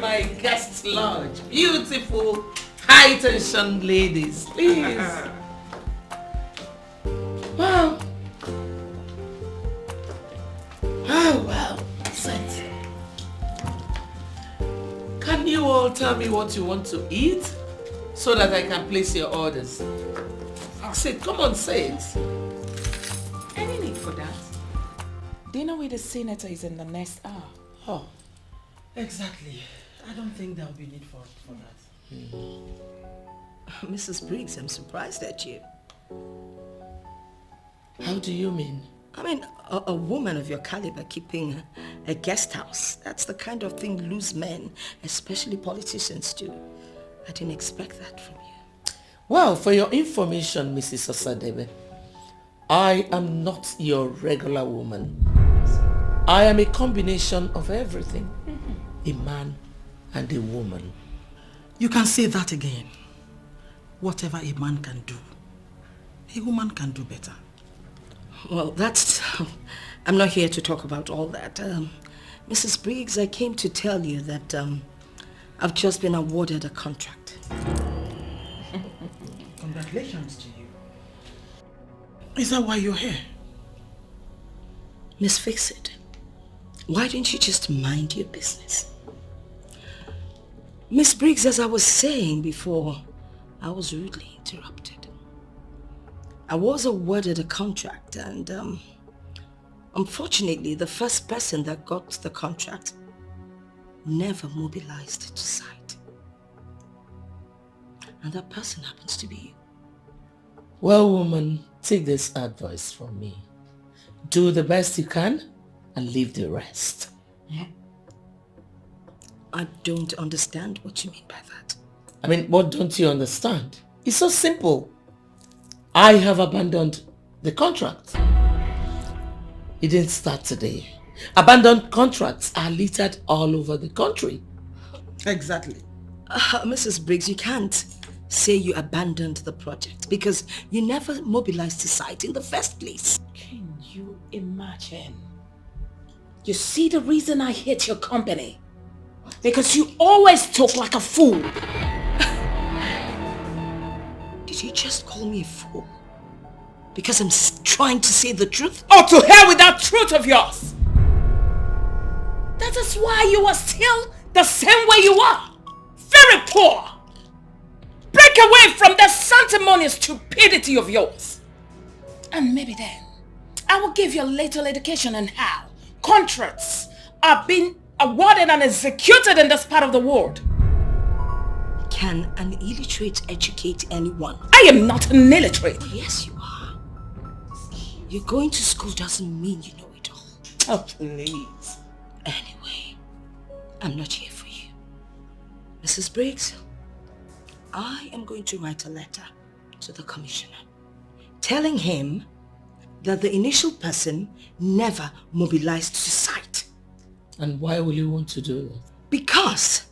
in my guest lodge. Beautiful, high-tension ladies, please. Wow. Oh, wow. Set. Can you all tell me what you want to eat so that I can place your orders? Say it. Come on, say it. Any need for that? Dinner with the senator is in the next hour. Oh. Exactly. I don't think there'll be need for that. Mrs. Briggs, I'm surprised at you. How do you mean? I mean, a woman of your caliber keeping a guest house. That's the kind of thing loose men, especially politicians, do. I didn't expect that from you. Well, for your information, Mrs. Osadebe, I am not your regular woman. I am a combination of everything. A man and a woman. You can say that again. Whatever a man can do, a woman can do better. Well, I'm not here to talk about all that. Mrs. Briggs, I came to tell you that I've just been awarded a contract. Congratulations to you. Is that why you're here? Miss Fix-It, why didn't you just mind your business? Miss Briggs, as I was saying before, I was rudely interrupted. I was awarded a contract and unfortunately the first person that got the contract never mobilized to site. And that person happens to be you. Well, woman, take this advice from me. Do the best you can and leave the rest. Yeah. I don't understand what you mean by that. I mean, what don't you understand? It's so simple. I have abandoned the contract. It didn't start today. Abandoned contracts are littered all over the country. Exactly. Mrs. Briggs, you can't say you abandoned the project because you never mobilized to site in the first place. Can you imagine? You see the reason I hate your company? Because you always talk like a fool. Did you just call me a fool? Because I'm trying to say the truth? Oh, to hell with that truth of yours! That is why you are still the same way you are. Very poor. Break away from that sanctimonious stupidity of yours. And maybe then, I will give you a little education on how contracts are being awarded and executed in this part of the world. Can an illiterate educate anyone? I am not an illiterate. Oh, yes, you are. You're going to school doesn't mean you know it all. Oh, please. Anyway, I'm not here for you. Mrs. Briggs, I am going to write a letter to the commissioner telling him that the initial person never mobilized to site. And why will you want to do that? Because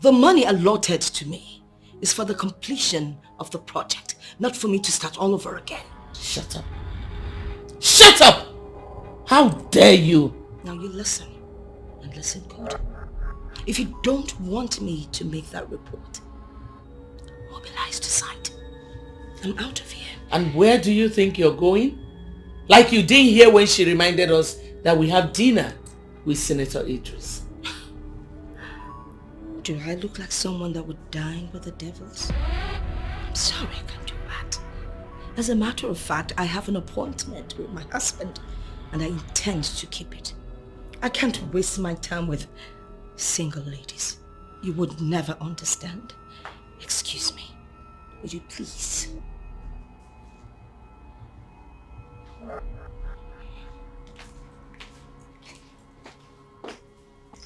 the money allotted to me is for the completion of the project, not for me to start all over again. Shut up. Shut up! How dare you? Now you listen, and listen good. If you don't want me to make that report, mobilize to site. I'm out of here. And where do you think you're going? Like you didn't hear when she reminded us that we have dinner with Senator Idris. Do I look like someone that would dine with the devils? I'm sorry I can't do that. As a matter of fact, I have an appointment with my husband and I intend to keep it. I can't waste my time with single ladies. You would never understand. Excuse me. Would you please?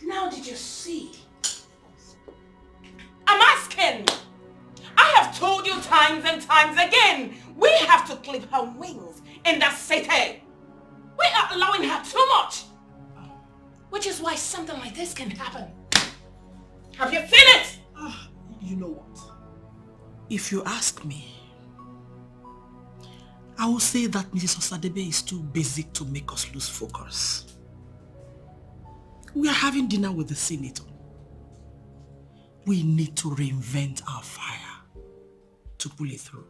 Now did you see? I'm asking. I have told you times and times again, we have to clip her wings in that city. We are allowing her too much. Which is why something like this can happen. Have you seen it? You know what? If you ask me, I will say that Mrs. Osadebe is too basic to make us lose focus. We are having dinner with the senator. We need to reinvent our fire to pull it through.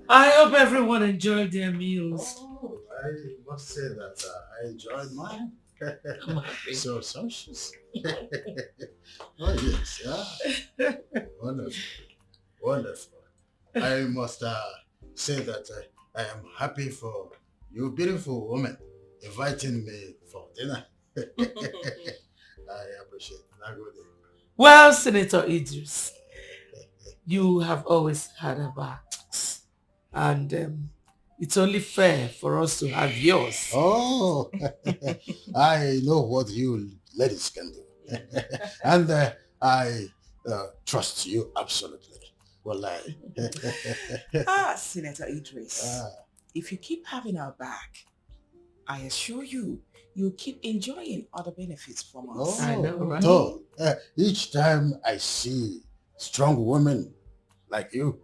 I hope everyone enjoyed their meals. Oh, I must say that I enjoyed mine. I'm happy. So sumptuous. Oh yes, yeah. Wonderful, wonderful. I must say that I am happy for you beautiful woman inviting me for dinner. I appreciate it. Now go there. Well, Senator Idris, you have always had a backs, and it's only fair for us to have yours. Oh, I know what you ladies can do. And I trust you absolutely. Wallahi. Senator Idris, if you keep having our back, I assure you, you'll keep enjoying other benefits from us. I know, right? So, each time I see strong women like you,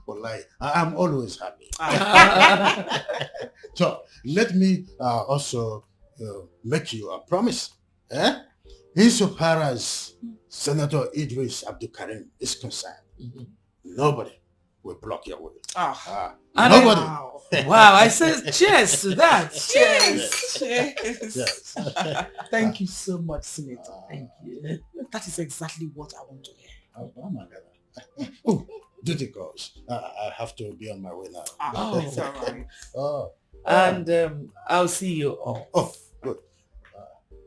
wallahi, I'm always happy. So, let me also make you a promise. Insofar as Senator Idris Abdul Karim is concerned, nobody will block your way. Nobody. Wow, I said cheers to that. Cheers! Cheers! Yes. Thank you so much, Senator. Thank you. That is exactly what I want to hear. Oh my God. Oh, duty calls. I have to be on my way now. Oh. It's all right. Oh. And I'll see you all. Oh, good.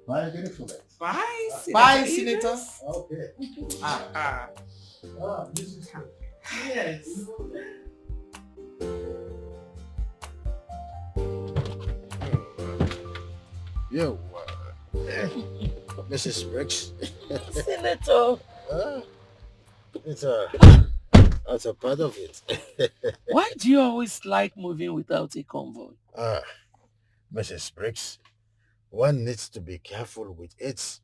Bye, beautiful lady. Bye, Senator. Bye, Idris. Senator. Okay. This is good. Yes. Yo, Mrs. Briggs. Senator, It's a part of it. why do you always like moving without a convoy? Mrs. Briggs, one needs to be careful with it.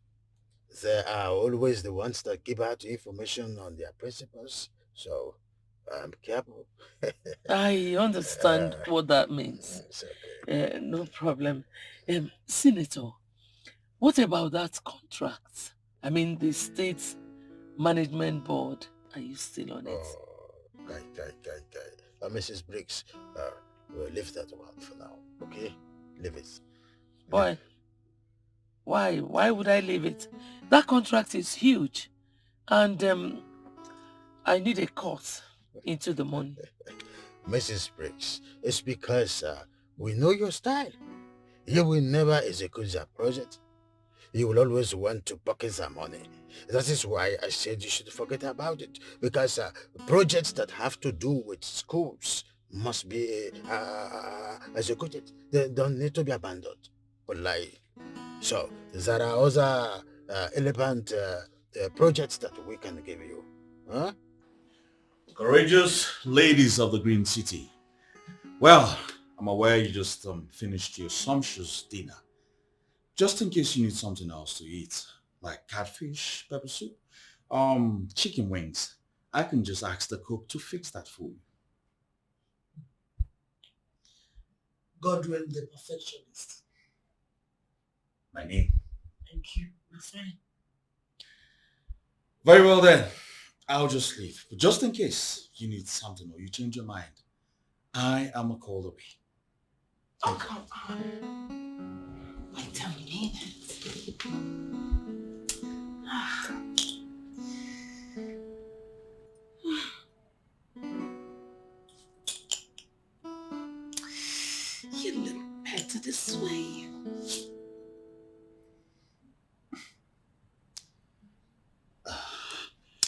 There are always the ones that give out information on their principles, so I'm careful. I understand what that means. It's okay. No problem. Senator, what about that contract? I mean, the state management board. Are you still on it? Oh, guy. Mrs. Briggs, we'll leave that one for now, okay? Leave it. Why? Why would I leave it? That contract is huge. And I need a cut into the money. Mrs. Briggs, it's because we know your style. You will never execute that project. You will always want to pocket the money. That is why I said you should forget about it. Because projects that have to do with schools must be executed. They don't need to be abandoned. Wallahi. So, there are other relevant projects that we can give you. Huh? Courageous ladies of the Green City. Well, I'm aware you just finished your sumptuous dinner. Just in case you need something else to eat, like catfish, pepper soup, chicken wings, I can just ask the cook to fix that for you. Godwin the perfectionist. My name. Thank you. That's fine. Very well then. I'll just leave. But just in case you need something or you change your mind, I am a call away. Oh, come on. I don't mean it. You look better this way.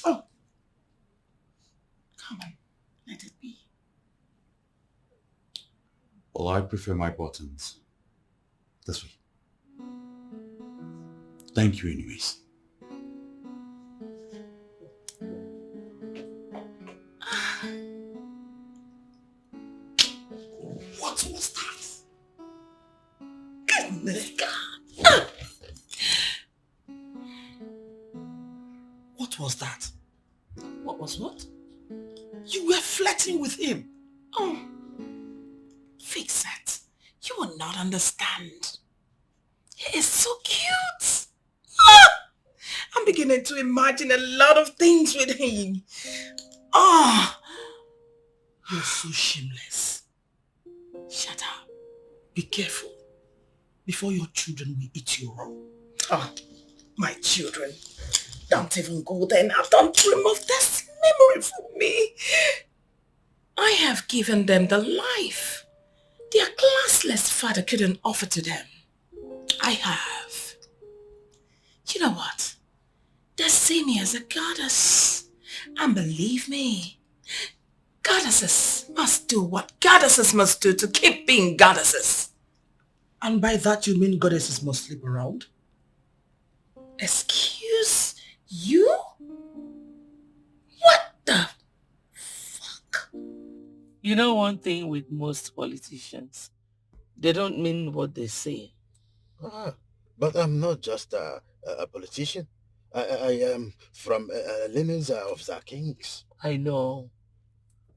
Oh. Come on. Let it be. Well, I prefer my buttons this way. Thank you anyways. What was that? Goodness God. What was that? What was what? You were flirting with him. Oh, fix it. You will not understand. He is so cute. I'm beginning to imagine a lot of things with him. Oh, You're so shameless. shut up. Be careful before your children will eat you raw. Oh, my children. Don't even go there now. Don't remove this memory from me. I have given them the life their classless father couldn't offer to them. I have. You know what? They see me as a goddess. And believe me, goddesses must do what goddesses must do to keep being goddesses. And by that you mean goddesses must sleep around? Excuse you? What the fuck? You know one thing with most politicians, they don't mean what they say. But I'm not just a politician. I am from a lineage of the kings. I know.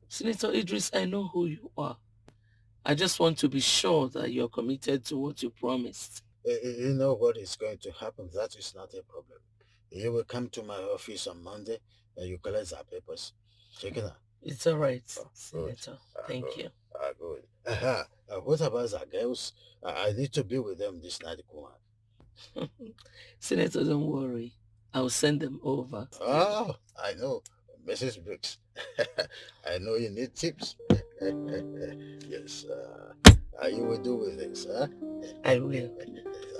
Senator Idris, I know who you are. I just want to be sure that you're committed to what you promised. You know what is going to happen. That is not a problem. You will come to my office on Monday and you collect the papers. Check it out. It's all right, Good. Senator. Thank Good. you. Good. What about the girls? I need to be with them this night, Kuma. Senator, don't worry. I'll send them over. Oh, I know. Mrs. Brooks. I know you need tips. Yes. You will do with this, huh? I will.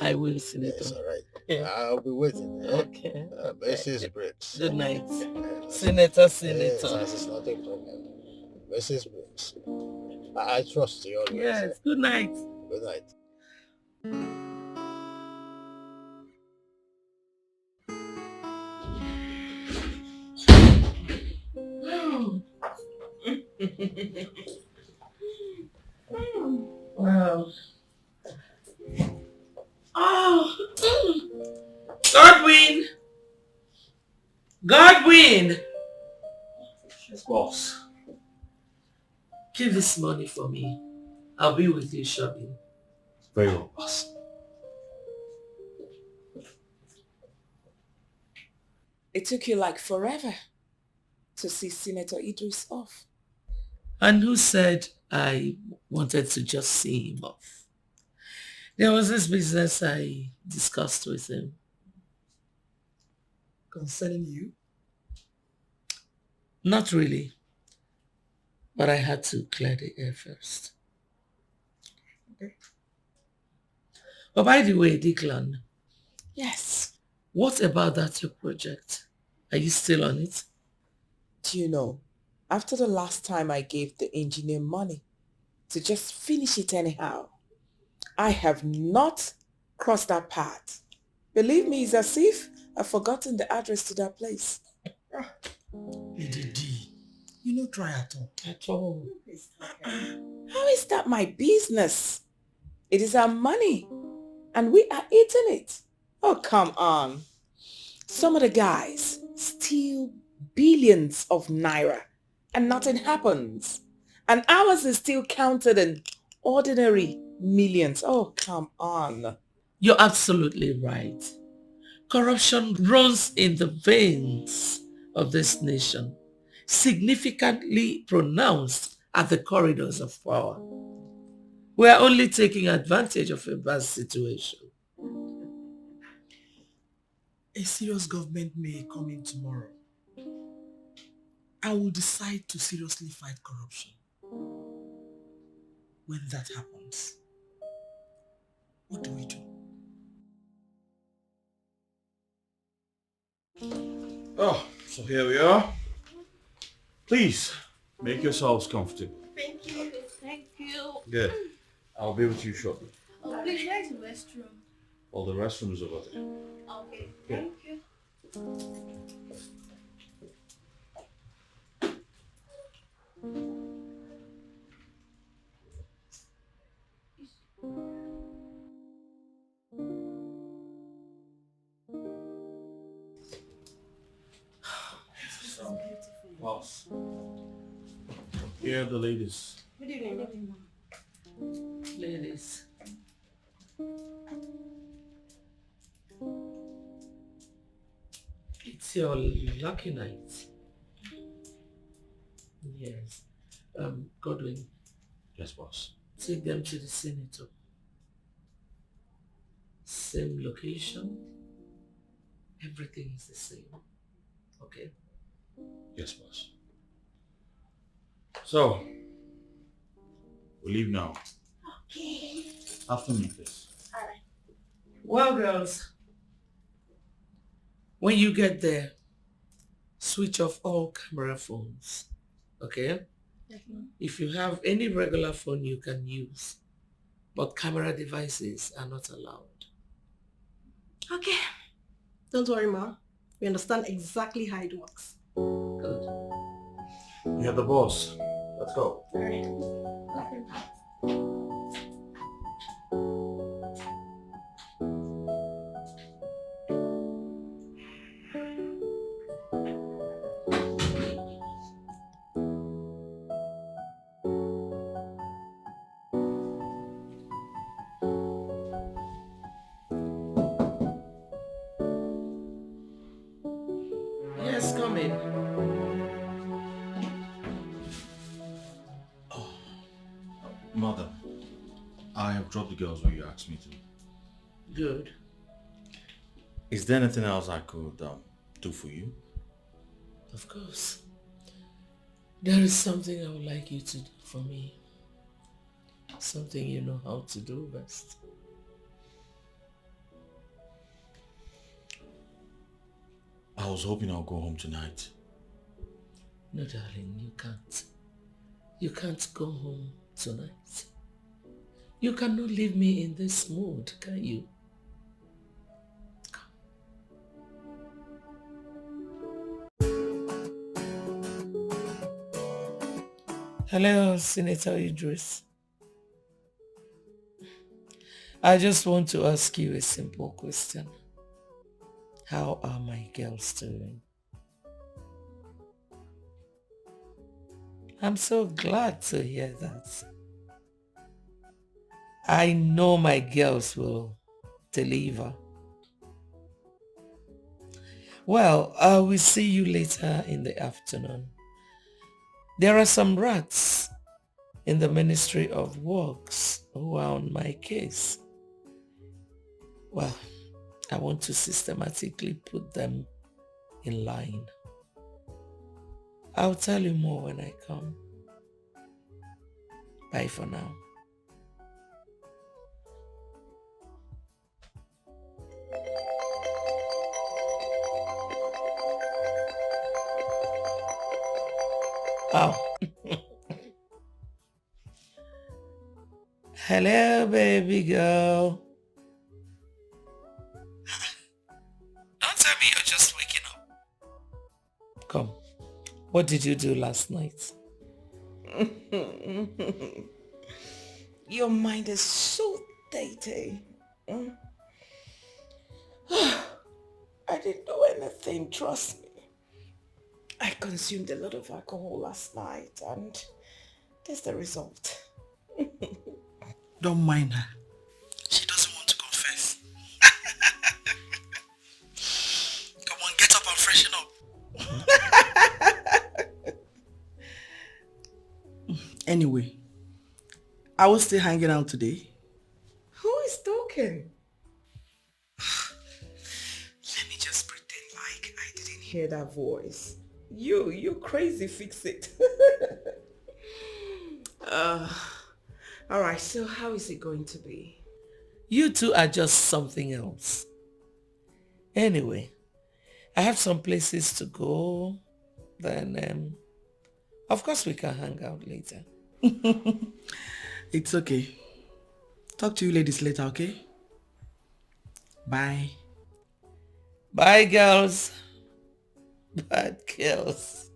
I will, Senator. Yes, all right. Yeah. I'll be waiting. Eh? Okay. Mrs. Brooks. Good night. Yes. Senator, Yes, Senator. that is not a problem. Mrs. Brooks. I trust you always. Yes, good night. Good night. Wow. Oh, Godwin! Godwin! Yes, boss. Keep this money for me. I'll be with you shopping. Very well, boss. It took you like forever to see Senator Idris off. And who said I wanted to just see him off? There was this business I discussed with him. Concerning you? Not really. But I had to clear the air first. Okay. But by the way, Declan, Yes. what about that your project? Are you still on it? Do you know, after the last time I gave the engineer money to just finish it anyhow, I have not crossed that path. Believe me, it's as if I've forgotten the address to that place. Lady D, you no try at all. At all. How is that my business? It is our money. and we are eating it. Oh, come on. Some of the guys steal billions of naira and nothing happens. And ours is still counted in ordinary millions. Oh, come on. You're absolutely right. Corruption runs in the veins of this nation, significantly pronounced at the corridors of power. We are only taking advantage of a bad situation. A serious government may come in tomorrow. I will decide to seriously fight corruption. When that happens, what do we do? Oh, so here we are. Please, make yourselves comfortable. Thank you. Thank you. Good. I'll be with you shortly. Oh, please, where's the restroom? Well, the restroom is over there. Okay, Yeah. thank you. So, boss. Here are the ladies. Good evening. Ladies. It's your lucky night. Yes. Godwin, Yes, boss. take them to the senator. Same location. Everything is the same. Okay? Yes, boss. So, we leave now. Okay. After me, please. Alright. Well, girls, when you get there, switch off all camera phones. Okay? If you have any regular phone you can use, but camera devices are not allowed. Okay. Don't worry, Ma. We understand exactly how it works. Good. You're the boss. Let's go. Yes, come in. Mother, I have dropped the girls where you asked me to. Good. Is there anything else I could do for you? Of course. There is something I would like you to do for me. Something you know how to do best. I was hoping I'll go home tonight. No, darling, you can't. You can't go home tonight. You cannot leave me in this mood, can you? Hello, Senator Idris. I just want to ask you a simple question. How are my girls doing? I'm so glad to hear that. I know my girls will deliver. Well, I will see you later in the afternoon. There are some rats in the Ministry of Works who are on my case. Well, I want to systematically put them in line. I'll tell you more when I come. Bye for now. Oh. Hello, baby girl. Don't tell me you're just waking up. Come. What did you do last night? Your mind is so dirty. Mm. I didn't do anything, trust me. I consumed a lot of alcohol last night and that's the result. Don't mind her. She doesn't want to confess. Come on, get up and freshen up. Anyway, I was still hanging out today. Who is talking? Let me just pretend like I didn't Hear that voice. You crazy fix it. Alright, so how is it going to be? You two are just something else. Anyway, I have some places to go. Then, of course we can hang out later. It's okay. Talk to you ladies later, okay? Bye. Bye, girls. Bad girls.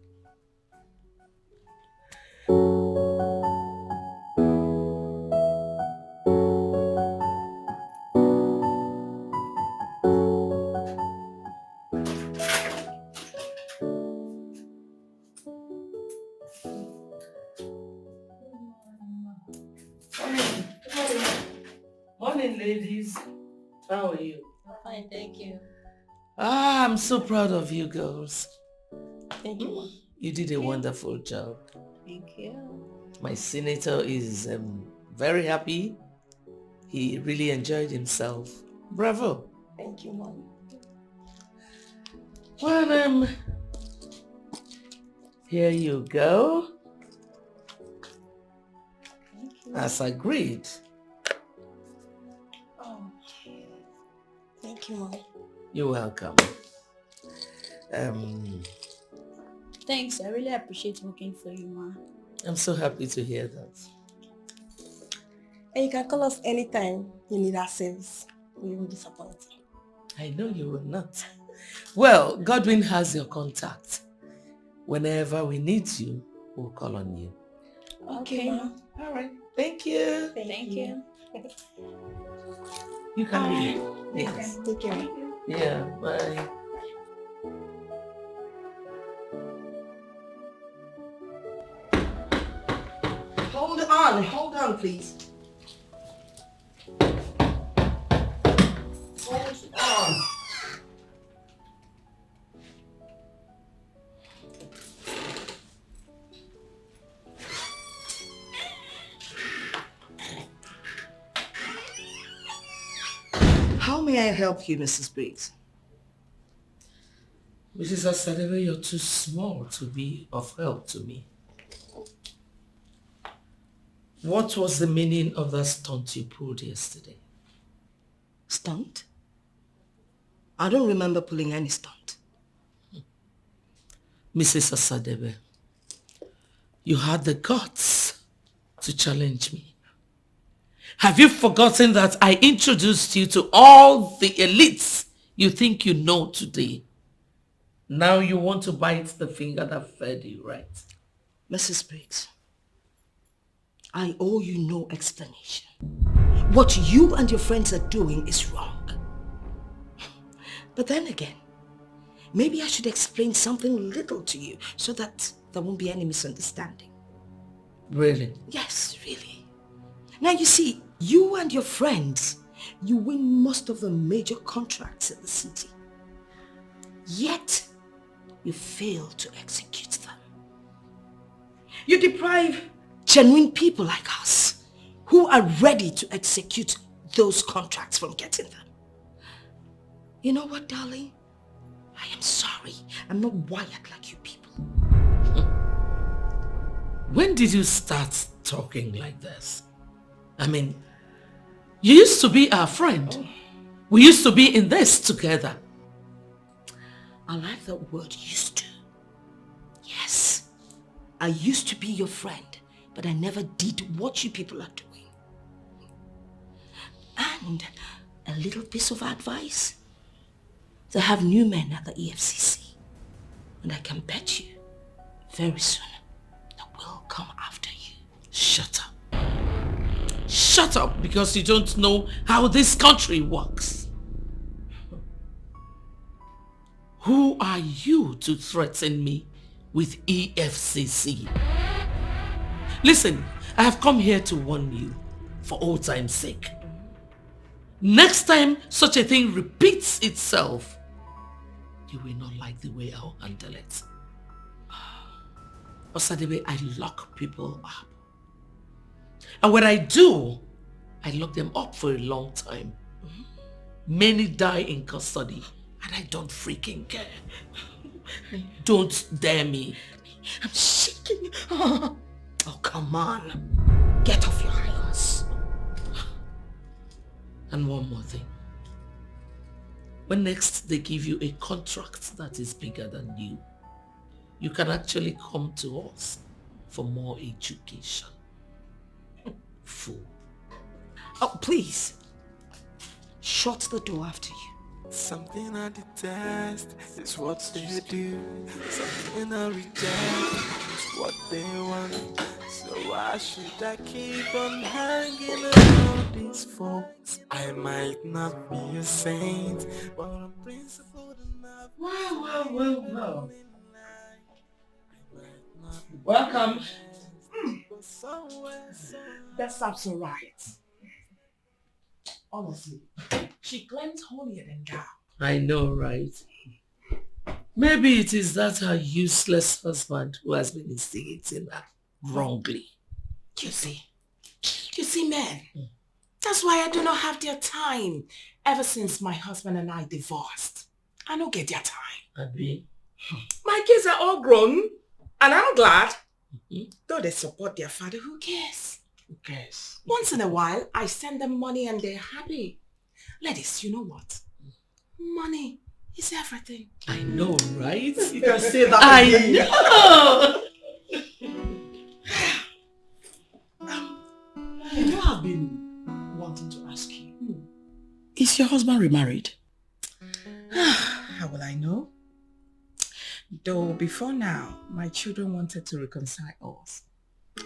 Morning, ladies. How are you? Fine, thank you. I'm so proud of you girls. Thank you, Mom. You did a wonderful job. Thank you. My senator is very happy. He really enjoyed himself. Bravo. Thank you, Mom. Well, here you go. Thank you. As agreed. Oh. Thank you, Mom. You're welcome. Thanks, I really appreciate working for you, Ma. I'm so happy to hear that. And you can call us anytime you need our service. We won't disappoint you. I know you will not. Well, Godwin has your contact. Whenever we need you, we'll call on you. Okay, Ma. All right. Thank you. Thank you. You can leave. Yes. Take care. Yeah, bye. Hold on, please. Hold on. How may I help you, Mrs. Briggs? Mrs. Asadebe, you're too small to be of help to me. What was the meaning of that stunt you pulled yesterday? Stunt? I don't remember pulling any stunt. Mrs. Asadebe, you had the guts to challenge me. Have you forgotten that I introduced you to all the elites you think you know today? Now you want to bite the finger that fed you, right? Mrs. Briggs, I owe you no explanation. What you and your friends are doing is wrong. But then again, maybe I should explain something little to you so that there won't be any misunderstanding. Really? Yes, really. Now you see, you and your friends, you win most of the major contracts in the city. Yet, you fail to execute them. You deprive genuine people like us who are ready to execute those contracts from getting them. You know what, darling? I am sorry. I'm not wired like you people. When did you start talking like this? I mean, you used to be our friend. We used to be in this together. I like that word, used to. Yes, I used to be your friend, but I never did what you people are doing. And a little piece of advice. They have new men at the EFCC. And I can bet you, very soon, they will come after you. Shut up. Shut shut up because you don't know how this country works. Who are you to threaten me with EFCC? Listen, I have come here to warn you for old time's sake. Next time such a thing repeats itself, you will not like the way I'll handle it. Osadebe, I lock people up. And when I do, I lock them up for a long time. Many die in custody, and I don't freaking care. Don't dare me. I'm shaking. Oh, come on. Get off your high horse. And one more thing. When next they give you a contract that is bigger than you can actually come to us for more education. Fool. Oh, please. Shut the door after you. Something I detest is what they do. Something I reject is what they want. So why should I keep on hanging around these folks? I might not be a saint, but I'm principled enough. Well. Welcome. That sounds so right. Honestly, she claims holier than thou. I know, right? Maybe it is that her useless husband who has been instigating her wrongly. You see, men, that's why I do not have their time. Ever since my husband and I divorced, I don't get their time. Abi? My kids are all grown, and I'm glad. Though they support their father, who cares? Who cares? Once in a while, I send them money and they're happy. Ladies, you know what? Money is everything. I know, right? You can say that I again. know! You know I've been wanting to ask you. Is your husband remarried? How will I know? Though before now, my children wanted to reconcile us.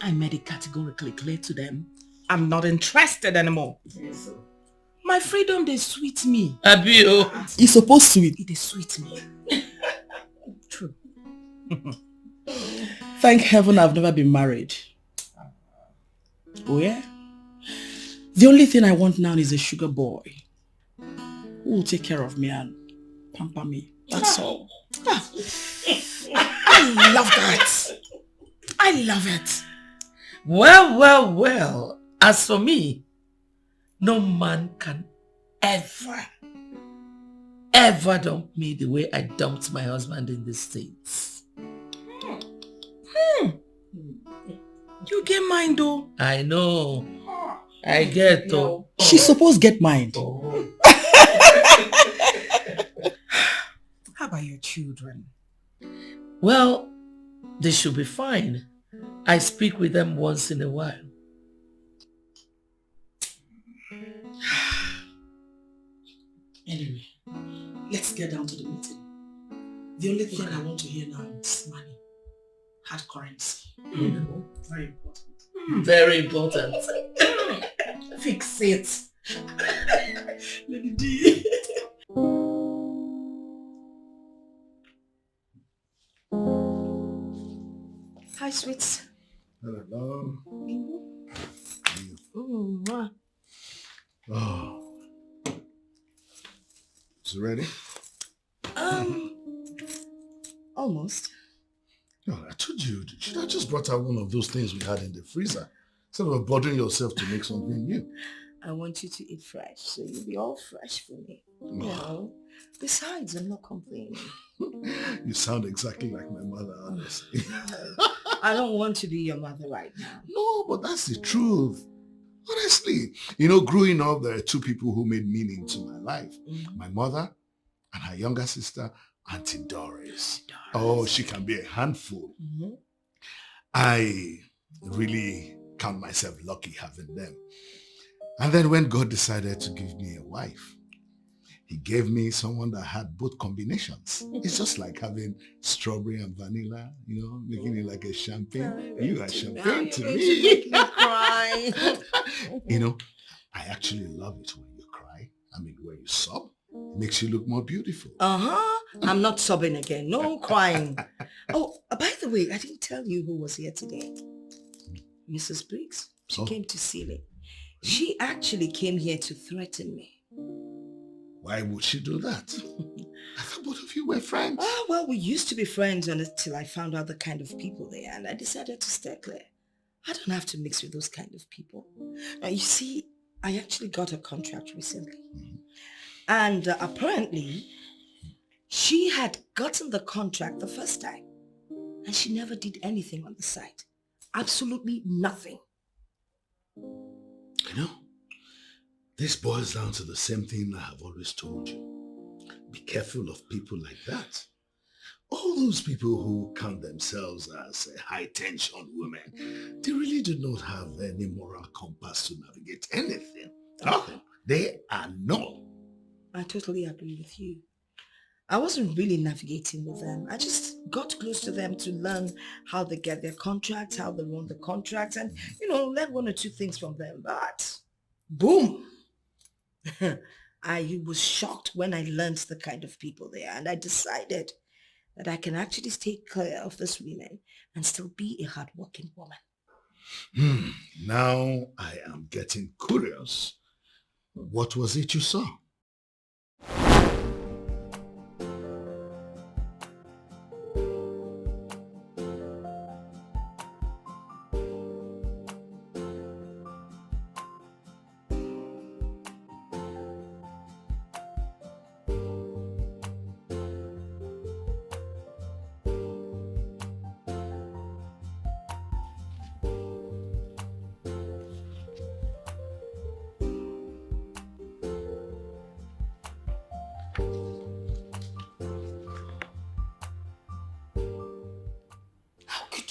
I made it categorically clear to them, I'm not interested anymore. Yes. My freedom, they sweet me. Abi, You're supposed to it. It is sweet me. True. Thank heaven I've never been married. Oh yeah? The only thing I want now is a sugar boy who will take care of me and pamper me. That's all. I love that. I love it. Well. As for me, no man can ever dump me the way I dumped my husband in the States. You get mine though. I know. I get though. She's supposed to get mine. How about your children? Well, they should be fine. I speak with them once in a while. Anyway, let's get down to the meeting. The only thing I want to hear now is money. Hard currency. Very important. Very important. Fix it. Lady D. Hi, sweets. Hello. Oh. Is it ready? Almost. No, I told you. Should I just brought out one of those things we had in the freezer? Instead of bothering yourself to make something new. I want you to eat fresh, so you'll be all fresh for me. You know? Besides, I'm not complaining. You sound exactly like my mother, honestly. I don't want to be your mother right now. No, but that's the truth. Honestly. You know, growing up, there are two people who made meaning to my life. My mother and her younger sister, Auntie Doris. Oh, she can be a handful. I really count myself lucky having them. And then when God decided to give me a wife, he gave me someone that had both combinations. It's just like having strawberry and vanilla, you know, making it like a champagne. You are champagne to me. Make me cry. cry. You know, I actually love it when you cry. I mean, when you sob, it makes you look more beautiful. I'm not sobbing again. No crying. Oh, by the way, I didn't tell you who was here today. Mrs. Briggs. She came to see me. She actually came here to threaten me. Why would she do that? I thought both of you were friends. Oh, well, we used to be friends until I found out the kind of people they are, and I decided to stay clear. I don't have to mix with those kind of people. Now, you see, I actually got a contract recently. And apparently, she had gotten the contract the first time, and she never did anything on the side. Absolutely nothing. You know, this boils down to the same thing I have always told you. Be careful of people like that. All those people who count themselves as high-tension women, they really do not have any moral compass to navigate anything. Nothing. They are null. I totally agree with you. I wasn't really navigating with them. I just got close to them to learn how they get their contracts, how they run the contracts, and, learn one or two things from them. But, boom! I was shocked when I learned the kind of people they are, and I decided that I can actually stay clear of these women and still be a hardworking woman. Now I am getting curious. What was it you saw?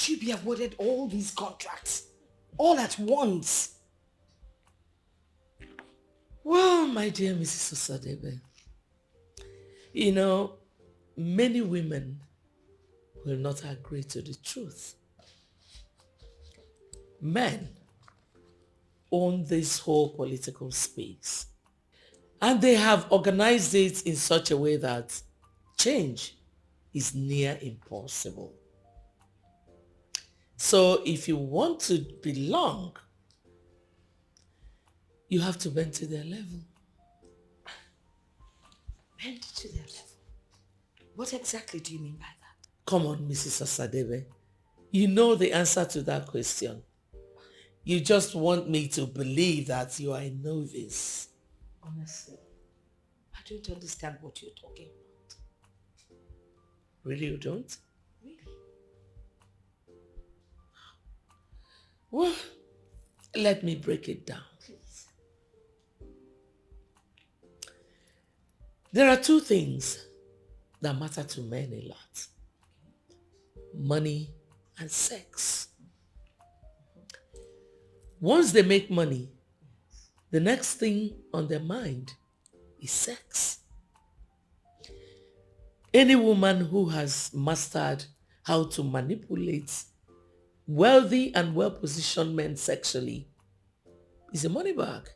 You be awarded all these contracts all at once. Well, my dear Mrs. Osadebe, many women will not agree to the truth. Men own this whole political space, and they have organized it in such a way that change is near impossible. So if you want to belong, you have to bend to their level. Bend to their level? What exactly do you mean by that? Come on, Mrs. Osadebe. You know the answer to that question. You just want me to believe that you are a novice. Honestly, I don't understand what you're talking about. Really, you don't? Really? Well, let me break it down. Please. There are two things that matter to men a lot. Money and sex. Once they make money, the next thing on their mind is sex. Any woman who has mastered how to manipulate wealthy and well-positioned men sexually is a money bag.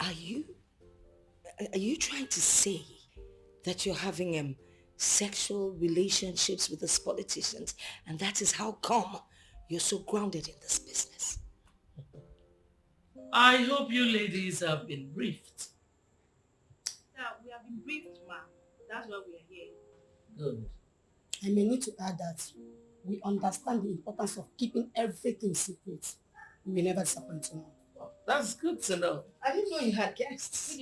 Are you trying to say that you're having sexual relationships with these politicians, and that is how come you're so grounded in this business? I hope you ladies have been briefed. Yeah, we have been briefed, ma'am. That's why we are here. Good. I may need to add that we understand the importance of keeping everything secret. We will never disappoint you. That's good to know. I didn't know you had guests.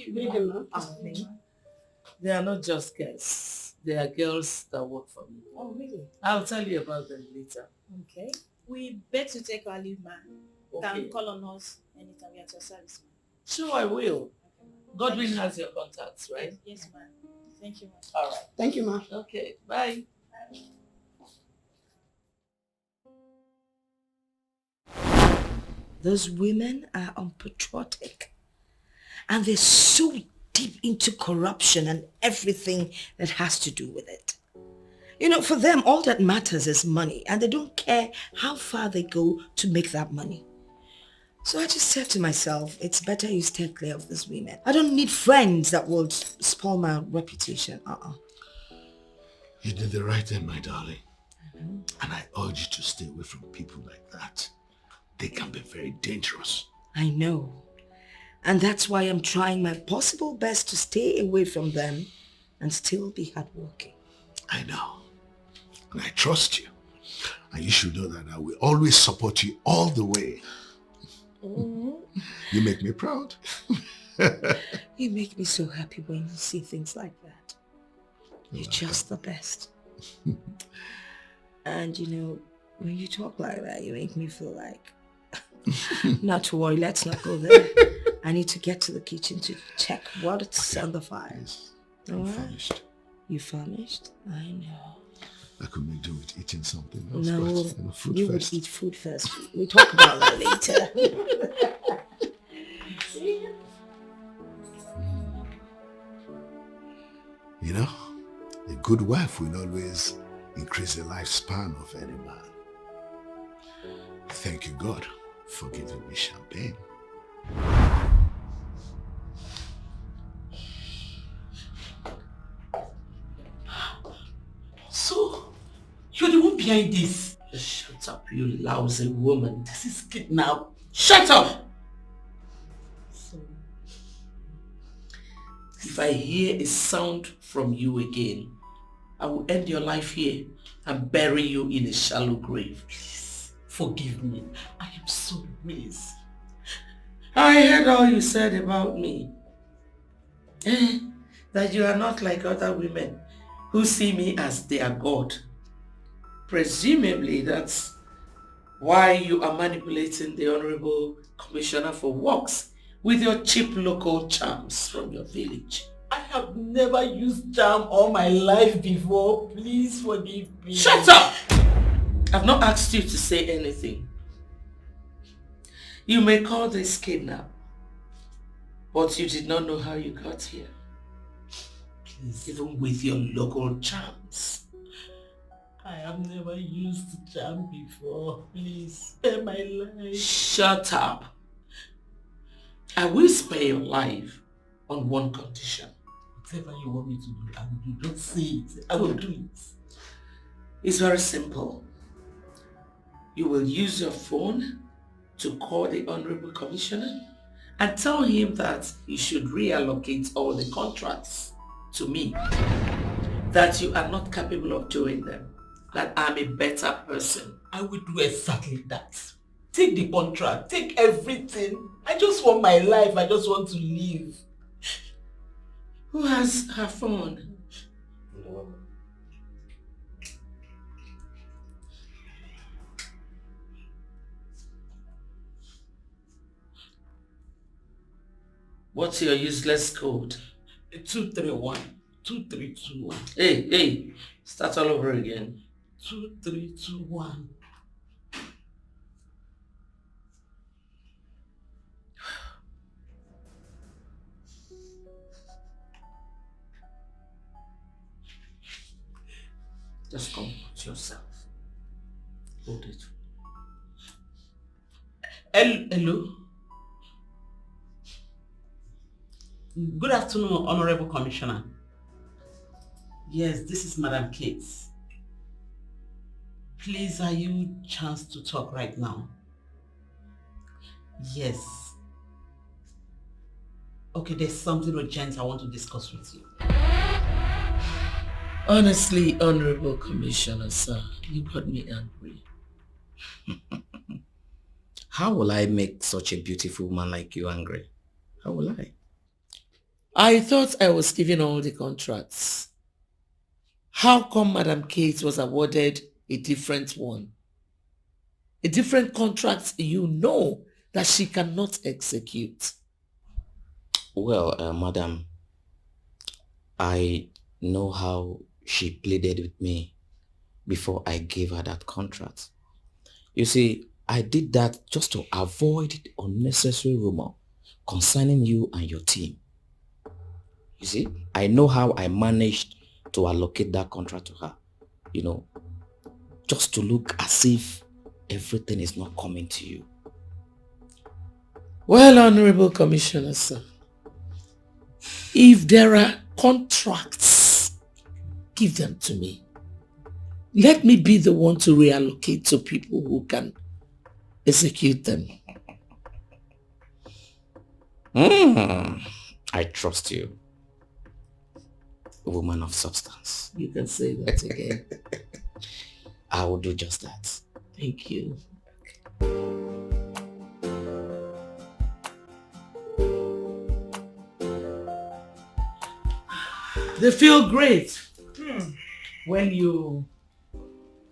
They are not just guests. They are girls that work for me. Oh, really? I'll tell you about them later. Okay. We beg to take our leave, ma'am. Okay. Can call on us anytime we are at your service, ma'am. Sure, I will. Godwin has your contacts, right? Yes, ma'am. Thank you, ma'am. All right. Thank you, ma'am. Okay, bye. Those women are unpatriotic, and they're so deep into corruption and everything that has to do with it. You know, for them, all that matters is money, and they don't care how far they go to make that money. So I just said to myself, it's better you stay clear of these women. I don't need friends that would spoil my reputation. You did the right thing, my darling. And I urge you to stay away from people like that. They can be very dangerous. I know. And that's why I'm trying my possible best to stay away from them and still be hardworking. I know. And I trust you. And you should know that I will always support you all the way. You make me proud. You make me so happy when you see things like that. You're just the best. And you know, when you talk like that, you make me feel like... Not to worry, let's not go there. I need to get to the kitchen to check what's on the fire. Yes. All right? Famished. You famished? I know. I could make do with eating something else. No, but food you first. would eat food first. We'll talk about that later. You know, a good wife will always increase the lifespan of any man. Thank you, God, for giving me champagne. So, you're the one behind this? Shut up, you lousy woman. This is kidnap. Shut up! If I hear a sound from you again, I will end your life here and bury you in a shallow grave. Please, forgive me. I am sorry, miss. I heard all you said about me. That you are not like other women who see me as their God. Presumably that's why you are manipulating the Honorable Commissioner for Works with your cheap local charms from your village. I have never used charm all my life before. Please forgive me. Shut up! I've not asked you to say anything. You may call this kidnap, but you did not know how you got here. Please. Even with your local charms. I have never used charm before. Please, spare my life. Shut up. I will spare your life on one condition. Whatever you want me to do, I will do. Don't say it. I will do it. It's very simple. You will use your phone to call the Honorable Commissioner and tell him that he should reallocate all the contracts to me. That you are not capable of doing them. That I'm a better person. I will do exactly that. Take the contract. Take everything. I just want my life. I just want to live. Who has her phone? No. What's your useless code? 231. 2321. Hey, start all over again. 2321. Just comport yourself. Hold it. Hello. Good afternoon, Honorable Commissioner. Yes, this is Madam Kate. Please, are you chance to talk right now? Yes. Okay, there's something urgent I want to discuss with you. Honestly, Honorable Commissioner, sir, you got me angry. How will I make such a beautiful woman like you angry? How will I? I thought I was given all the contracts. How come Madam Kate was awarded a different one? A different contract you know that she cannot execute. Well, madam, I know how she pleaded with me before I gave her that contract. You see, I did that just to avoid the unnecessary rumor concerning you and your team. You see, I know how I managed to allocate that contract to her. just to look as if everything is not coming to you. Well, Honorable Commissioner, sir, if there are contracts, give them to me. Let me be the one to reallocate to people who can execute them. I trust you. A woman of substance. You can say that again. I will do just that. Thank you. They feel great when you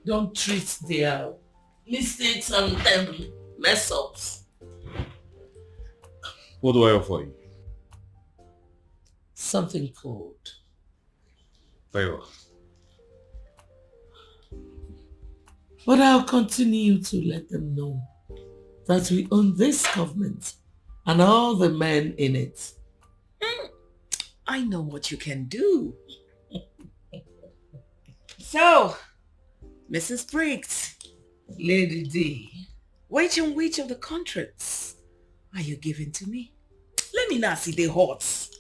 don't treat their mistakes and mess ups. What do I offer you? Something cold. Very well. But I'll continue to let them know that we own this government and all the men in it. I know what you can do. So, Mrs. Briggs, Lady D, which of the contracts are you giving to me? Let me not see the horse.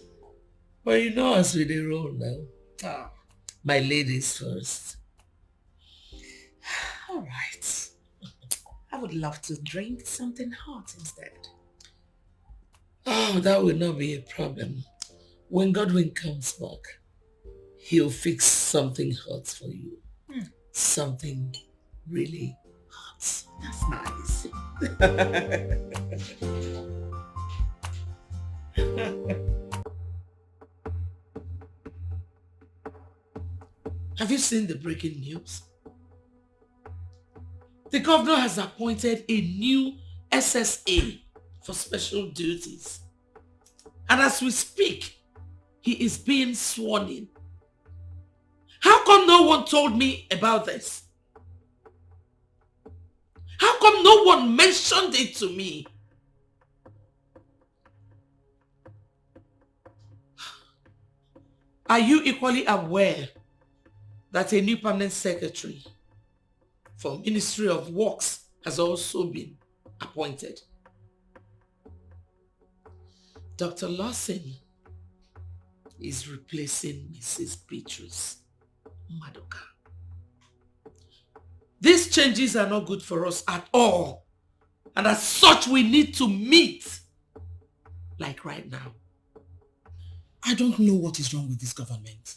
Well, you know as we dey roll now. My ladies first. All right. I would love to drink something hot instead. Oh, that will not be a problem. When Godwin comes back, he'll fix something hot for you. Something really hot. That's nice. Have you seen the breaking news? The governor has appointed a new SSA for special duties. And as we speak, he is being sworn in. How come no one told me about this? How come no one mentioned it to me? Are you equally aware that a new permanent secretary for Ministry of Works has also been appointed? Dr. Lawson is replacing Mrs. Beatrice Madoka. These changes are not good for us at all. And as such, we need to meet. Like right now. I don't know what is wrong with this government.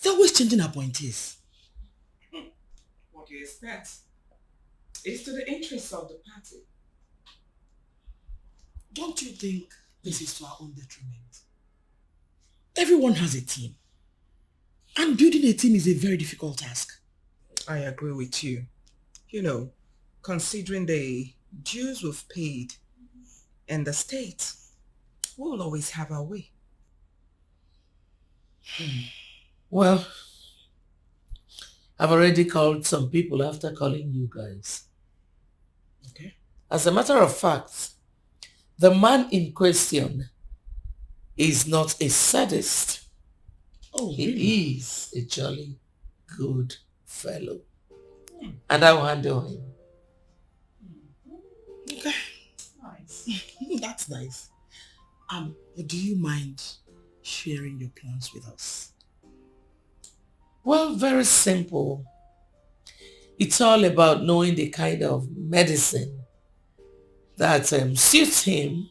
They're always changing appointees. What do you expect? It's to the interests of the party. Don't you think this is to our own detriment? Everyone has a team. And building a team is a very difficult task. I agree with you. Considering the dues we've paid in the state, we'll always have our way. Well, I've already called some people after calling you guys. Okay. As a matter of fact, the man in question is not a sadist. Oh, he really? is a jolly good fellow. And I will handle him. Okay. Nice. That's nice. But do you mind sharing your plans with us? Well, very simple. It's all about knowing the kind of medicine that suits him.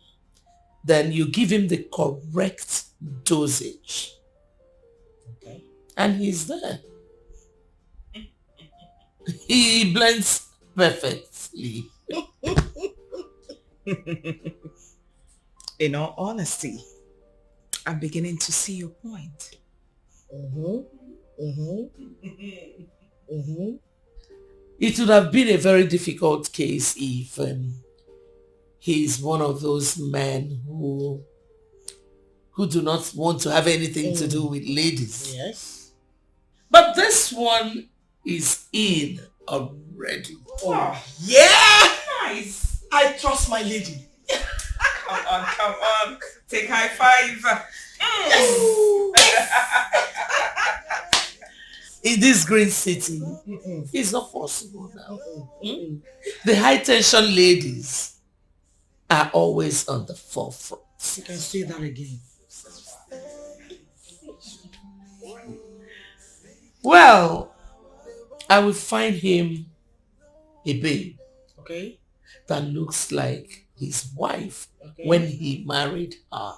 Then you give him the correct dosage. Okay. And he's there. He blends perfectly. In all honesty, I'm beginning to see your point. It would have been a very difficult case if he's one of those men who do not want to have anything to do with ladies. Yes. But this one is in already. Oh, yeah! Nice. I trust my lady. Come on. Take high five. Yes. in this green city, it's not possible now. The high tension ladies are always on the forefront. You can say that again. Well, I will find him a babe, Okay? that looks like his wife when he married her.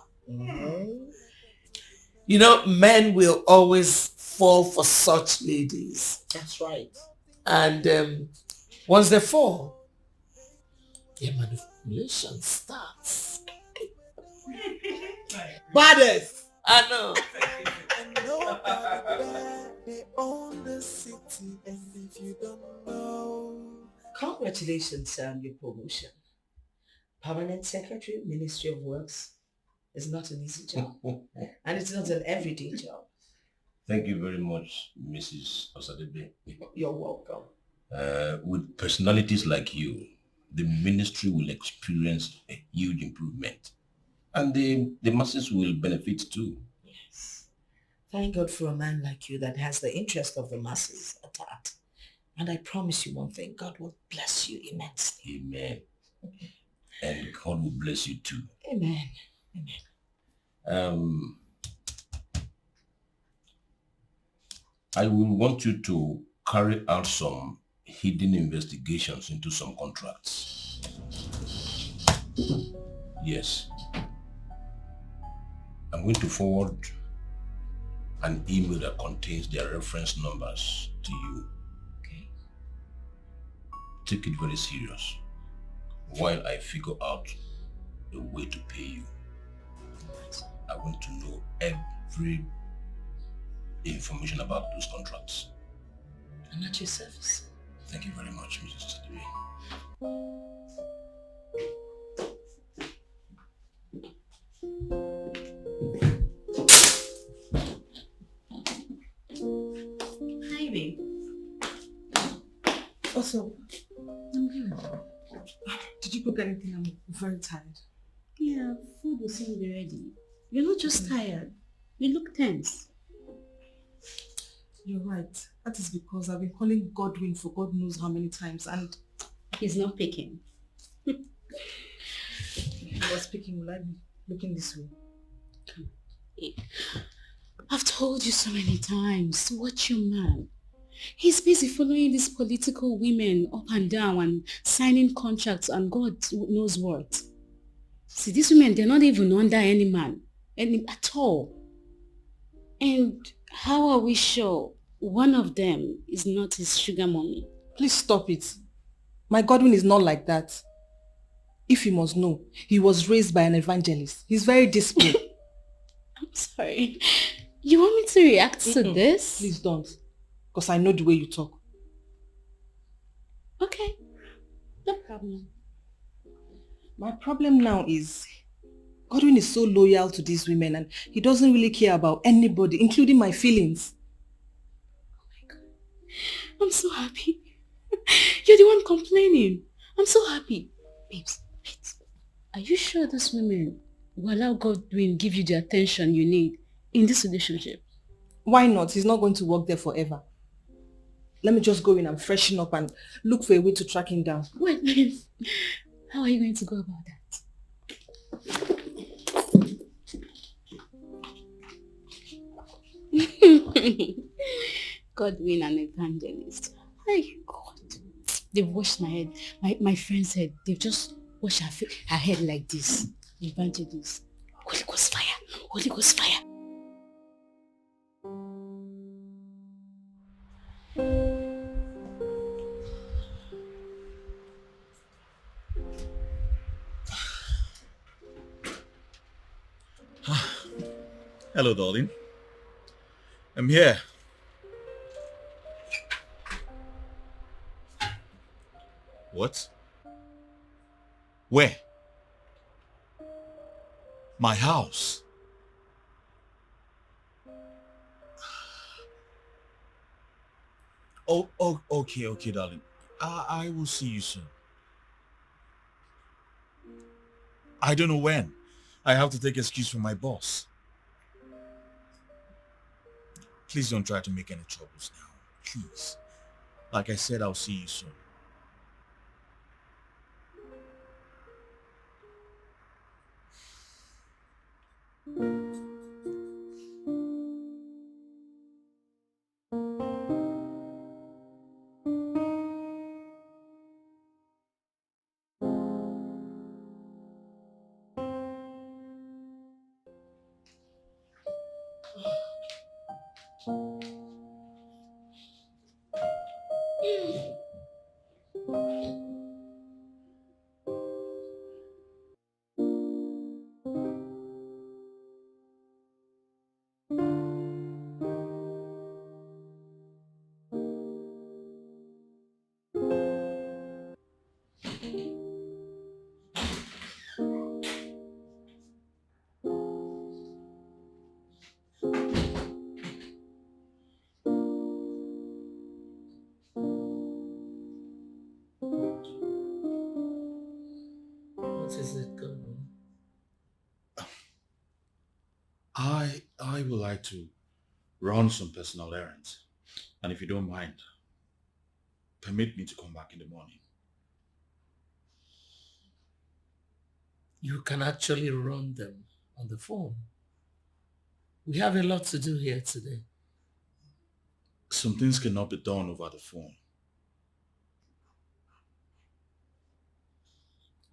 You know, men will always fall for such ladies. That's right. And once they fall, their manipulation starts. Baddest! I know. They own the city, and if you don't know, Congratulations on your promotion. Permanent Secretary, Ministry of Works is not an easy job. And it's not an everyday job. Thank you very much, Mrs. Osadebe. You're welcome. With personalities like you, the ministry will experience a huge improvement. And the masses will benefit too. Yes. Thank God for a man like you that has the interest of the masses at heart. And I promise you one thing, God will bless you immensely. Amen. And God will bless you too. Amen. Amen. I will want you to carry out some hidden investigations into some contracts. Yes. I'm going to forward an email that contains their reference numbers to you. Okay. Take it very serious while I figure out a way to pay you. I want to know every information about those contracts. I'm at your service. Thank you very much, Mrs. Sadiri. Hi, babe. Also, I'm good. did you cook anything? I'm very tired. Yeah, food will soon be ready. You're not just tired. You look tense. You're right. That is because I've been calling Godwin for God knows how many times and He's not picking. if he was speaking, will I be looking this way? I've told you so many times, watch your man. He's busy following these political women up and down and signing contracts and God knows what. See, these women, they're not even under any man at all. And how are we sure one of them is not his sugar mommy? Please stop it. My Godwin is not like that. If you must know, he was raised by an evangelist. He's very disciplined. I'm sorry. You want me to react to this? Please don't. Because I know the way you talk. Okay. No problem. My problem now is Godwin is so loyal to these women and he doesn't really care about anybody, including my feelings. Oh my God. I'm so happy. You're the one complaining. I'm so happy. Babes, wait. Are you sure these women will allow Godwin give you the attention you need in this relationship? Why not? He's not going to work there forever. Let me just go in and freshen up and look for a way to track him down. Wait. How are you going to go about that? Godwin and evangelist. Hey, God. They've washed my head. My friend's head. They've just washed her head like this. Evangelist. Holy Ghost fire. Holy Ghost fire. Hello, darling. I'm here. What? Where? My house. Oh, okay, darling. I will see you soon. I don't know when. I have to take excuse from my boss. Please don't try to make any troubles now. Please. Like I said, I'll see you soon. What is it, Gogo? I would like to run some personal errands. And if you don't mind, permit me to come back in the morning. You can actually run them on the phone. We have a lot to do here today. Some things cannot be done over the phone.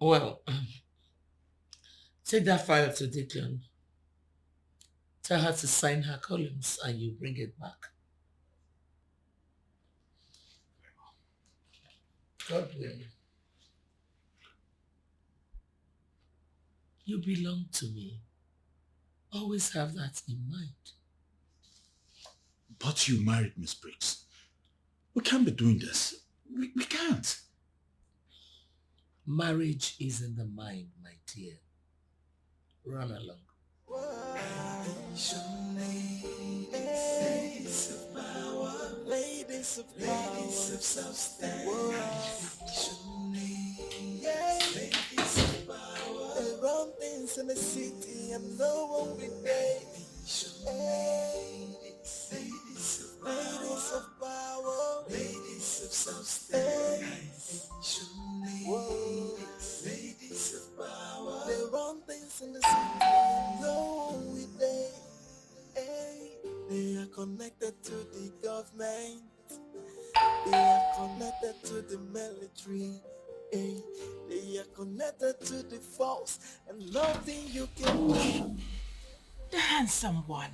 Well, take that file to Declan. Tell her to sign her columns and you bring it back. God willing. You belong to me. Always have that in mind. But you married Miss Briggs. We can't be doing this. We can't. Marriage is in the mind, my dear. Run along. Ladies of power, ladies of substance. Ladies of power, they run things in the city and no one will pay. Ladies of power, ladies of substance. Ladies of power, they run things in the city and no one will pay. They are connected to the government. They are connected to the military. They are connected to the force, and nothing you can do. The handsome one.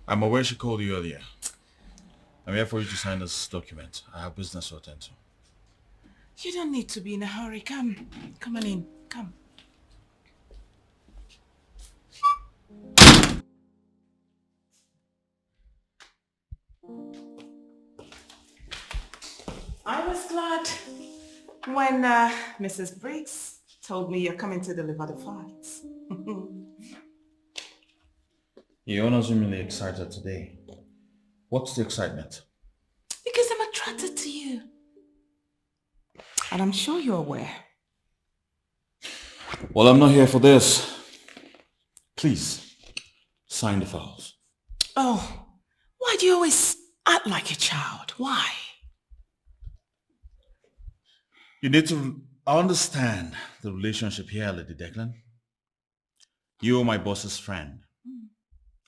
I'm aware she called you earlier. I'm here for you to sign this document. I have business to attend to. You don't need to be in a hurry. Come on in. Come. I was glad when Mrs. Briggs told me you're coming to deliver the files. You're unassumingly excited today. What's the excitement? Because I'm attracted to you. And I'm sure you're aware. Well, I'm not here for this. Please, sign the files. Oh, why do you always act like a child? Why? You need to understand the relationship here, Lady Declan. You are my boss's friend.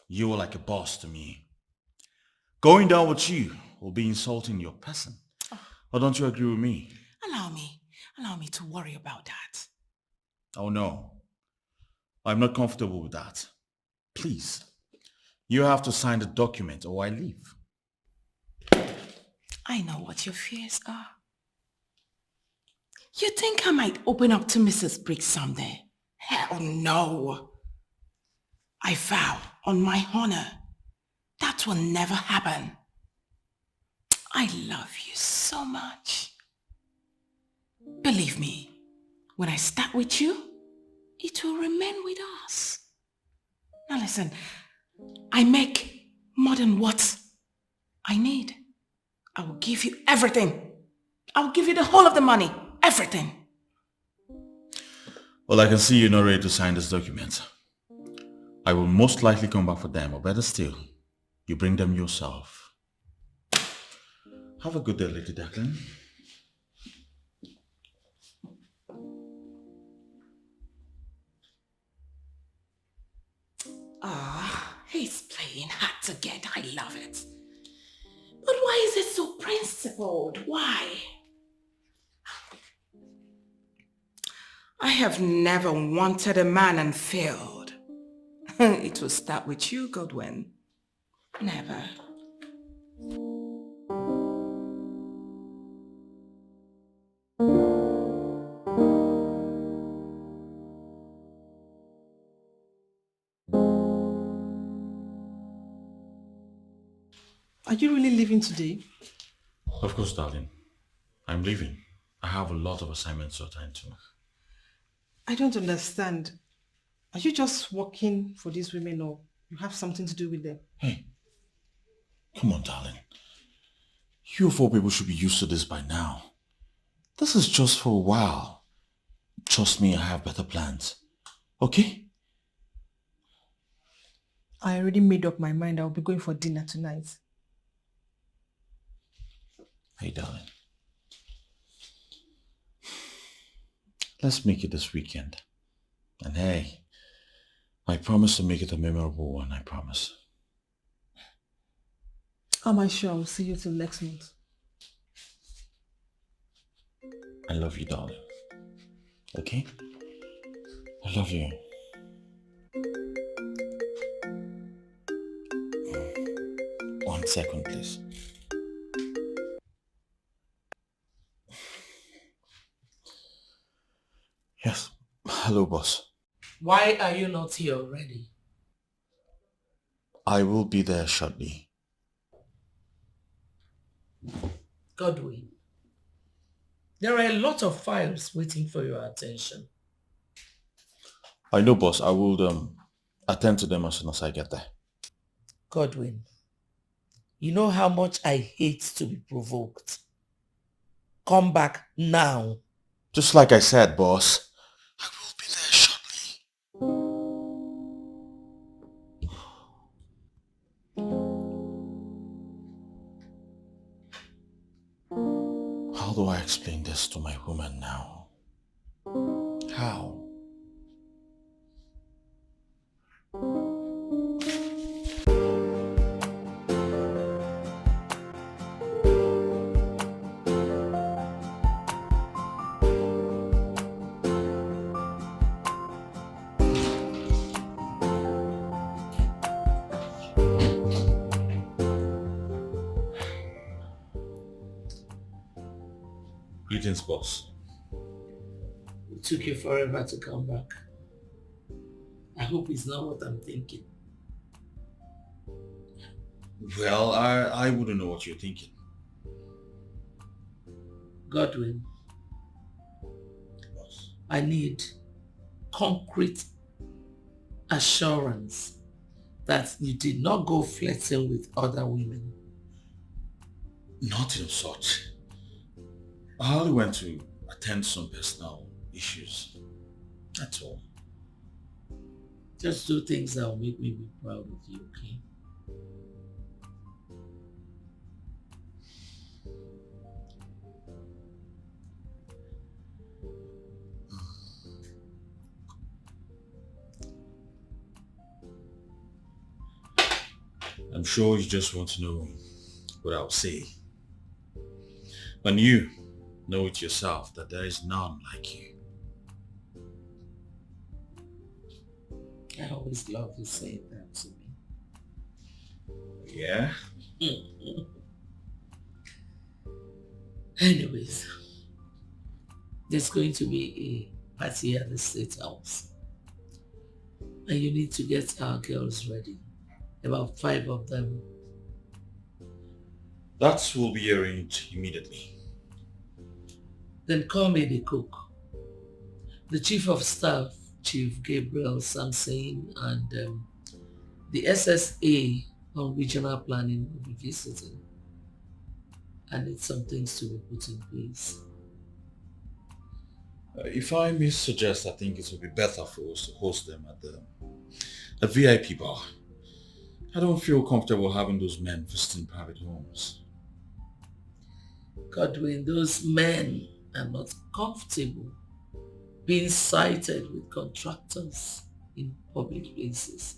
You are like a boss to me. Going down with you will be insulting your person. Or don't you agree with me? Allow me to worry about that. Oh no, I'm not comfortable with that. Please, you have to sign the document or I leave. I know what your fears are. You think I might open up to Mrs. Briggs someday? Hell no. I vow on my honor that will never happen. I love you so much. Believe me, when I start with you, it will remain with us. Now listen, I make more than what I need. I will give you everything. I will give you the whole of the money, everything. Well, I can see you're not ready to sign this document. I will most likely come back for them, or better still, you bring them yourself. Have a good day, Lady Declan. He's playing hard to get. I love it. But why is it so principled? Why? I have never wanted a man and failed. It will start with you, Godwin. Never. Are you really leaving today? Of course, darling. I'm leaving. I have a lot of assignments to attend to. I don't understand. Are you just working for these women or you have something to do with them? Hey, come on, darling. You four people should be used to this by now. This is just for a while. Trust me, I have better plans. Okay? I already made up my mind I'll be going for dinner tonight. Hey, darling. Let's make it this weekend. And hey, I promise to make it a memorable one, I promise. Am I sure I'll see you till next month? I love you, darling. Okay? I love you. One second, please. Yes. Hello, boss. Why are you not here already? I will be there shortly. Godwin, there are a lot of files waiting for your attention. I know, boss. I will attend to them as soon as I get there. Godwin, you know how much I hate to be provoked. Come back now. Just like I said, boss. I will be there shortly. How do I explain this to my woman now? How? Greetings, boss. It took you forever to come back. I hope it's not what I'm thinking. Well, I wouldn't know what you're thinking. Godwin, I need concrete assurance that you did not go flirting with other women. Nothing of such. I only went to attend some personal issues. That's all. Just do things that will make me be proud of you, okay? I'm sure you just want to know what I'll say. And you know it yourself that there is none like you. I always love you saying that to me. Yeah? Anyways, there's going to be a party at the State House. And you need to get our girls ready. About 5 of them. That will be arranged immediately. Then call me the cook. The Chief of Staff, Chief Gabriel Samson, and the SSA on regional planning will be visiting. I need some things to be put in place. If I may suggest, I think it would be better for us to host them at the VIP bar. I don't feel comfortable having those men visiting private homes. Godwin, those men are not comfortable being sighted with contractors in public places.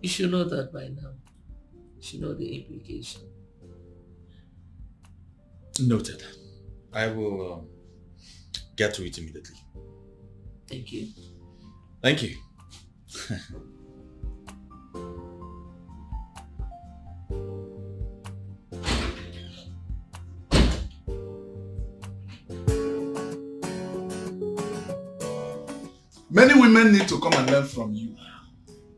You should know that by now. You should know the implication. Noted. I will get to it immediately. Thank you. Thank you. Many women need to come and learn from you.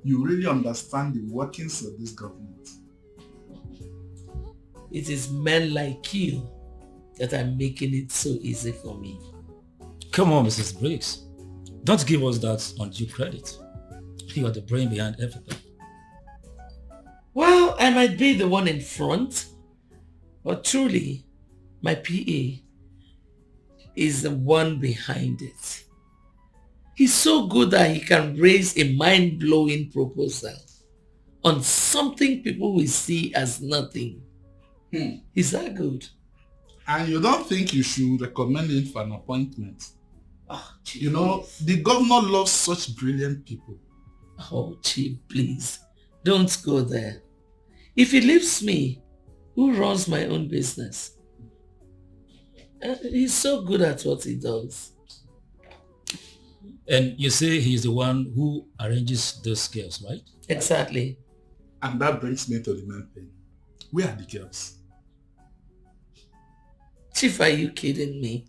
You really understand the workings of this government. It is men like you that are making it so easy for me. Come on, Mrs. Briggs. Don't give us that undue credit. You are the brain behind everything. Well, I might be the one in front, but truly, my PA is the one behind it. He's so good that he can raise a mind-blowing proposal on something people will see as nothing. Is that good? And you don't think you should recommend him for an appointment? You know, the governor loves such brilliant people. Oh, Chief, please, don't go there. If he leaves me, who runs my own business? He's so good at what he does. And you say he's the one who arranges those girls, right? Exactly. And that brings me to the main thing. Where are the girls? Chief, are you kidding me?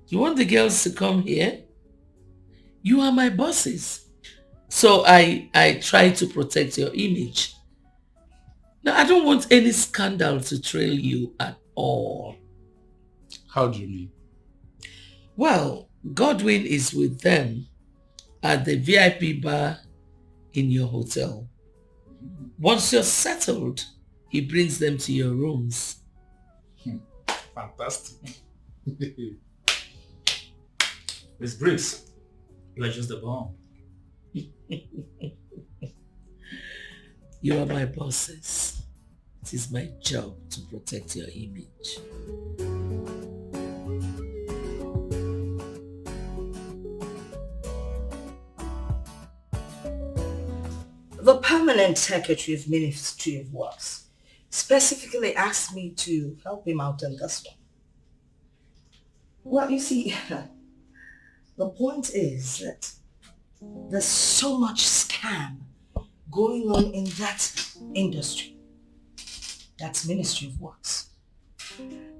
You want the girls to come here? You are my bosses. So I try to protect your image. Now, I don't want any scandal to trail you at all. How do you mean? Well, Godwin is with them at the VIP bar in your hotel. Once you're settled, he brings them to your rooms. Fantastic. Miss Briggs, you are just the bomb. You are my bosses. It is my job to protect your image. The permanent secretary of Ministry of Works specifically asked me to help him out on this one. Well, you see, the point is that there's so much scam going on in that industry. That's Ministry of Works.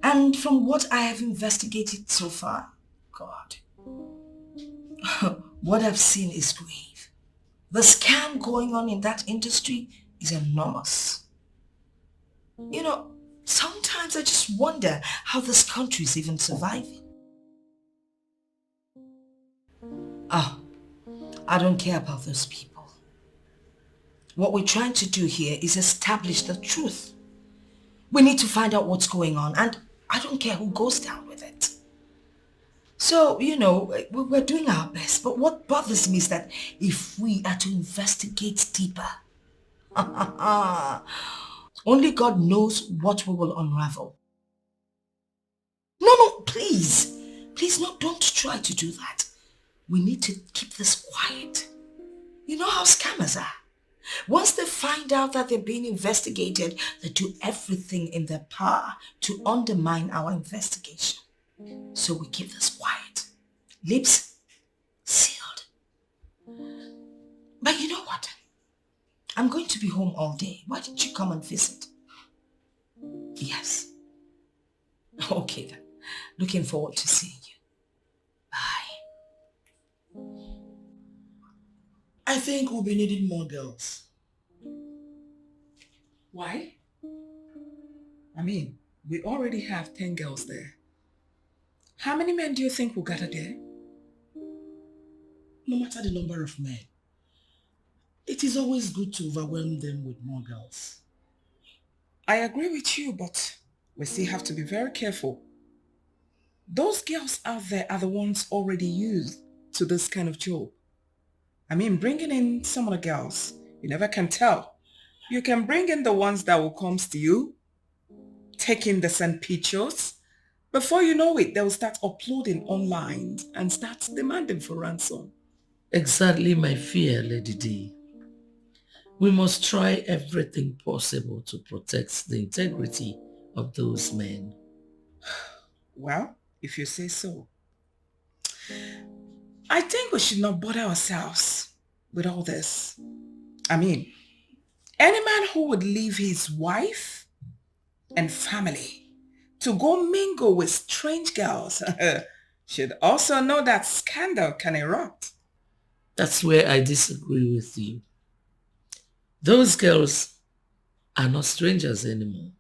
And from what I have investigated so far, God, what I've seen is grave. The scam going on in that industry is enormous. You know, sometimes I just wonder how this country is even surviving. I don't care about those people. What we're trying to do here is establish the truth. We need to find out what's going on, and I don't care who goes down with it. So, you know, we're doing our best, but what bothers me is that if we are to investigate deeper, only God knows what we will unravel. No, please. Please, no, don't try to do that. We need to keep this quiet. You know how scammers are. Once they find out that they're being investigated, they do everything in their power to undermine our investigation. So we keep this quiet. Lips sealed. But you know what? I'm going to be home all day. Why don't you come and visit? Yes. Okay then. Looking forward to seeing you. I think we'll be needing more girls. Why? I mean, we already have 10 girls there. How many men do you think will gather there? No matter the number of men, it is always good to overwhelm them with more girls. I agree with you, but we still have to be very careful. Those girls out there are the ones already used to this kind of job. I mean, bringing in some of the girls, you never can tell. You can bring in the ones that will come to you, taking the same pictures. Before you know it, they'll start uploading online and start demanding for ransom. Exactly my fear, Lady D. We must try everything possible to protect the integrity of those men. Well, if you say so. I think we should not bother ourselves with all this. I mean, any man who would leave his wife and family to go mingle with strange girls should also know that scandal can erupt. That's where I disagree with you. Those girls are not strangers anymore.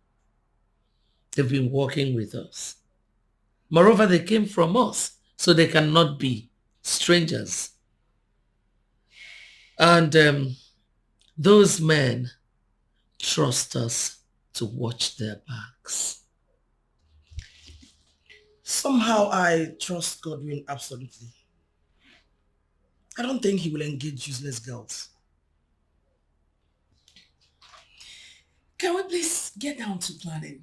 They've been working with us. Moreover, they came from us, so they cannot be strangers. And those men trust us to watch their backs. Somehow I trust Godwin absolutely. I don't think he will engage useless girls. Can we please get down to planning?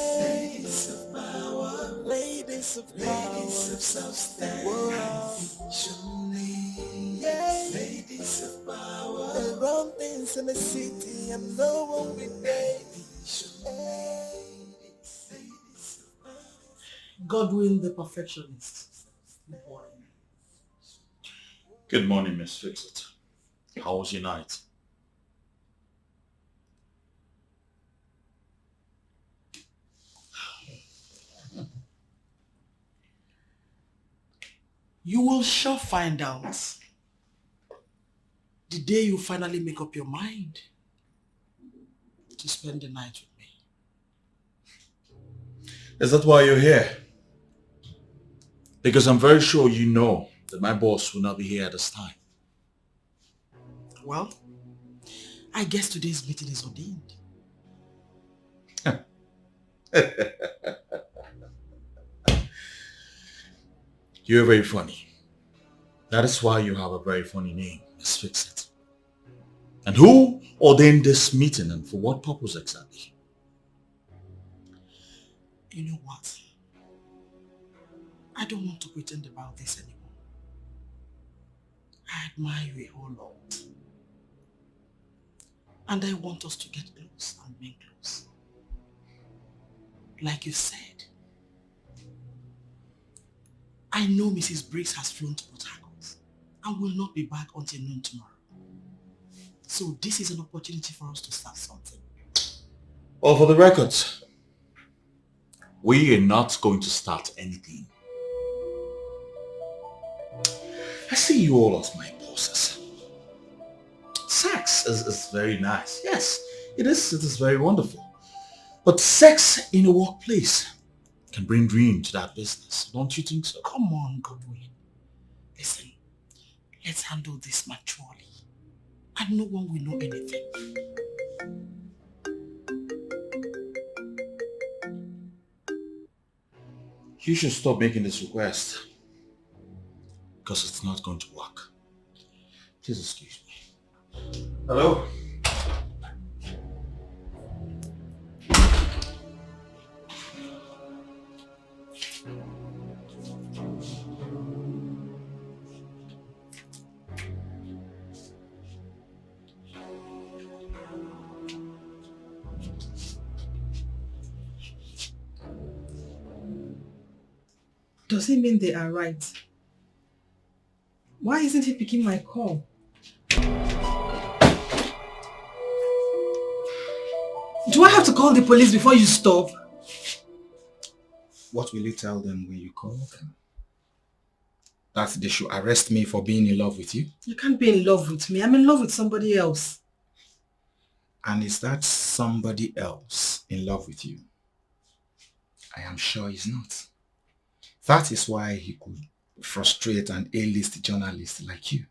Ladies of power, ladies of substance. Ladies of power, they run things in the city and no one will name. Godwin the perfectionist. Good morning, Miss Fixit. How was your night? You will sure find out the day you finally make up your mind to spend the night with me. Is that why you're here? Because I'm very sure you know that my boss will not be here at this time. Well, I guess today's meeting is ordained. You're very funny. That is why you have a very funny name, Miss Fixit. And who ordained this meeting and for what purpose exactly? You know what? I don't want to pretend about this anymore. I admire you a whole lot. And I want us to get close and make close. Like you said, I know Mrs. Briggs has flown to Port Harcourt and will not be back until noon tomorrow. So this is an opportunity for us to start something. Well, for the record, we are not going to start anything. I see you all as my bosses. Sex is very nice. Yes, it is very wonderful. But sex in a workplace can bring dream to that business. Don't you think so? Come on, Godwin. Listen, let's handle this maturely. And no one will know anything. You should stop making this request. Because it's not going to work. Please excuse me. Hello? Does it mean they are right? Why isn't he picking my call? Do I have to call the police before you stop? What will you tell them when you call them? That they should arrest me for being in love with you? You can't be in love with me. I'm in love with somebody else. And is that somebody else in love with you? I am sure he's not. That is why he could frustrate an A-list journalist like you.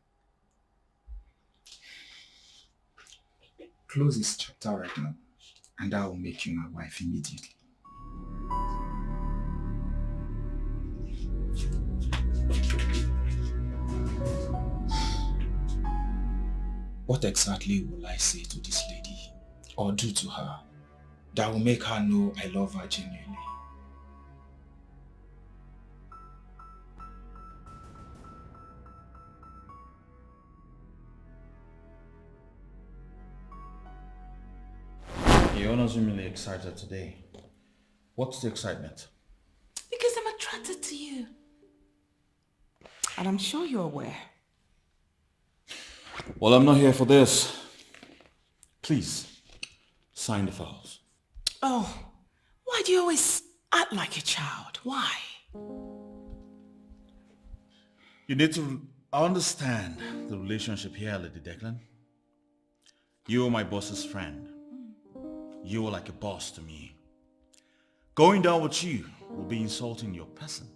Close this chapter right now, and I will make you my wife immediately. What exactly will I say to this lady or do to her that will make her know I love her genuinely? You're unassumingly excited today. What's the excitement? Because I'm attracted to you. And I'm sure you're aware. Well, I'm not here for this. Please, sign the files. Oh, why do you always act like a child? Why? You need to understand the relationship here, Lady Declan. You're my boss's friend. You're like a boss to me. Going down with you will be insulting your person.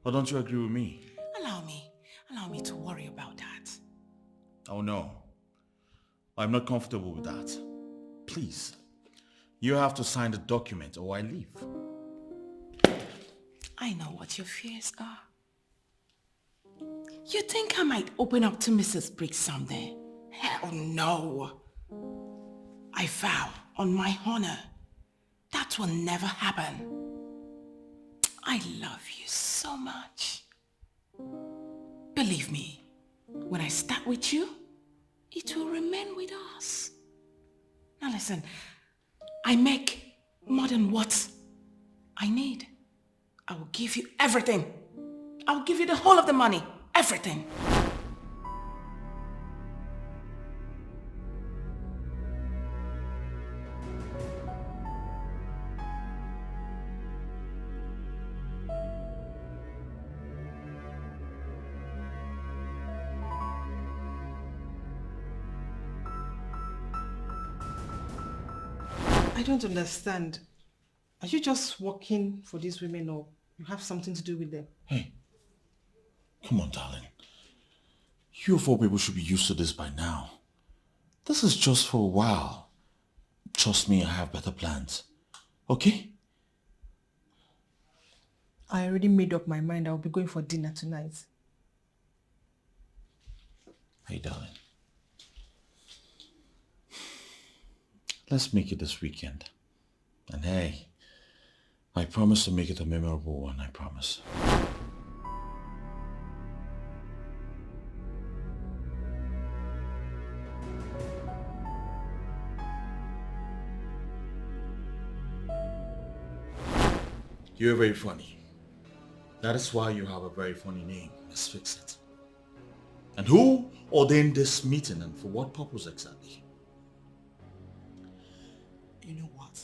Or don't you agree with me? Allow me to worry about that. Oh no, I'm not comfortable with that. Please, you have to sign the document or I leave. I know what your fears are. You think I might open up to Mrs. Briggs someday? Hell no. I vow on my honor that will never happen. I love you so much. Believe me, when I start with you, it will remain with us. Now listen, I make more than what I need. I will give you everything. I will give you the whole of the money, everything. I don't understand. Are you just working for these women or you have something to do with them? Hey, come on, darling. You four people should be used to this by now. This is just for a while. Trust me, I have better plans. Okay? I already made up my mind I'll be going for dinner tonight. Hey, darling. Let's make it this weekend. And hey, I promise to make it a memorable one, I promise. You're very funny. That is why you have a very funny name, Miss Fix-It. And who ordained this meeting and for what purpose exactly? You know what?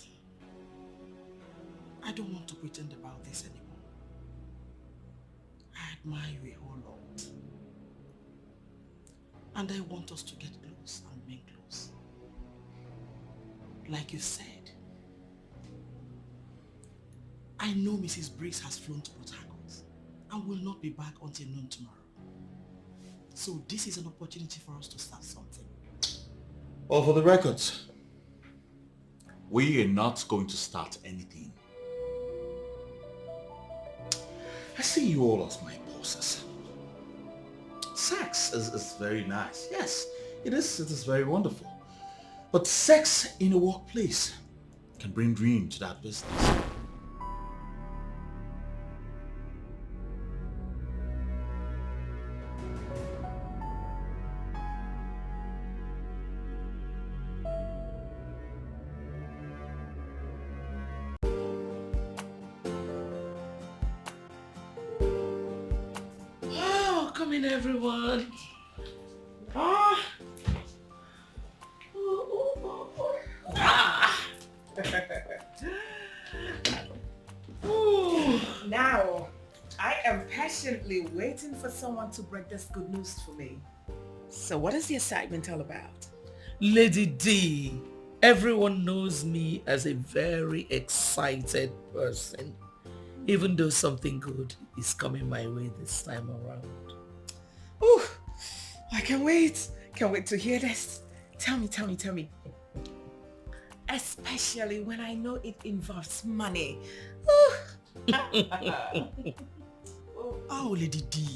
I don't want to pretend about this anymore. I admire you a whole lot. And I want us to get close and remain close. Like you said, I know Mrs. Briggs has flown to Port Harcourt and will not be back until noon tomorrow. So this is an opportunity for us to start something. Well, for the records, we are not going to start anything. I see you all as my bosses. Sex is very nice. Yes, it is very wonderful. But sex in a workplace can bring dream to that business. Come in, everyone. Now, I am patiently waiting for someone to break this good news for me. So what is the excitement all about? Lady D, everyone knows me as a very excited person, even though something good is coming my way this time around. Ooh, I can't wait. Can't wait to hear this. Tell me. Especially when I know it involves money. Oh, Lady D,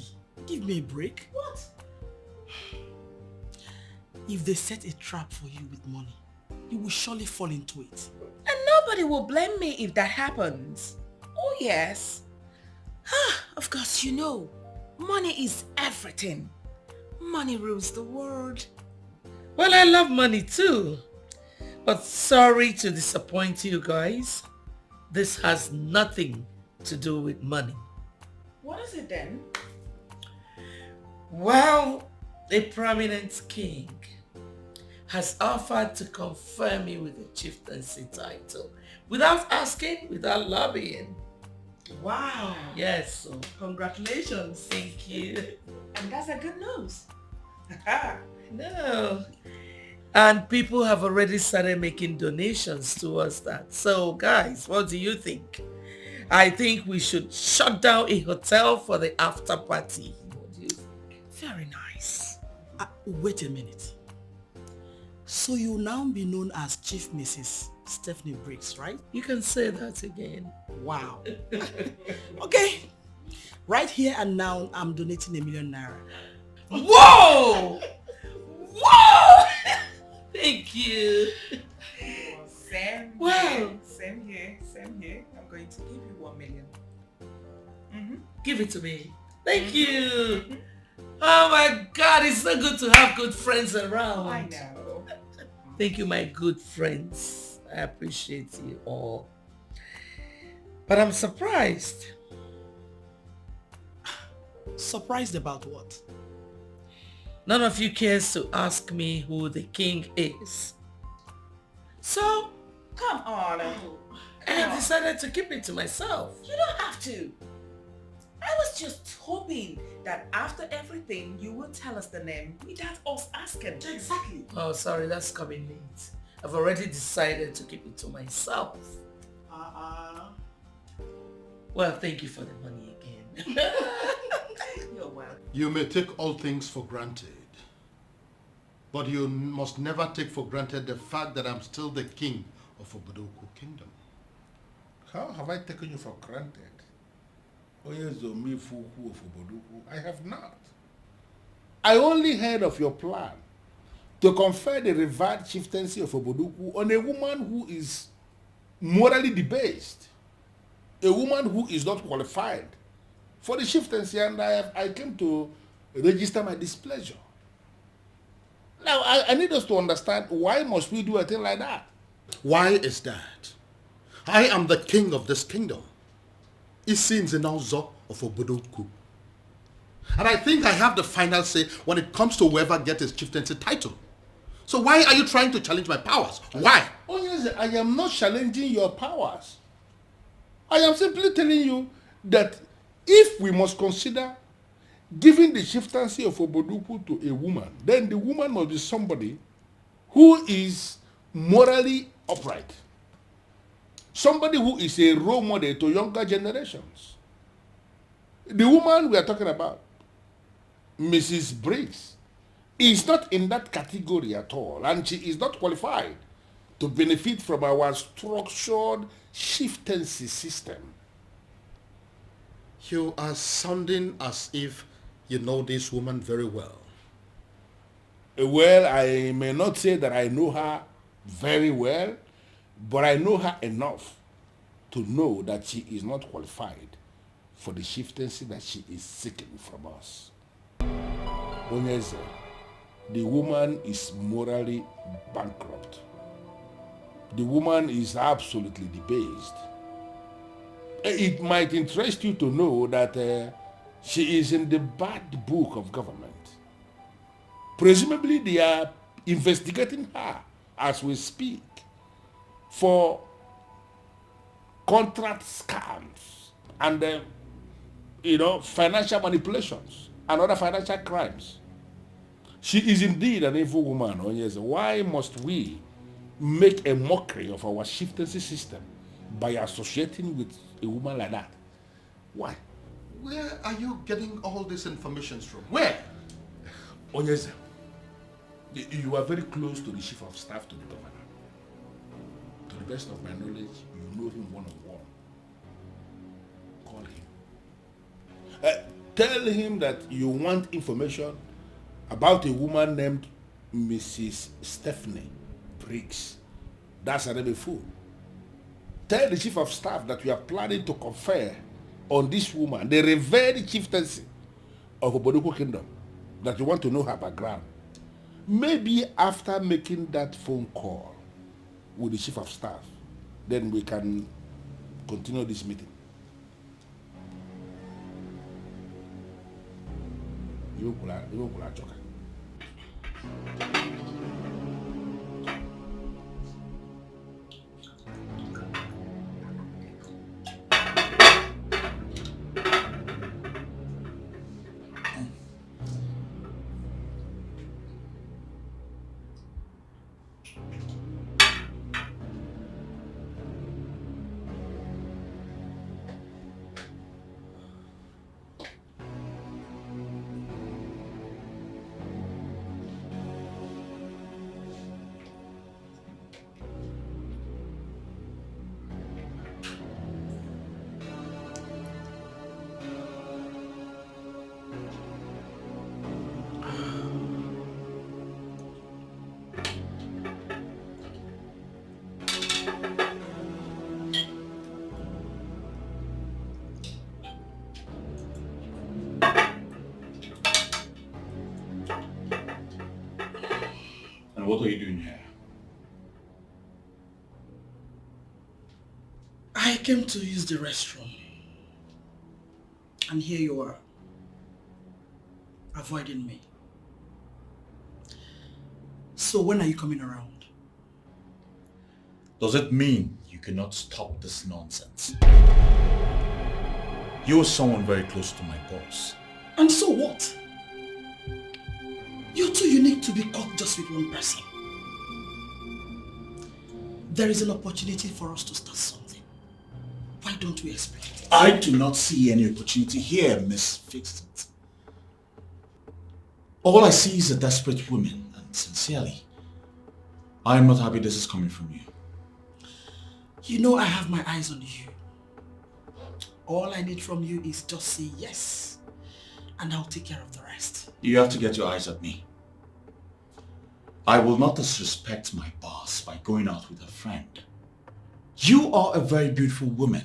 give me a break. What? If they set a trap for you with money, you will surely fall into it. And nobody will blame me if that happens. Oh yes. Of course, you know, money is everything. Money rules the world. Well, I love money too. But sorry to disappoint you guys. This has nothing to do with money. What is it then? Well, a prominent king has offered to confer me with the chieftaincy title without asking, without lobbying. Wow. Yes. So Congratulations. thank you. And that's a good news. No. And people have already started making donations towards that. So guys, what do you think? I think we should shut down a hotel for the after party. What do you think? Very nice. Wait a minute. So you will now be known as Chief Mrs. Stephanie Briggs, right? You can say that again. Wow. Okay. Right here and now, I'm donating ₦1 million. Whoa! Whoa! Thank you. Same Wow. here. Same here. Same here. I'm going to give you 1 million. Give it to me. Thank you. Oh my God, it's so good to have good friends around. I know. Thank you, my good friends. I appreciate you all. But I'm surprised. Surprised about what? None of you cares to ask me who the king is. So, Come on, Uncle. I have decided to keep it to myself. You don't have to. I was just hoping that after everything, you would tell us the name without us asking. Exactly. Oh, sorry, that's coming late. I've already decided to keep it to myself. Well, thank you for the money again. You're welcome. You may take all things for granted, but you must never take for granted the fact that I'm still the king of Obodoku Kingdom. How have I taken you for granted? Oyezomifuku of Obodoku? I have not. I only heard of your plan to confer the revered chieftaincy of Obodoku on a woman who is morally debased, a woman who is not qualified for the chieftaincy, and I came to register my displeasure. Now, I need us to understand, why must we do a thing like that? Why is that? I am the king of this kingdom. Isi Nze of Obodoku. And I think I have the final say when it comes to whoever gets his chieftaincy title. So why are you trying to challenge my powers? Why? Oh yes, I am not challenging your powers. I am simply telling you that if we must consider giving the chieftaincy of Obodoku to a woman, then the woman must be somebody who is morally upright. Somebody who is a role model to younger generations. The woman we are talking about, Mrs. Briggs, is not in that category at all, and she is not qualified to benefit from our structured chieftaincy system. You are sounding as if you know this woman very well. Well, I may not say that I know her very well, but I know her enough to know that she is not qualified for the chieftaincy that she is seeking from us. Onyeze, the woman is morally bankrupt. The woman is absolutely debased. It might interest you to know that she is in the bad book of government. Presumably they are investigating her as we speak for contract scams and financial manipulations and other financial crimes. She is indeed an evil woman. Oh yes. Why must we make a mockery of our chieftaincy system by associating with a woman like that? Why? Where are you getting all these information from? Where? Onyeze, you are very close to the chief of staff to the governor. To the best of my knowledge, you know him one-on-one. Call him. Tell him that you want information about a woman named Mrs. Stephanie Briggs That's a rebel fool. Tell the chief of staff that we are planning to confer on this woman the revered chieftaincy of Oboduku Kingdom, that you want to know her background. Maybe after making that phone call with the chief of staff, then we can continue this meeting. You will choke. And what are you doing here? I came to use the restroom. And here you are, avoiding me. So when are you coming around? Does it mean you cannot stop this nonsense? You are someone very close to my boss. And so what? You're too unique to be caught just with one person. There is an opportunity for us to start something. Why don't we explain it? I do not see any opportunity here, Miss Fixit. All I see is a desperate woman, and sincerely, I am not happy this is coming from you. You know I have my eyes on you. All I need from you is just say yes, and I'll take care of the rest. You have to get your eyes at me. I will not disrespect my boss by going out with a friend. You are a very beautiful woman,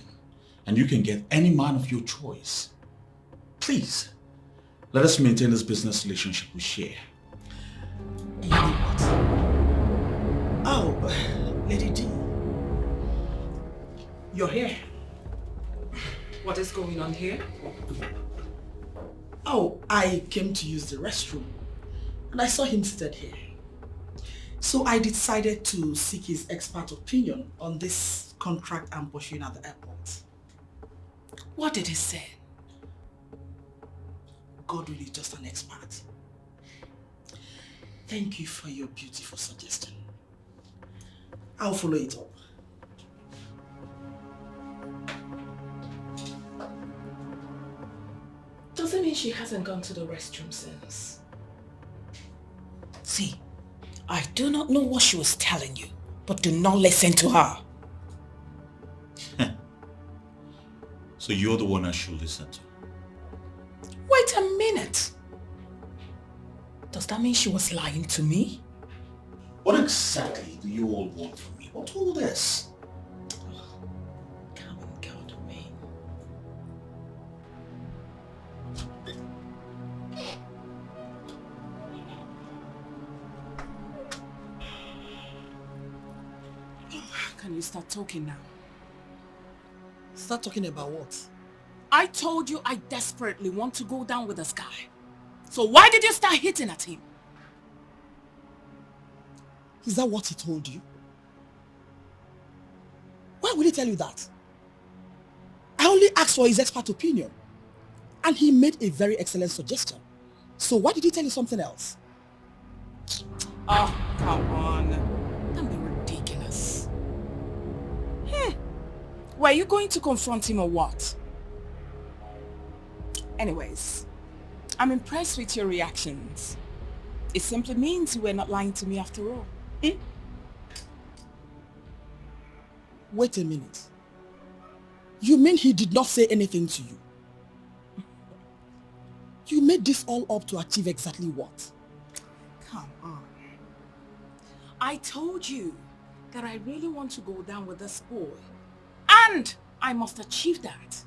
and you can get any man of your choice. Please, let us maintain this business relationship we share. You know what? Oh, Lady D. You're here. What is going on here? Oh, I came to use the restroom and I saw him seated here. So I decided to seek his expert opinion on this contract I'm pursuing at the airport. What did he say? Godwin is just an expert. Thank you for your beautiful suggestion. I'll follow it up. Doesn't mean she hasn't gone to the restroom since. See, I do not know what she was telling you, but do not listen to her. So you're the one I should listen to. Wait a minute. Does that mean she was lying to me? What exactly do you all want from me? What all this? Come and go to me. Can you start talking now? Start talking about what? I told you I desperately want to go down with this guy. So why did you start hitting at him? Is that what he told you? Why would he tell you that? I only asked for his expert opinion. And he made a very excellent suggestion. So why did he tell you something else? Oh, come on. Don't be ridiculous. Were you going to confront him or what? Anyways, I'm impressed with your reactions. It simply means you were not lying to me after all. Wait a minute. You mean he did not say anything to you? You made this all up to achieve exactly what? Come on. I told you that I really want to go down with this boy. And I must achieve that.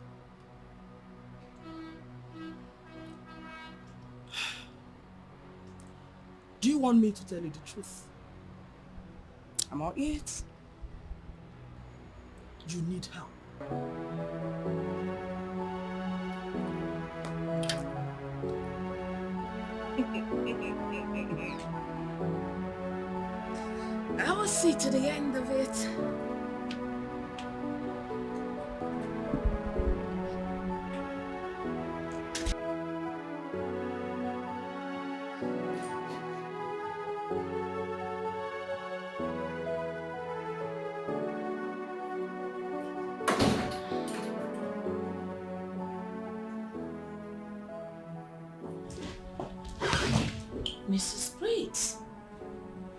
Do you want me to tell you the truth? I'm all ears. You need help. I will see to the end of it. Mrs. Briggs,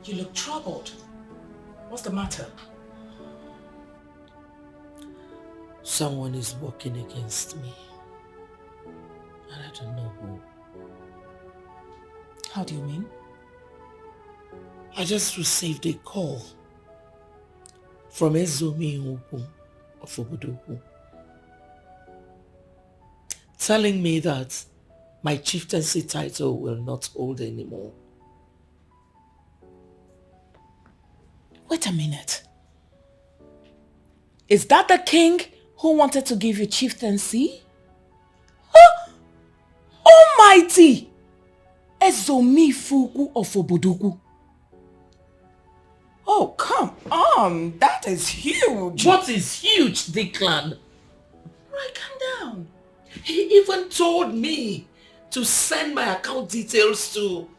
you look troubled. What's the matter? Someone is working against me. And I don't know who. How do you mean? I just received a call from Ezomi Nwukwu of Obodoku telling me that my chieftaincy title will not hold anymore. Wait a minute. Is that the king who wanted to give you chieftaincy? Huh? Almighty! Ezomi Fuku of Obodoku. Oh, come on. That is huge. What is huge, Declan? Right, calm down. He even told me to send my account details to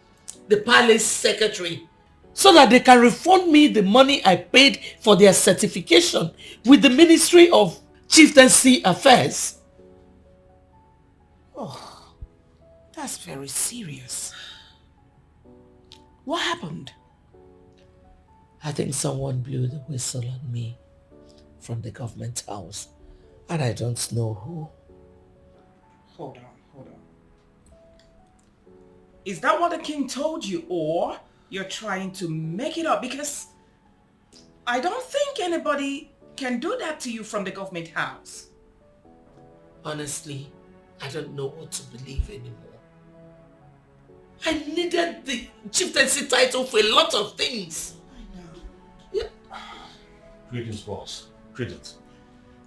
the palace secretary so that they can refund me the money I paid for their certification with the Ministry of Chieftaincy Affairs. Oh, that's very serious. What happened? I think someone blew the whistle on me from the government house, and I don't know who. Hold on. Is that what the king told you, or you're trying to make it up? Because I don't think anybody can do that to you from the government house. Honestly, I don't know what to believe anymore. I needed the chieftaincy title for a lot of things. I know. Yeah. Greetings, boss. Greetings.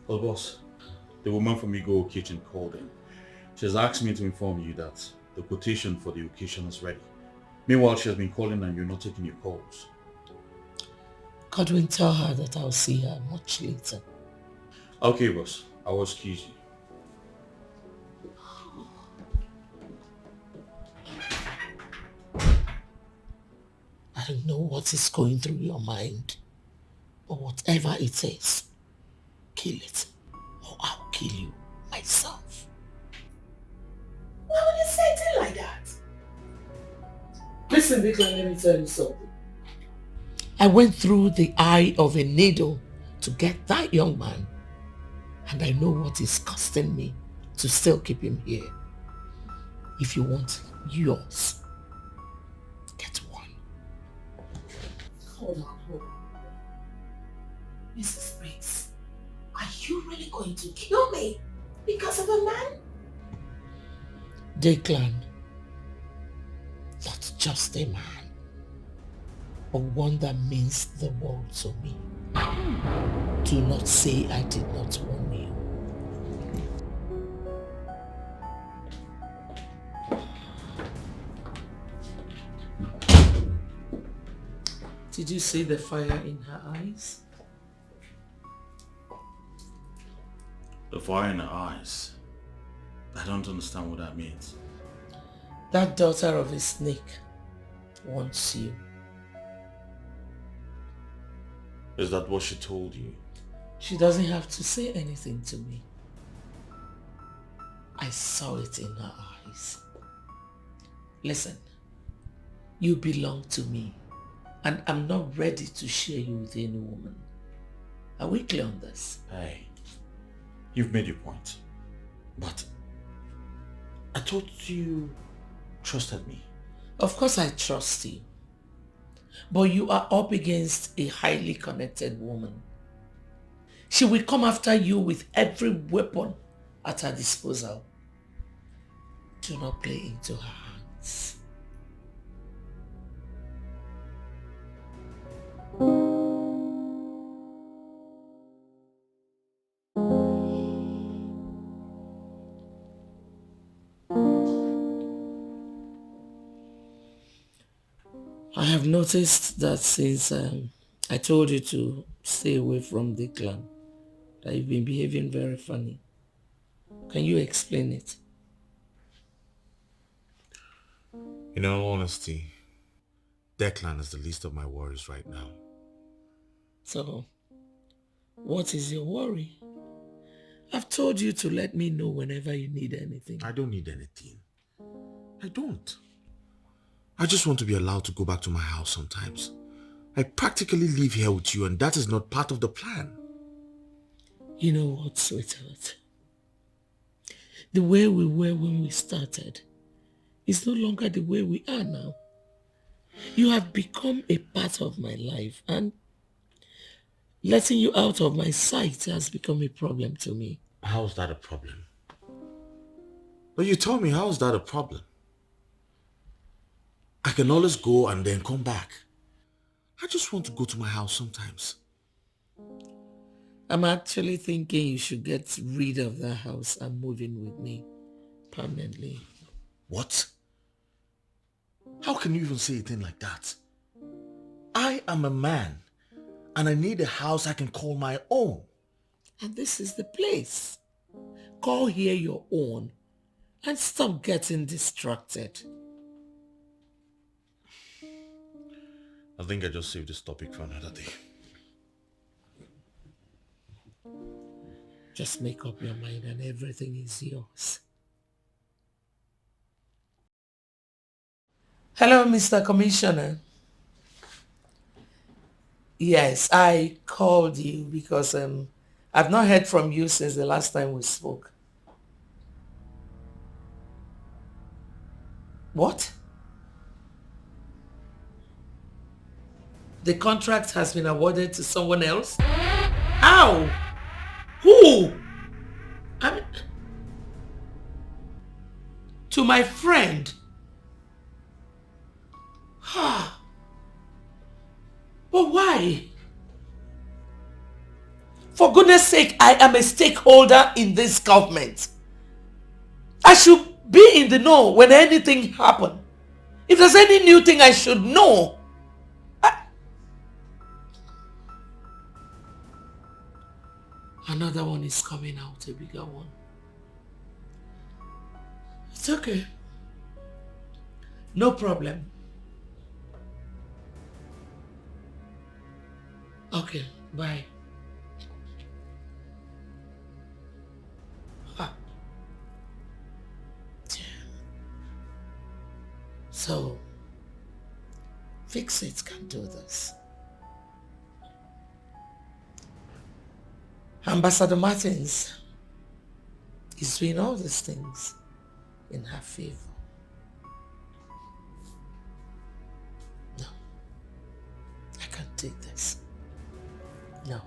Well, boss, the woman from Igo Kitchen called in. She has asked me to inform you that the quotation for the occasion is ready. Meanwhile, she has been calling and you're not taking your calls. Godwin, tell her that I'll see her much later. Okay, boss. I will excuse you. I don't know what is going through your mind, but whatever it is, kill it, or I'll kill you myself. Why would you say it like that? Listen, Declan, let me tell you something. I went through the eye of a needle to get that young man, and I know what it's costing me to still keep him here. If you want yours, get one. Hold on. Mrs. Briggs, are you really going to kill me because of a man? Declan, not just a man, but one that means the world to me. Do not say I did not warn you. Did you see the fire in her eyes? The fire in her eyes. I don't understand what that means. That daughter of a snake wants you. Is that what she told you? She doesn't have to say anything to me. I saw it in her eyes. Listen, you belong to me, and I'm not ready to share you with any woman. Are we clear on this? Hey, you've made your point. But I thought you trusted me. Of course I trust you. But you are up against a highly connected woman. She will come after you with every weapon at her disposal. Do not play into her hands. I have noticed that since I told you to stay away from the clan, that you've been behaving very funny. Can you explain it? In all honesty, Declan is the least of my worries right now. So, what is your worry? I've told you to let me know whenever you need anything. I don't need anything. I don't. I just want to be allowed to go back to my house sometimes. I practically live here with you and that is not part of the plan. You know what, sweetheart? The way we were when we started is no longer the way we are now. You have become a part of my life and letting you out of my sight has become a problem to me. How's that a problem? But you tell me, how's that a problem? I can always go and then come back. I just want to go to my house sometimes. I'm actually thinking you should get rid of that house and move in with me permanently. What? How can you even say a thing like that? I am a man and I need a house I can call my own. And this is the place. Call here your own and stop getting distracted. I think I just saved this topic for another day. Just make up your mind and everything is yours. Hello, Mr. Commissioner. Yes, I called you because I've not heard from you since the last time we spoke. What? The contract has been awarded to someone else? How? Who? I mean, to my friend. But why? For goodness sake, I am a stakeholder in this government. I should be in the know when anything happens. If there's any new thing I should know. Another one is coming out, a bigger one. It's okay. No problem. Okay, bye. So, Fix It can do this. Ambassador Martins is doing all these things in her favor. No, I can't take this. No.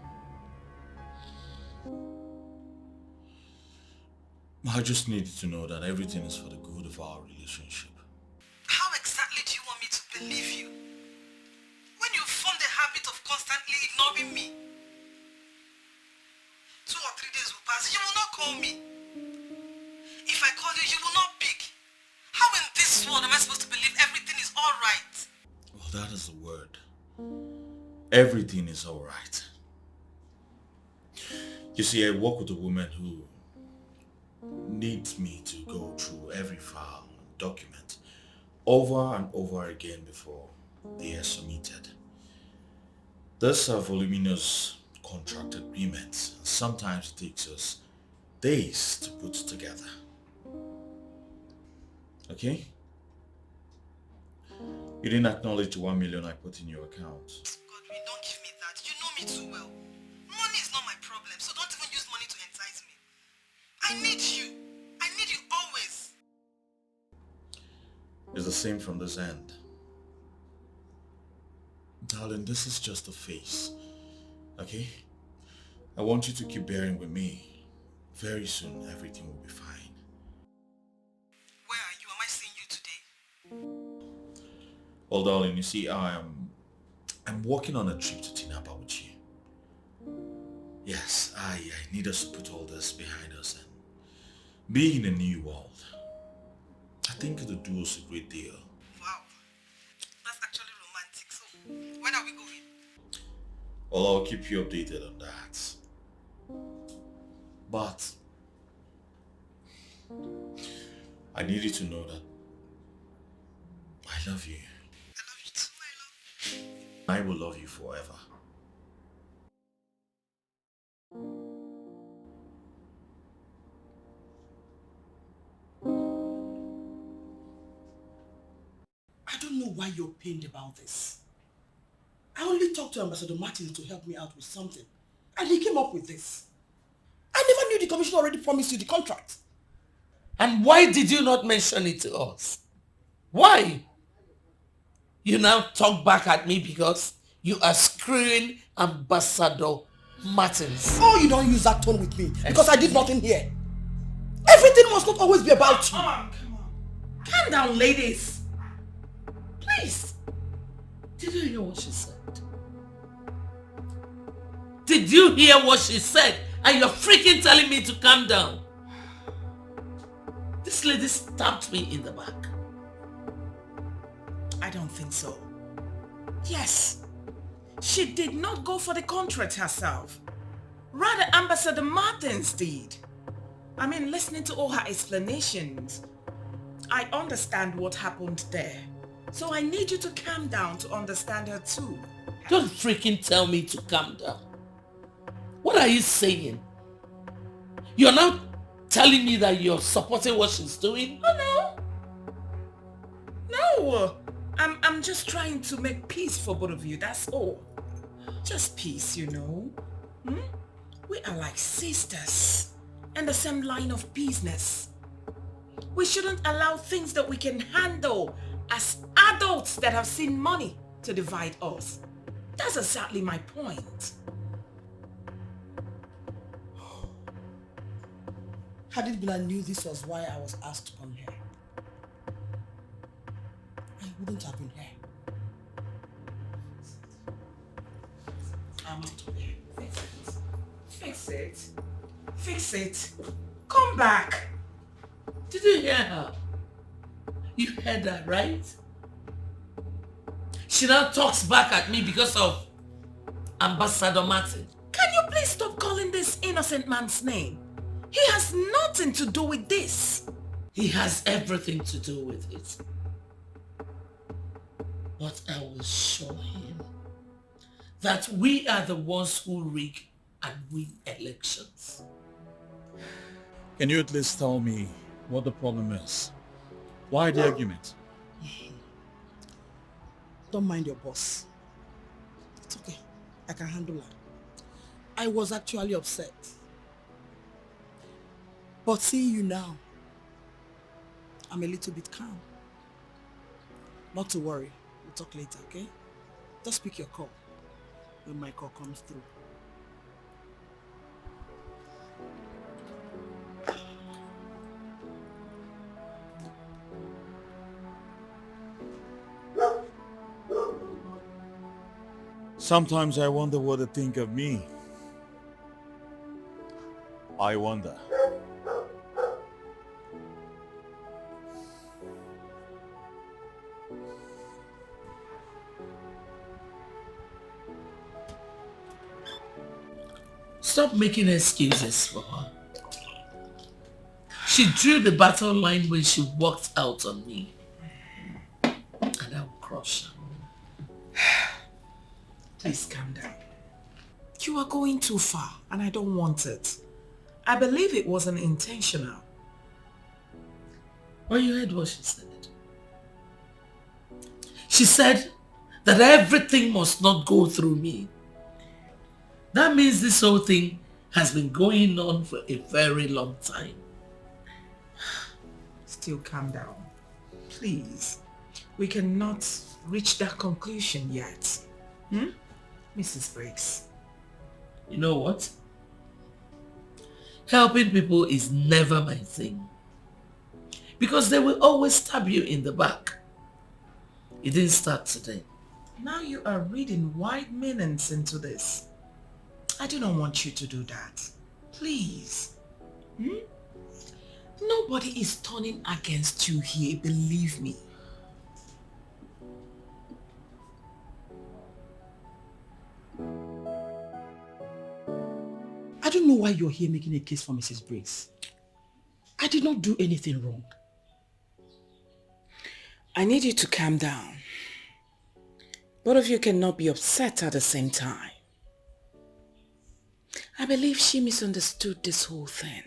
I just needed to know that everything is for the good of our relationship. How exactly do you want me to believe you? When you formed the habit of constantly ignoring me. 2 or 3 days will pass, you will not call me. If I call you, you will not pick. How in this world am I supposed to believe everything is alright? Well, that is the word. Everything is alright. You see, I work with a woman who needs me to go through every file and document over and over again before they are submitted. These are voluminous contract agreements. Sometimes it takes us days to put together. Okay? You didn't acknowledge the 1 million I put in your account. Godwin, don't give me that. You know me too well. Money is not my problem, so don't even use money to entice me. I need you. I need you always. It's the same from this end. darling, this is just a phase. Okay? I want you to keep bearing with me. Very soon, everything will be fine. Where are you? Am I seeing you today? Well, darling, you see, I'm working on a trip to Tinapa with you. Yes, I need us to put all this behind us and be in a new world. I think it'll do us a great deal. Wow. That's actually romantic. So, when are we going? Well, I'll keep you updated on that. But I need you to know that I love you. I love you too, my love. I will love you forever. I don't know why you're pained about this. I only talked to Ambassador Martin to help me out with something. And he came up with this. I never knew the commissioner already promised you the contract. And why did you not mention it to us? Why? You now talk back at me because you are screwing Ambassador Martins. Oh, you don't use that tone with me because I did nothing here. Everything must not always be about you. Come on. Calm down, ladies. Please. Did you hear what she said? Did you hear what she said? And you're freaking telling me to calm down. This lady stabbed me in the back. I don't think so. Yes, she did not go for the contract herself. Rather, Ambassador Martins did. I mean, listening to all her explanations, I understand what happened there. So I need you to calm down to understand her too. Don't freaking tell me to calm down. What are you saying? You're now telling me that you're supporting what she's doing? Oh no. No. I'm just trying to make peace for both of you, that's all. Just peace, you know. We are like sisters in the same line of business. We shouldn't allow things that we can handle as adults that have seen money to divide us. That's exactly my point. Had it been I knew this was why I was asked to come here, I wouldn't have been here. I'm out of here. Fix it. Fix it. Come back. Did you hear her? You heard that, right? She now talks back at me because of Ambassador Martin. Can you please stop calling this innocent man's name? He has nothing to do with this. He has everything to do with it. But I will show him that we are the ones who rig and win elections. Can you at least tell me what the problem is? Why the argument? Don't mind your boss. It's okay. I can handle her. I was actually upset. But seeing you now, I'm a little bit calm. Not to worry. We'll talk later, okay? Just pick your call when my call comes through. Sometimes I wonder what they think of me. I wonder. Stop making excuses for her. She drew the battle line when she walked out on me. And I will crush her. Please calm down. You are going too far and I don't want it. I believe it wasn't intentional. Well, you heard what she said. She said that everything must not go through me. That means this whole thing has been going on for a very long time. Still calm down. Please. We cannot reach that conclusion yet. Mrs. Briggs. You know what? Helping people is never my thing. Because they will always stab you in the back. It didn't start today. Now you are reading wide meanings into this. I do not want you to do that. Please. Nobody is turning against you here, believe me. I don't know why you're here making a case for Mrs. Briggs. I did not do anything wrong. I need you to calm down. Both of you cannot be upset at the same time. I believe she misunderstood this whole thing.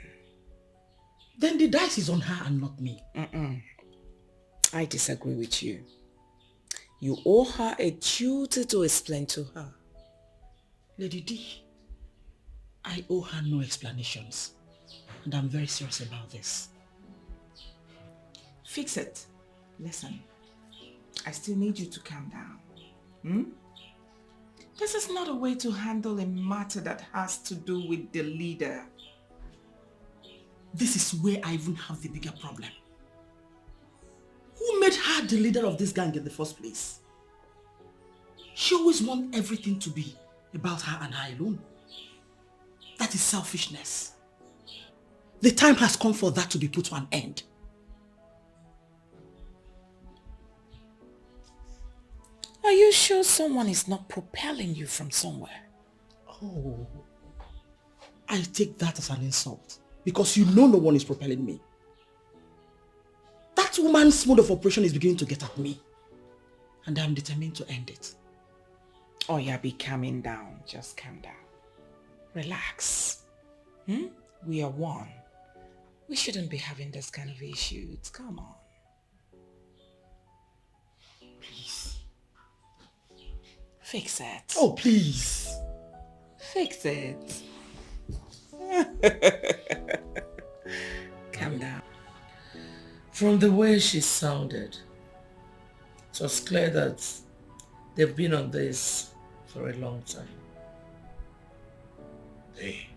Then the dice is on her and not me. I disagree with you. You owe her a duty to explain to her. Lady D, I owe her no explanations. And I'm very serious about this. Fix it. Listen, I still need you to calm down. This is not a way to handle a matter that has to do with the leader. This is where I even have the bigger problem. Who made her the leader of this gang in the first place? She always wants everything to be about her and her alone. That is selfishness. The time has come for that to be put to an end. Are you sure someone is not propelling you from somewhere? Oh, I take that as an insult because you know no one is propelling me. That woman's mode of operation is beginning to get at me and I'm determined to end it. Oh yeah, be calming down. Just calm down. Relax. We are one. We shouldn't be having this kind of issues. Come on. Please. Fix it. Oh, please. Fix it. Calm down. From the way she sounded, it was clear that they've been on this for a long time. Hey.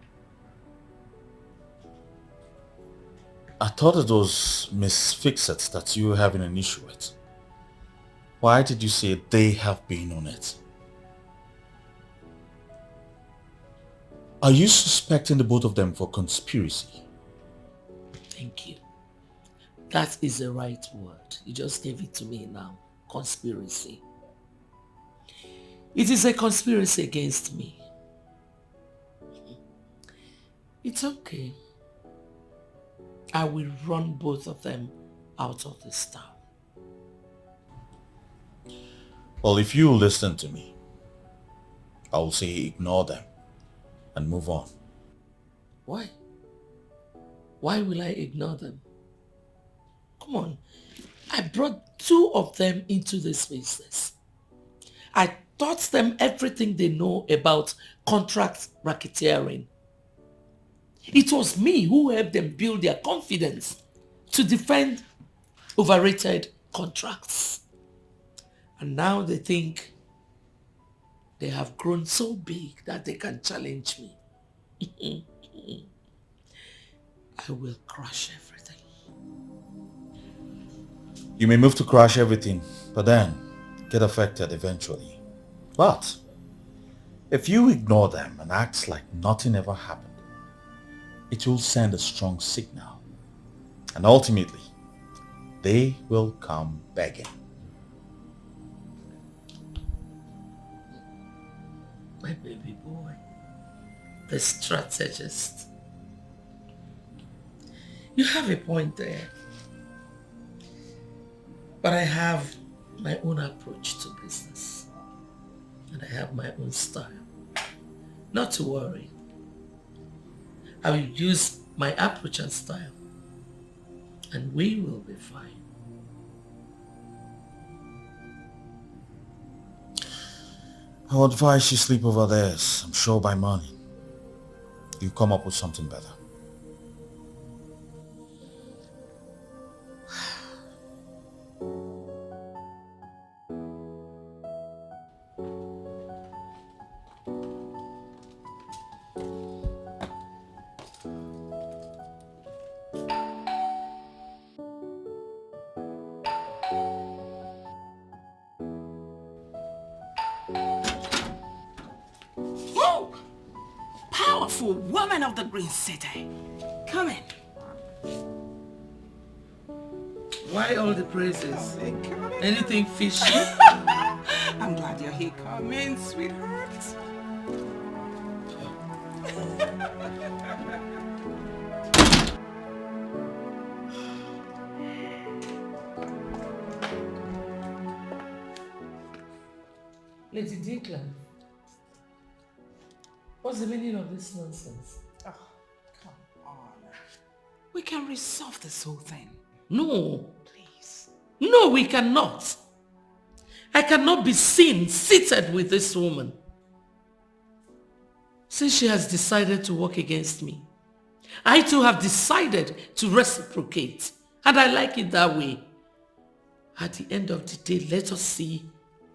I thought it was Miss Fix-It that you were having an issue with. Why did you say they have been on it? Are you suspecting the both of them for conspiracy? Thank you. That is the right word. You just gave it to me now. Conspiracy. It is a conspiracy against me. It's okay. I will run both of them out of this town. Well, if you listen to me, I will say ignore them and move on. Why? Why will I ignore them? Come on. I brought two of them into this business. I taught them everything they know about contract racketeering. It was me who helped them build their confidence to defend overrated contracts. And now they think they have grown so big that they can challenge me. I will crush everything. You may move to crash everything, but then get affected eventually. But if you ignore them and act like nothing ever happened, it will send a strong signal. And ultimately, they will come begging. My baby boy, the strategist. You have a point there. But I have my own approach to business. And I have my own style. Not to worry. I will use my approach and style. And we will be fine. I would advise you sleep over there. I'm sure by morning you come up with something better. beautiful woman of the Green City. Come in. Why all the praises? Anything fishy? I'm glad you're here. Come in, sweetheart. Lady Declan, what's the meaning of this nonsense? Oh, come on. We can resolve this whole thing. No. Please. No, we cannot. I cannot be seen seated with this woman. Since she has decided to work against me, I too have decided to reciprocate. And I like it that way. At the end of the day, let us see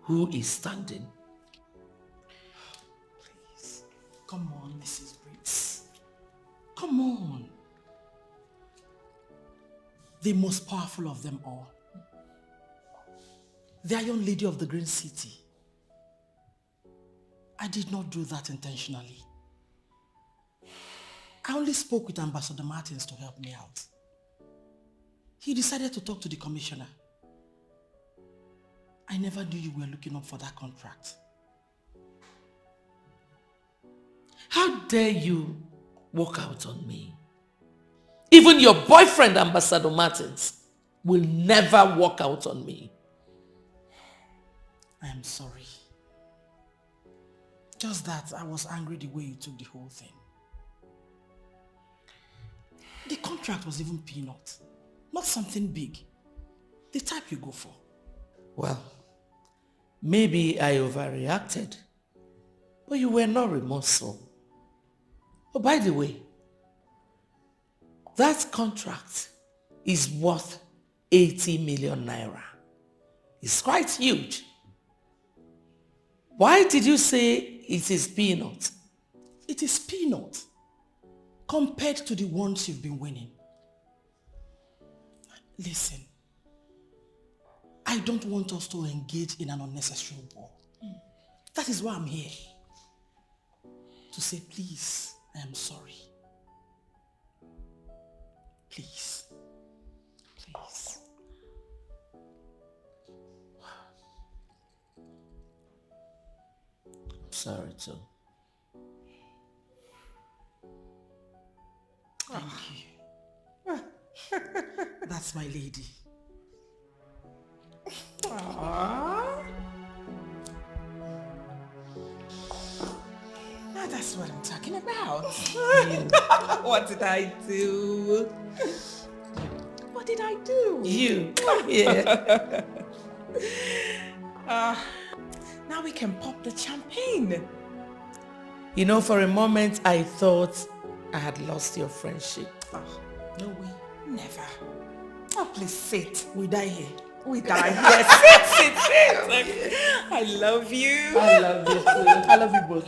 who is standing. Please. Come on, Mrs. Briggs. Come on. The most powerful of them all. The Iron Lady of the Green City. I did not do that intentionally. I only spoke with Ambassador Martins to help me out. He decided to talk to the commissioner. I never knew you were looking up for that contract. How dare you walk out on me? Even your boyfriend, Ambassador Martins, will never walk out on me. I am sorry. Just that I was angry the way you took the whole thing. The contract was even peanut, not something big. The type you go for. Well, maybe I overreacted, but you were not remorseful. Oh, by the way, that contract is worth 80 million naira. It's quite huge. Why did you say it is peanut? It is peanut compared to the ones you've been winning. Listen, I don't want us to engage in an unnecessary war. That is why I'm here. To say, please, I am sorry. Please. Please. I'm sorry too. Thank you. That's my lady. Aww. Now that's what I'm talking about. What did I do? What did I do? You. Yeah. Now we can pop the champagne. You know, for a moment I thought I had lost your friendship. Oh, no way. Never. Oh, please sit. We die here. We die here. Sit. I love you. I love you too. I love you both.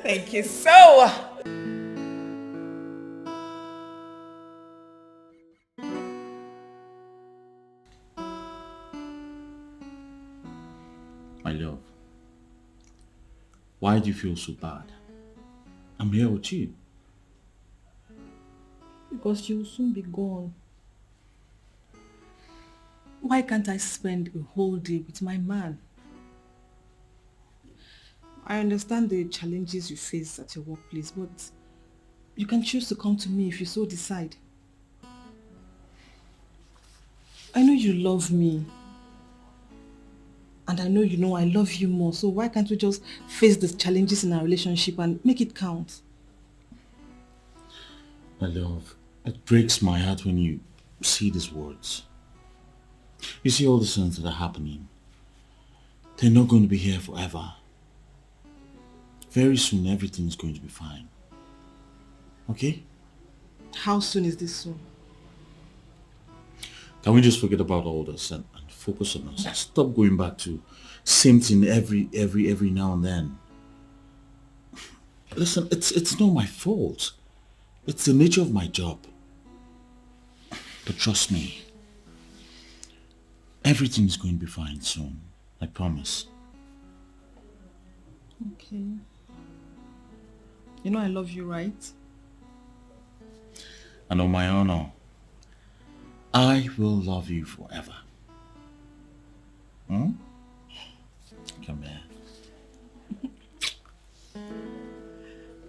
Thank you so. My love, why do you feel so bad? I'm here with you. Because you'll soon be gone. Why can't I spend a whole day with my man? I understand the challenges you face at your workplace, but you can choose to come to me if you so decide. I know you love me. And I know you know I love you more, so why can't we just face the challenges in our relationship and make it count? My love, it breaks my heart when you see these words. You see all the things that are happening. They're not going to be here forever. Very soon everything's going to be fine. Okay? How soon is this soon? Can we just forget about all this and focus on us? Stop going back to same thing every now and then. Listen, it's not my fault. It's the nature of my job. But trust me, everything is going to be fine soon. I promise. Okay. You know I love you, right? And on my honor, I will love you forever. Hmm? Come here.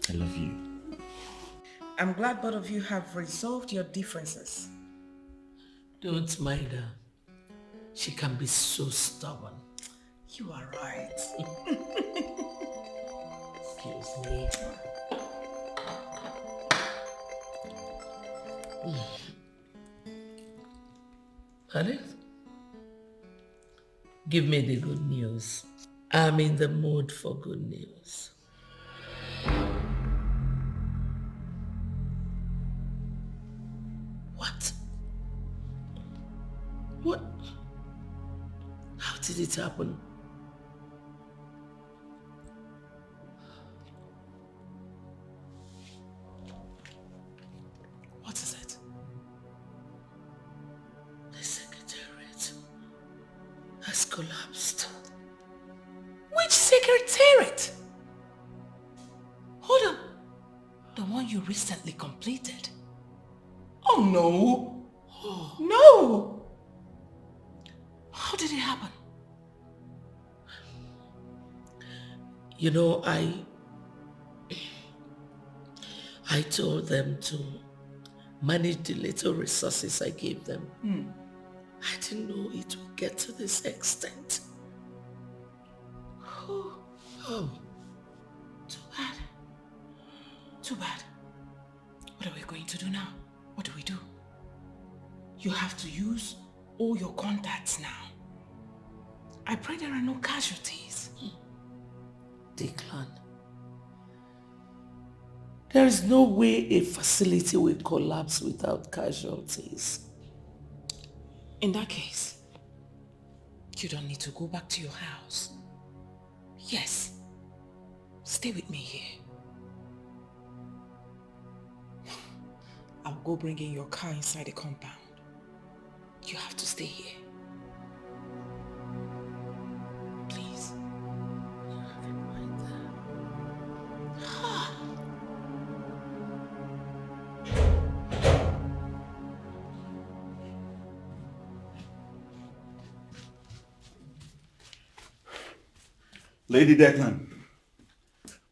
I love you. I'm glad both of you have resolved your differences. Don't mind her. She can be so stubborn. You are right. Excuse me. Honey, give me the good news. I'm in the mood for good news. What? What? How did it happen? What is it? The secretariat has collapsed. Which secretariat? Hold on. The one you recently completed. Oh no. No. How did it happen? You know, I told them to manage the little resources I gave them. I didn't know it would get to this extent. Oh, too bad. Too bad. What are we going to do now? What do we do? You have to use all your contacts now. I pray there are no casualties. Declan, there is no way a facility will collapse without casualties. In that case, you don't need to go back to your house. Yes, stay with me here. I'll go bring in your car inside the compound. You have to stay here. Please. Lady Declan,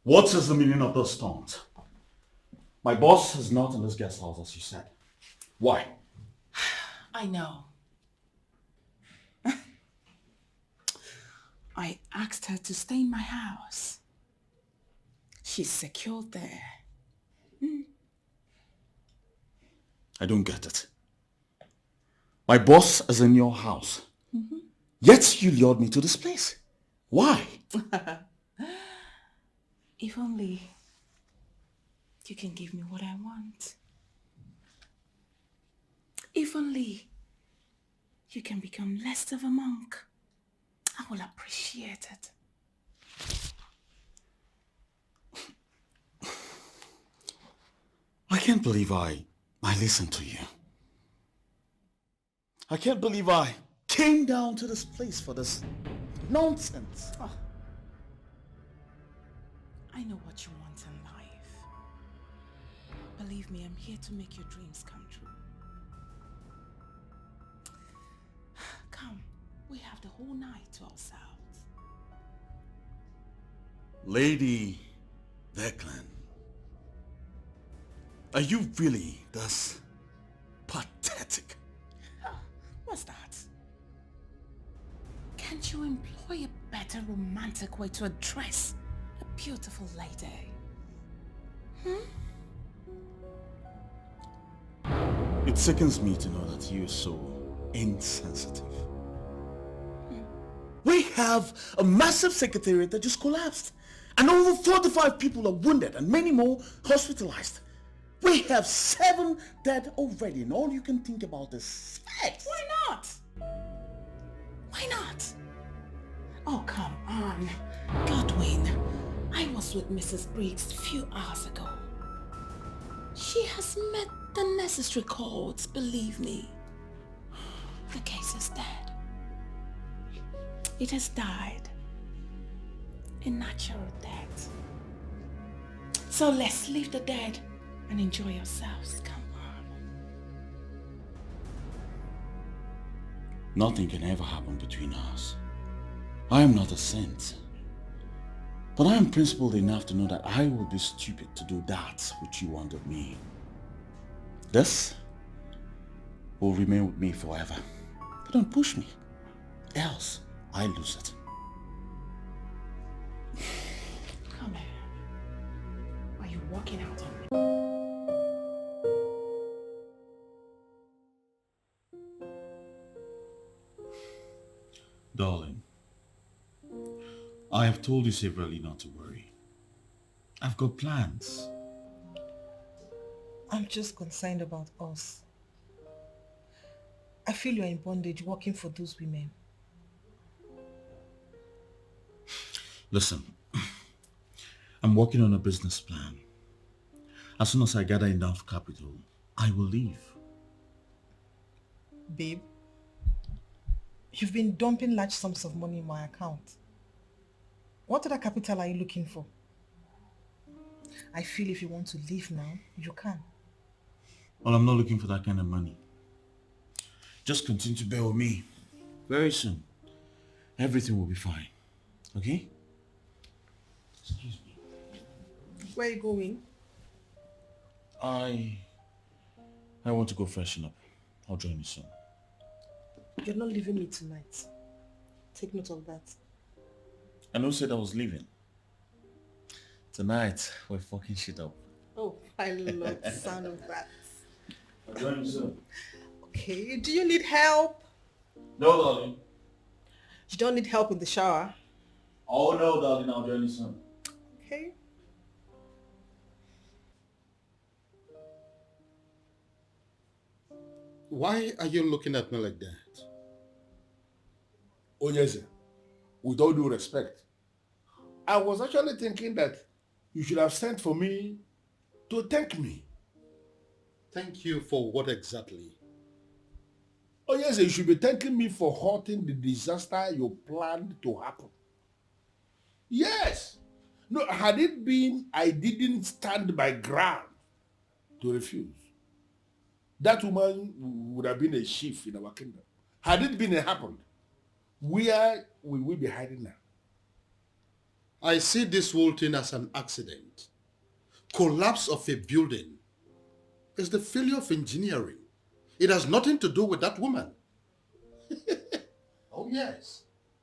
what is the meaning of this taunt? My boss is not in this guest house as you said. Why? I know. I asked her to stay in my house. She's secured there. I don't get it. My boss is in your house. Yet you lured me to this place. Why? If only you can give me what I want. If only you can become less of a monk. I will appreciate it. I can't believe I listened to you. I can't believe I came down to this place for this nonsense. Oh. I know what you want in life. Believe me, I'm here to make your dreams come true. Come, we have the whole night to ourselves. Lady Declan, are you really this pathetic? What's that? Can't you employ a better romantic way to address a beautiful lady? It sickens me to know that you're so insensitive. We have a massive secretariat that just collapsed. And over 45 people are wounded and many more hospitalized. We have 7 dead already and all you can think about is sex. Why not? Why not? Oh, come on. Godwin, I was with Mrs. Briggs a few hours ago. She has met the necessary chords, believe me. The case is dead. It has died a natural death. So let's leave the dead and enjoy yourselves. Come on. Nothing can ever happen between us. I am not a saint. But I am principled enough to know that I would be stupid to do that which you want of me. This will remain with me forever. But don't push me, else I lose it. Come here. Are you walking out on me? Darling, I have told you severally not to worry. I've got plans. I'm just concerned about us. I feel you're in bondage working for those women. Listen, I'm working on a business plan. As soon as I gather enough capital, I will leave. Babe, you've been dumping large sums of money in my account. What other capital are you looking for? I feel if you want to leave now, you can. Well, I'm not looking for that kind of money. Just continue to bear with me. Very soon, everything will be fine. Okay? Excuse me. Where are you going? I want to go freshen up. I'll join you soon. You're not leaving me tonight. Take note of that. I know said I was leaving. Tonight, we're fucking shit up. Oh, I love the sound of that. I'll join you soon. Okay, do you need help? No, darling. You don't need help in the shower? Oh no, darling, I'll join you soon. Okay. Why are you looking at me like that? Onyeze, with all due respect, I was actually thinking that you should have sent for me to thank me. Thank you for what exactly? Onyeze, you should be thanking me for halting the disaster you planned to happen. Yes. No, had it been I didn't stand my ground to refuse, that woman would have been a chief in our kingdom. Had it been happened, where will we be hiding now? I see this whole thing as an accident. Collapse of a building is the failure of engineering. It has nothing to do with that woman. Oh yes.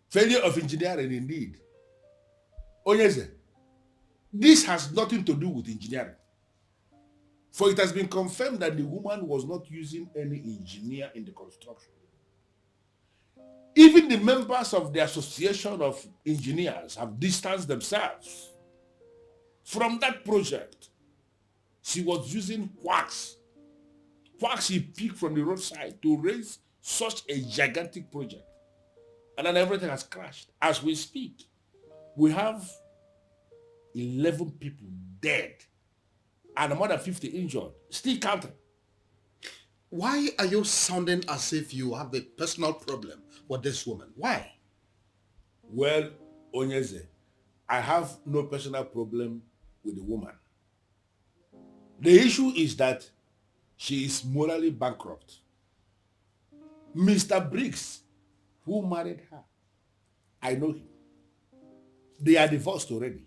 Failure of engineering indeed. Onyeze, this has nothing to do with engineering. For it has been confirmed that the woman was not using any engineer in the construction. Even the members of the Association of Engineers have distanced themselves from that project. She was using quacks. Quacks she picked from the roadside to raise such a gigantic project. And then everything has crashed. As we speak, we have 11 people dead and more than 50 injured. Still counting. Why are you sounding as if you have a personal problem with this woman? Why? Well, Onyeze, I have no personal problem with the woman. The issue is that she is morally bankrupt. Mr. Briggs, who married her, I know him. They are divorced already.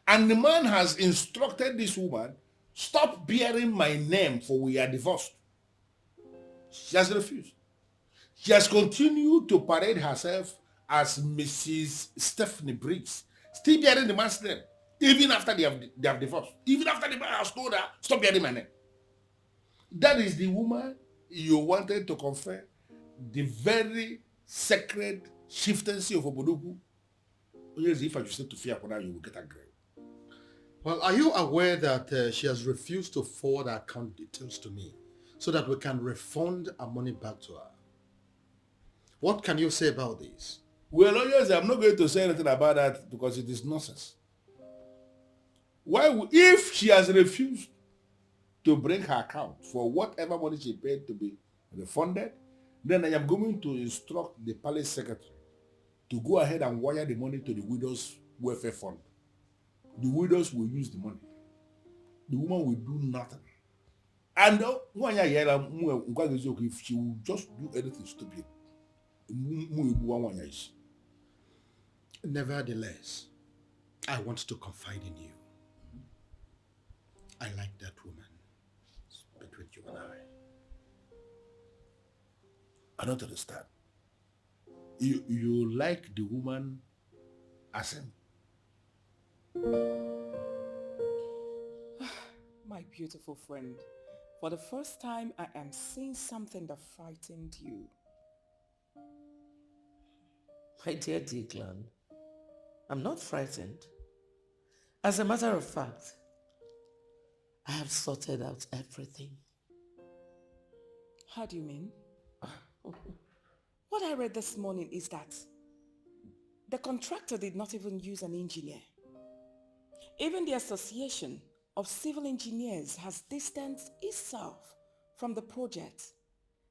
And the man has instructed this woman, stop bearing my name for we are divorced. She has refused. She has continued to parade herself as Mrs. Stephanie Briggs, still bearing the man's name, even after they have divorced. Even after the man has told her, stop bearing my name. That is the woman you wanted to confer the very sacred chieftaincy of Obodogu. If I should say to Fiakona, you will get angry. Well, are you aware that she has refused to forward her account details to me so that we can refund our money back to her? What can you say about this? Well, yes, I'm not going to say anything about that because it is nonsense. If she has refused to bring her account for whatever money she paid to be refunded, then I am going to instruct the palace secretary to go ahead and wire the money to the widow's welfare fund. the widows will use the money. The woman will do nothing. And if she will just do anything stupid, Nevertheless, I want to confide in you. I like that woman. It's between you and I. I don't understand. You like the woman as in? My beautiful friend, for the first time I am seeing something that frightened you. My dear Declan, I'm not frightened. As a matter of fact, I have sorted out everything. How do you mean? What I read this morning is that the contractor did not even use an engineer. Even the Association of Civil Engineers has distanced itself from the project,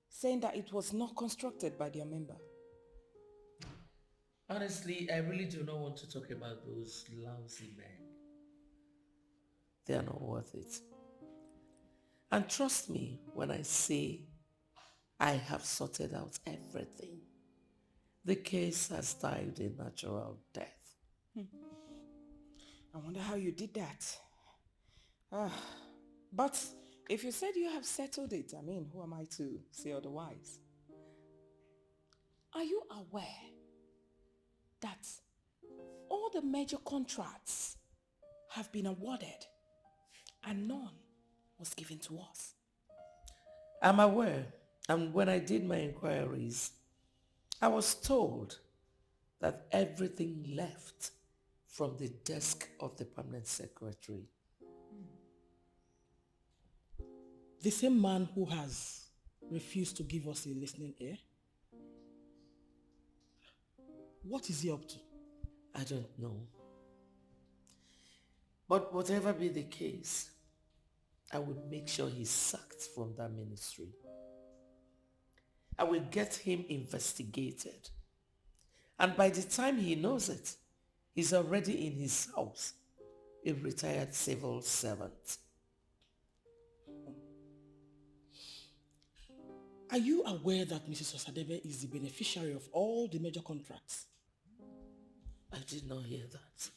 saying that it was not constructed by their member. Honestly, I really do not want to talk about those lousy men. They are not worth it. And trust me when I say I have sorted out everything. The case has died a natural death. I wonder how you did that. But if you said you have settled it, I mean, who am I to say otherwise? Are you aware that all the major contracts have been awarded and none was given to us? I'm aware, and when I did my inquiries, I was told that everything left from the desk of the permanent secretary. The same man who has refused to give us a listening ear? What is he up to? I don't know. But whatever be the case, I will make sure he's sacked from that ministry. I will get him investigated. And by the time he knows it, he's already in his house, a retired civil servant. Are you aware that Mrs. Osadebe is the beneficiary of all the major contracts? I did not hear that.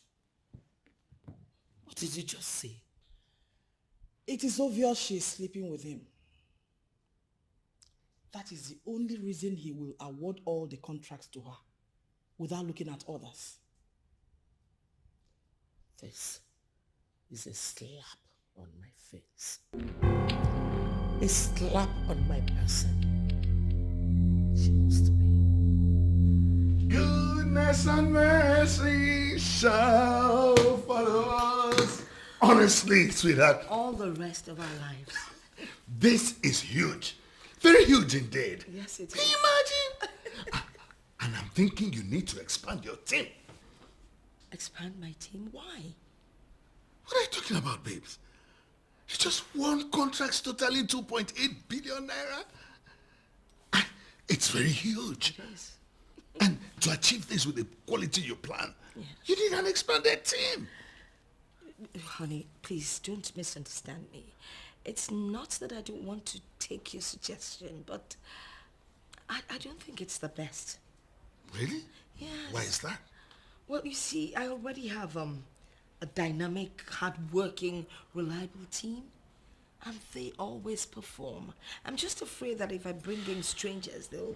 What did you just say? It is obvious she is sleeping with him. That is the only reason he will award all the contracts to her, without looking at others. This is a slap on my face. A slap on my person. She must be. Goodness and mercy shall follow us. Honestly, sweetheart, All the rest of our lives. this is huge. Very huge indeed. Yes, it is. Can you imagine? And I'm thinking you need to expand your team. Expand my team? Why? What are you talking about, babes? You just won contracts totaling 2.8 billion naira. And it's very huge. It is. And to achieve this with the quality you plan, you need an expanded team. Honey, please don't misunderstand me. It's not that I don't want to take your suggestion, but I don't think it's the best. Really? Yes. Why is that? Well, you see, I already have a dynamic, hard-working, reliable team, and they always perform. I'm just afraid that if I bring in strangers, they'll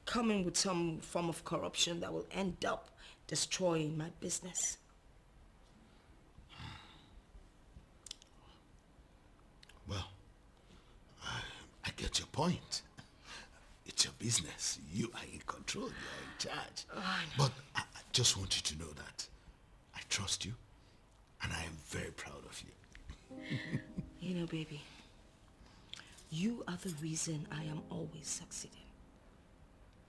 come in with some form of corruption that will end up destroying my business. Well, I get your point. It's your business. You are in control. You are in charge. But I just want you to know that I trust you, and I am very proud of you. You know, baby, you are the reason I am always succeeding.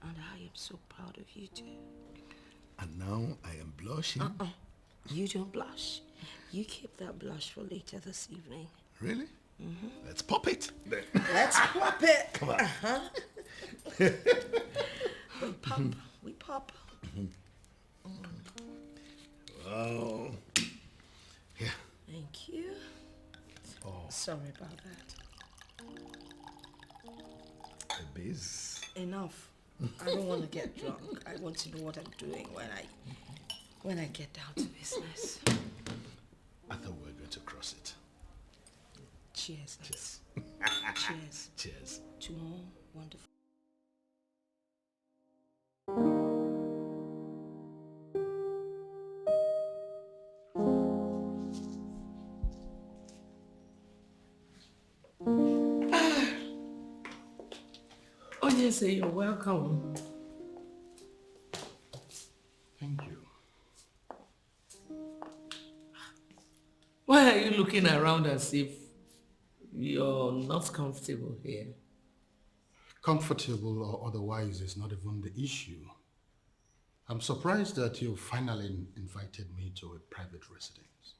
And I am so proud of you too. And now I am blushing. You don't blush. You keep that blush for later this evening. Really? Let's pop it. Then. Let's pop it. Come on. We pop. We pop. Well, Sorry about that. Biz. Enough. I don't want to get drunk. I want to know what I'm doing when I get down to business. I thought we were going to cross it. Cheers. Cheers. Cheers. Cheers. To more wonderful. Oh, yes, you're welcome. Thank you. Why are you looking around as if you're not comfortable here? Comfortable or otherwise is not even the issue. I'm surprised that you finally invited me to a private residence.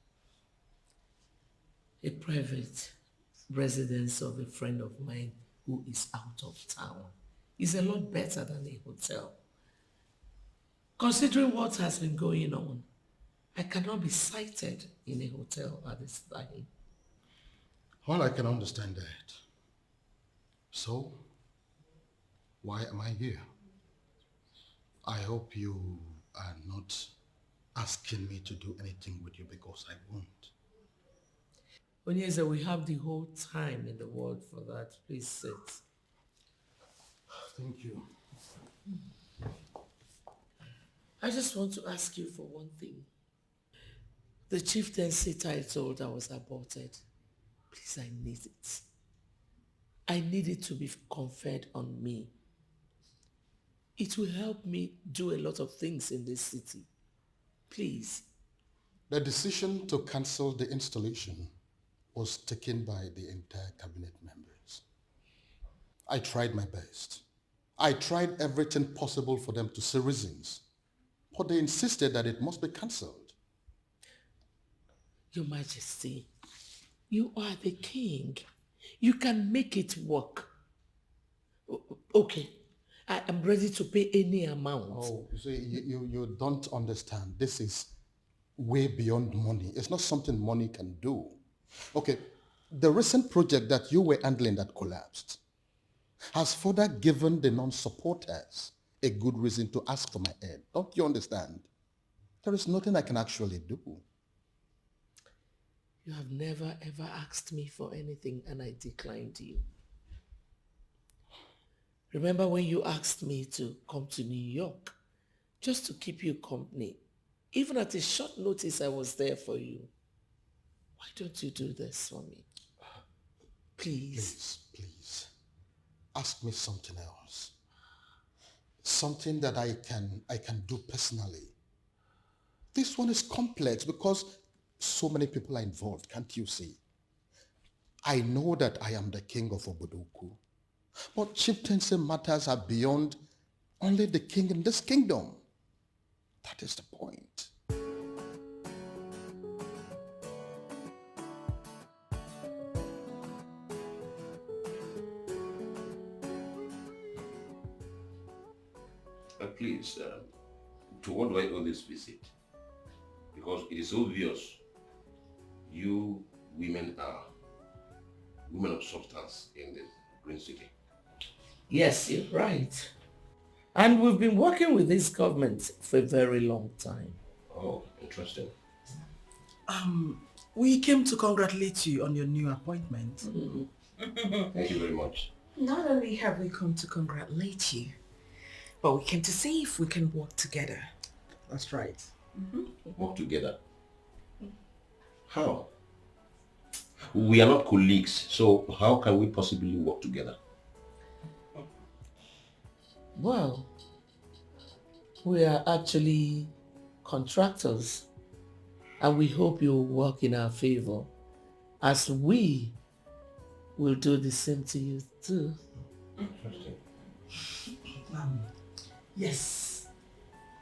A private residence of a friend of mine who is out of town is a lot better than a hotel. Considering what has been going on, I cannot be sighted in a hotel at this time. Well, I can understand that. So, why am I here? I hope you are not asking me to do anything with you because I won't. Onyeza, we have the whole time in the world for that. Please sit. Thank you. I just want to ask you for one thing. The chieftaincy title that was aborted, please, I need it. I need it to be conferred on me. It will help me do a lot of things in this city. Please. The decision to cancel the installation was taken by the entire cabinet members. I tried my best. I tried everything possible for them to see reasons, but they insisted that it must be cancelled. Your Majesty, you are the king. You can make it work. Okay, I am ready to pay any amount. Oh, you see, you don't understand. This is way beyond money. It's not something money can do. Okay, the recent project that you were handling that collapsed has further given the non-supporters a good reason to ask for my head. Don't you understand? There is nothing I can actually do. You have never ever asked me for anything and I declined you. Remember when you asked me to come to New York just to keep you company? Even at a short notice, I was there for you. Why don't you do this for me? Please. Please. Ask me something else. Something that I can do personally. This one is complex because so many people are involved, can't you see? I know that I am the king of Obodoku, but chieftaincy matters are beyond only the king in this kingdom. That is the point. Please, to what do I owe this visit? Because it is obvious you women are women of substance in the Green City. Yes, you're right. And we've been working with this government for a very long time. Oh, interesting. We came to congratulate you on your new appointment. Thank you very much. Not only have we come to congratulate you, but we came to see if we can work together. That's right. Work together. How? We are not colleagues, so how can we possibly work together? Well, we are actually contractors and we hope you will work in our favor as we will do the same to you too. Yes,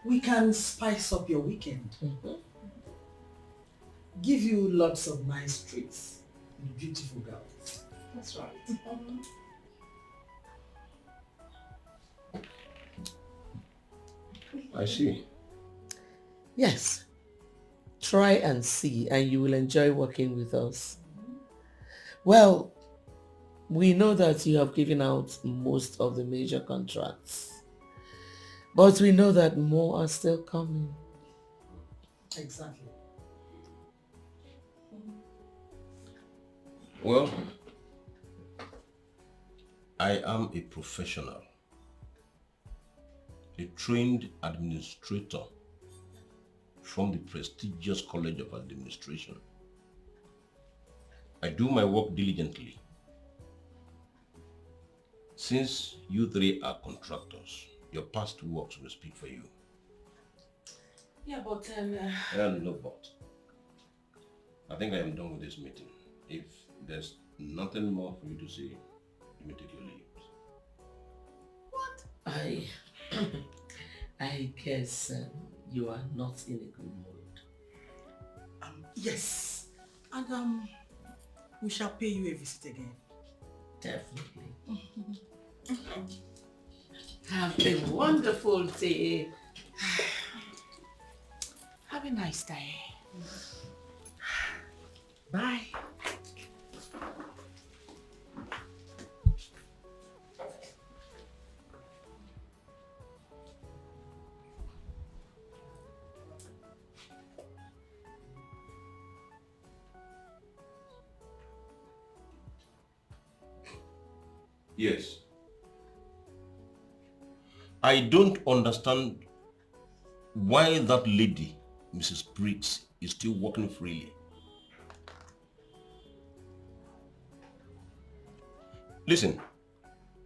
we can spice up your weekend. Give you lots of nice treats and beautiful girls. That's right. I see. Yes. Try and see and you will enjoy working with us. Well, we know that you have given out most of the major contracts, but we know that more are still coming. Exactly. Well, I am a professional, a trained administrator from the prestigious College of Administration. I do my work diligently. Since you three are contractors, your past works will speak for you. Yeah, but No, but I think I am done with this meeting. If there's nothing more for you to say, you may take your leave. I guess you are not in a good mood. Yes. And we shall pay you a visit again. Definitely. Have a wonderful day. have a nice day. Bye. Yes. I don't understand why that lady, Mrs. Briggs, is still working freely. Listen,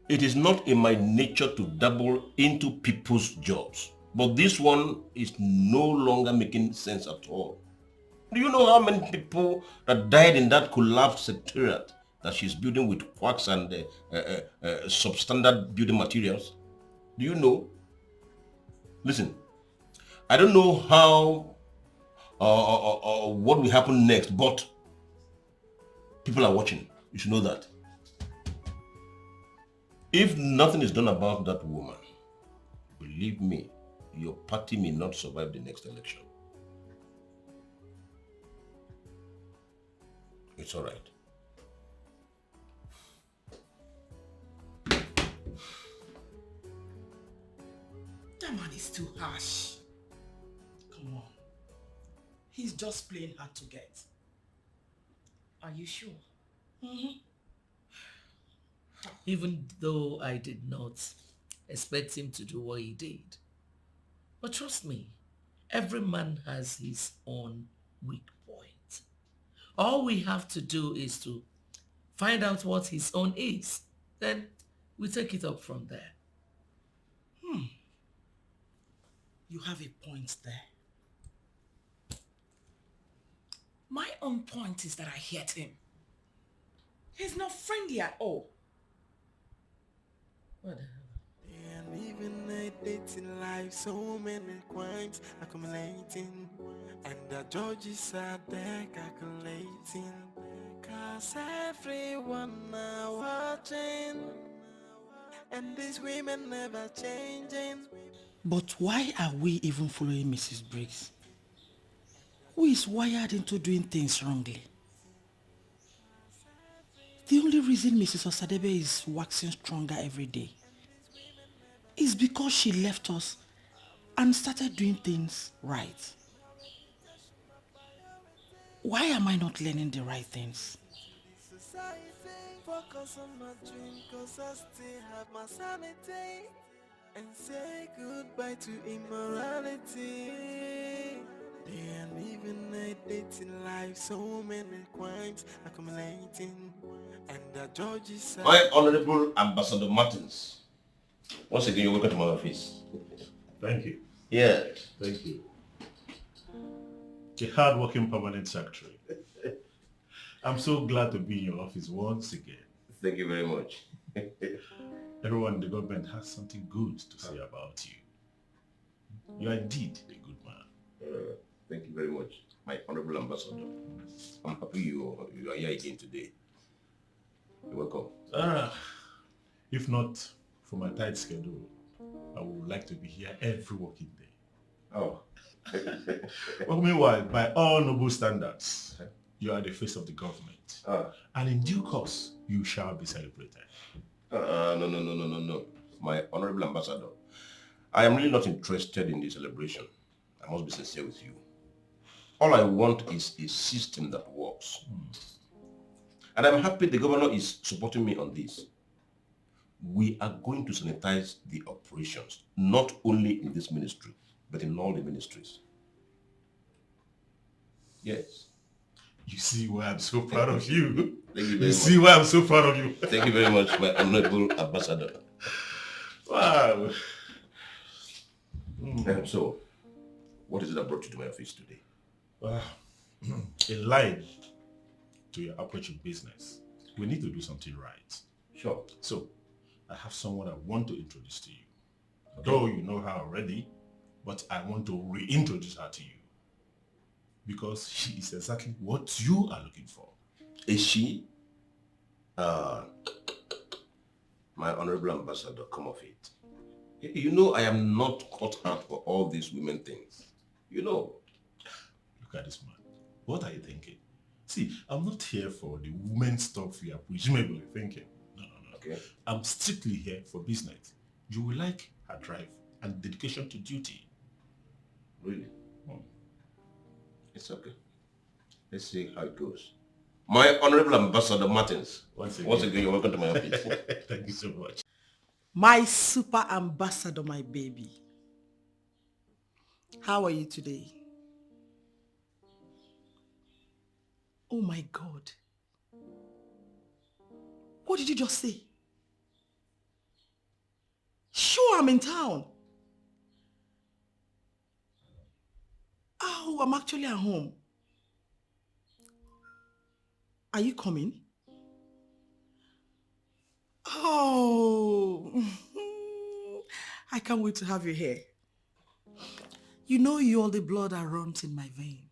it is not in my nature to dabble into people's jobs, but this one is no longer making sense at all. Do you know how many people that died in that collapsed secretariat that she's building with quacks and substandard building materials? Do you know? Listen, I don't know how what will happen next, but people are watching. You should know that. If nothing is done about that woman, believe me, your party may not survive the next election. It's all right. That man is too harsh. Come on. He's just playing hard to get. Are you sure? Mm-hmm. Even though I did not expect him to do what he did. But trust me, every man has his own weak point. All we have to do is to find out what his own is. Then we take it up from there. You have a point there. My own point is that I hate him. He's not friendly at all. Whatever. And even a dating life, so many crimes accumulating, and the judges are there calculating, cause everyone are watching, and these women never changing. But why are we even following Mrs. Briggs? Who is wired into doing things wrongly? The only reason Mrs. Osadebe is waxing stronger every day is because she left us and started doing things right. Why am I not learning the right things? Focus on my dream, cause I still have my sanity, and say goodbye to immorality. And even a dating life, so many crimes accumulating, and the judges are... My Honorable Ambassador Martins, once again, you're welcome to my office. Thank you. Yes. Thank you. A hard-working permanent secretary. I'm so glad to be in your office once again. Thank you very much. Everyone in the government has something good to say about you. You are indeed a good man. Thank you very much, my Honorable Ambassador. I'm happy you are here again today. You're welcome. If not for my tight schedule, I would like to be here every working day. Oh. Well, meanwhile, by all noble standards, You are the face of the government. And in due course, you shall be celebrated. No. My honorable ambassador, I am really not interested in the celebration. I must be sincere with you. All I want is a system that works. And I'm happy the governor is supporting me on this. We are going to sanitize the operations, not only in this ministry, but in all the ministries. Yes. You see why I'm so proud of you. Thank you very much. See why I'm so proud of you. Thank you very much, my honorable ambassador. Wow. So, what is it that brought you to my office today? In line to your approach in business, we need to do something right. Sure. So, I have someone I want to introduce to you. Okay. Though you know her already, but I want to reintroduce her to you. Because she is exactly what you are looking for. Is she? My honorable ambassador, come off it. You know I am not cut out for all these women things. You know. Look at this man. What are you thinking? See, I'm not here for the women stuff you are presumably thinking. No. Okay. I'm strictly here for business. You will like her drive and dedication to duty. Really? It's okay. Let's see how it goes. My honorable ambassador Martins. Once again, you're welcome to my office. Thank you so much. My super ambassador, my baby. How are you today? Oh my God. What did you just say? Sure, I'm in town. Oh, I'm actually at home. Are you coming? Oh, I can't wait to have you here. You know you're the blood that runs in my vein.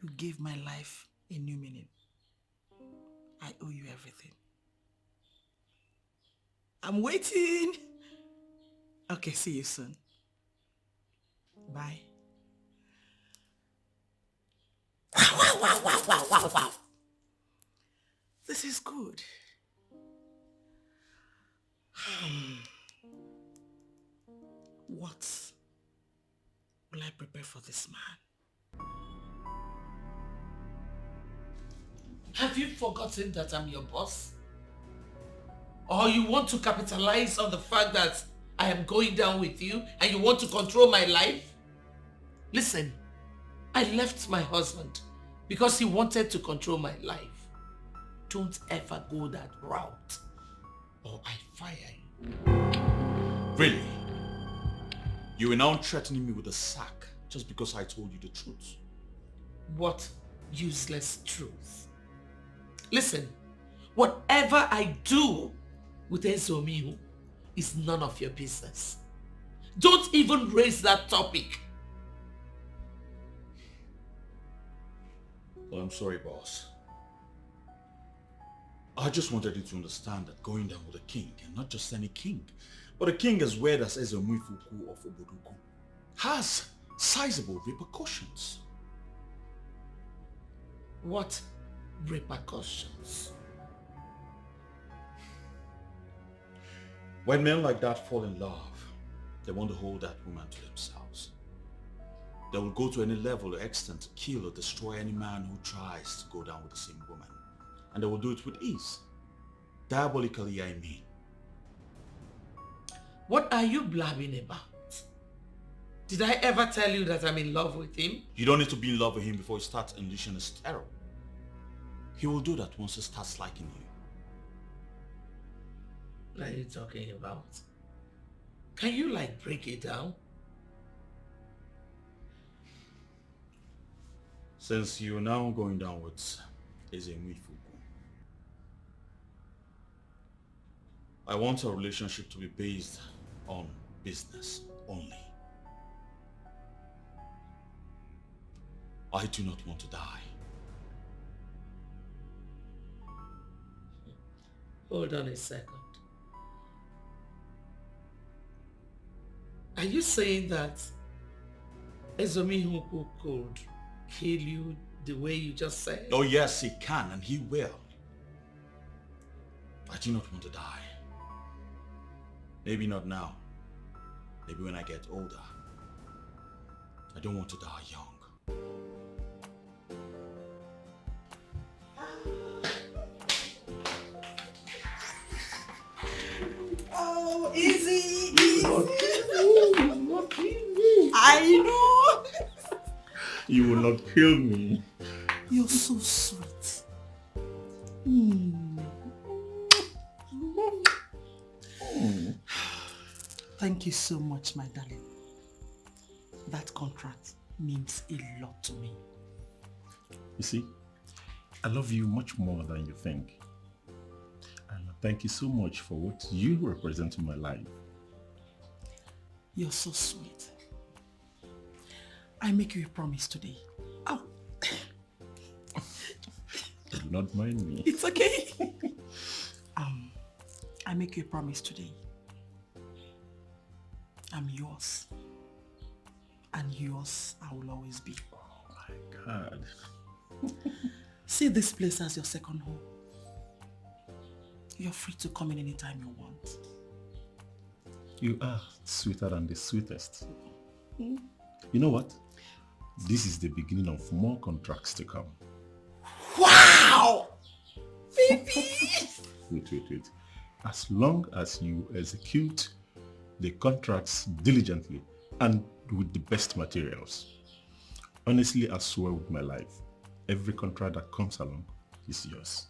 You gave my life a new meaning. I owe you everything. I'm waiting. Okay, see you soon. Bye. Wow. This is good. What will I prepare for this man? Have you forgotten that I'm your boss? Or you want to capitalize on the fact that I am going down with you and you want to control my life? Listen, I left my husband because he wanted to control my life. Don't ever go that route or I fire you. Really? You are now threatening me with a sack just because I told you the truth. What useless truth? Listen, whatever I do with Ezomihu is none of your business. Don't even raise that topic. Well, I'm sorry, boss. I just wanted you to understand that going down with a king, and not just any king, but a king as weird as Ezomihu of Obodugu, has sizable repercussions. What repercussions? When men like that fall in love, they want to hold that woman to themselves. They will go to any level or extent to kill or destroy any man who tries to go down with the same woman. And they will do it with ease. Diabolically, I mean. What are you blabbing about? Did I ever tell you that I'm in love with him? You don't need to be in love with him before he starts unleashing his terror. He will do that once he starts liking you. What are you talking about? Can you break it down? Since you're now going down with Ezomihu, I want our relationship to be based on business only. I do not want to die. Hold on a second. Are you saying that Ezomihu could kill you the way you just said? Oh yes, he can and he will. I do not want to die. Maybe not now. Maybe when I get older. I don't want to die young. Oh, easy. I know. You will not kill me. You're so sweet. Thank you so much, my darling. That contract means a lot to me. You see, I love you much more than you think. And thank you so much for what you represent in my life. You're so sweet. I make you a promise today. Oh. Do not mind me. It's okay. I make you a promise today. I'm yours. And yours I will always be. Oh my God. See this place as your second home. You're free to come in anytime you want. You are sweeter than the sweetest. You know what? This is the beginning of more contracts to come. Wow! Baby! Wait. As long as you execute the contracts diligently and with the best materials. Honestly, I swear with my life, every contract that comes along is yours.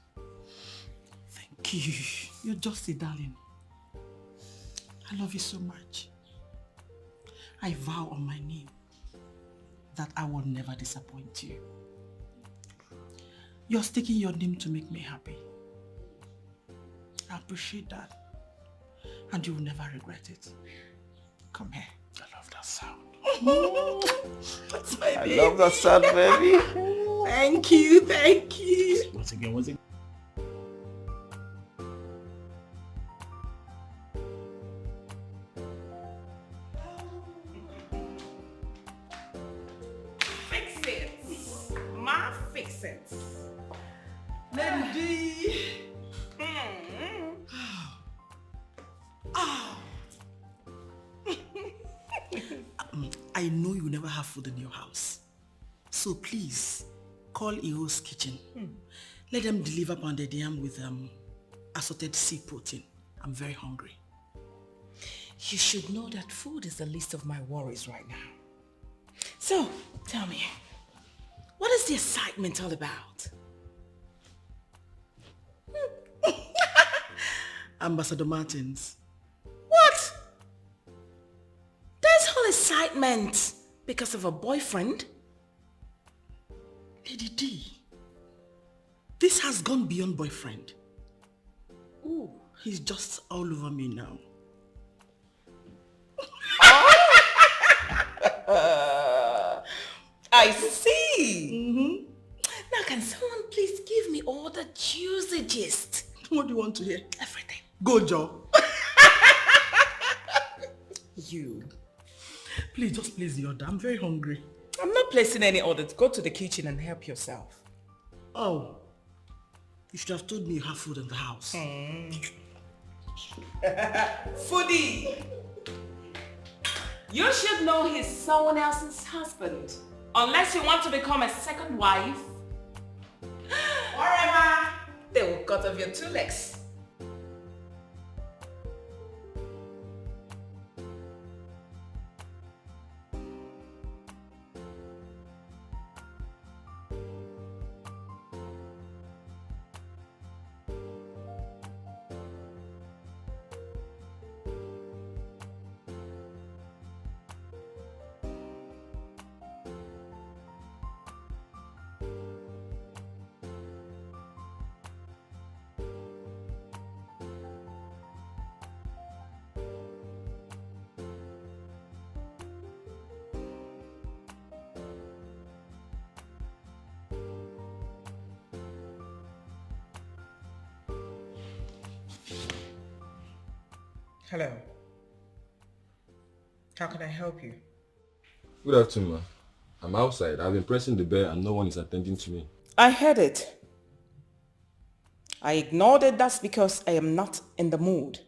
Thank you. You're just a darling. I love you so much. I vow on my name that I will never disappoint you. You're sticking your name to make me happy. I appreciate that. And you will never regret it. Come here. I love that sound. That's my baby. I love that sound, baby. Thank you. Once again. Fix it. My fix it. Lady. I know you never have food in your house. So please, call Iho's kitchen. Let them deliver pounded yam with assorted sea protein. I'm very hungry. You should know that food is the least of my worries right now. So, tell me, what is the excitement all about? Ambassador Martins. What? There's whole excitement because of a boyfriend? Lady D, this has gone beyond boyfriend. Ooh, he's just all over me now. I see. Now can someone please give me all the juicy gist? What do you want to hear? Everything. Go, Joe. You. Please, just place the order. I'm very hungry. I'm not placing any orders. Go to the kitchen and help yourself. Oh. You should have told me you have food in the house. Foodie! You should know he's someone else's husband. Unless you want to become a second wife. Whatever. They will cut off your 2 legs. Hello. How can I help you? Good afternoon, ma. I'm outside. I've been pressing the bell and no one is attending to me. I heard it. I ignored it. That's because I am not in the mood.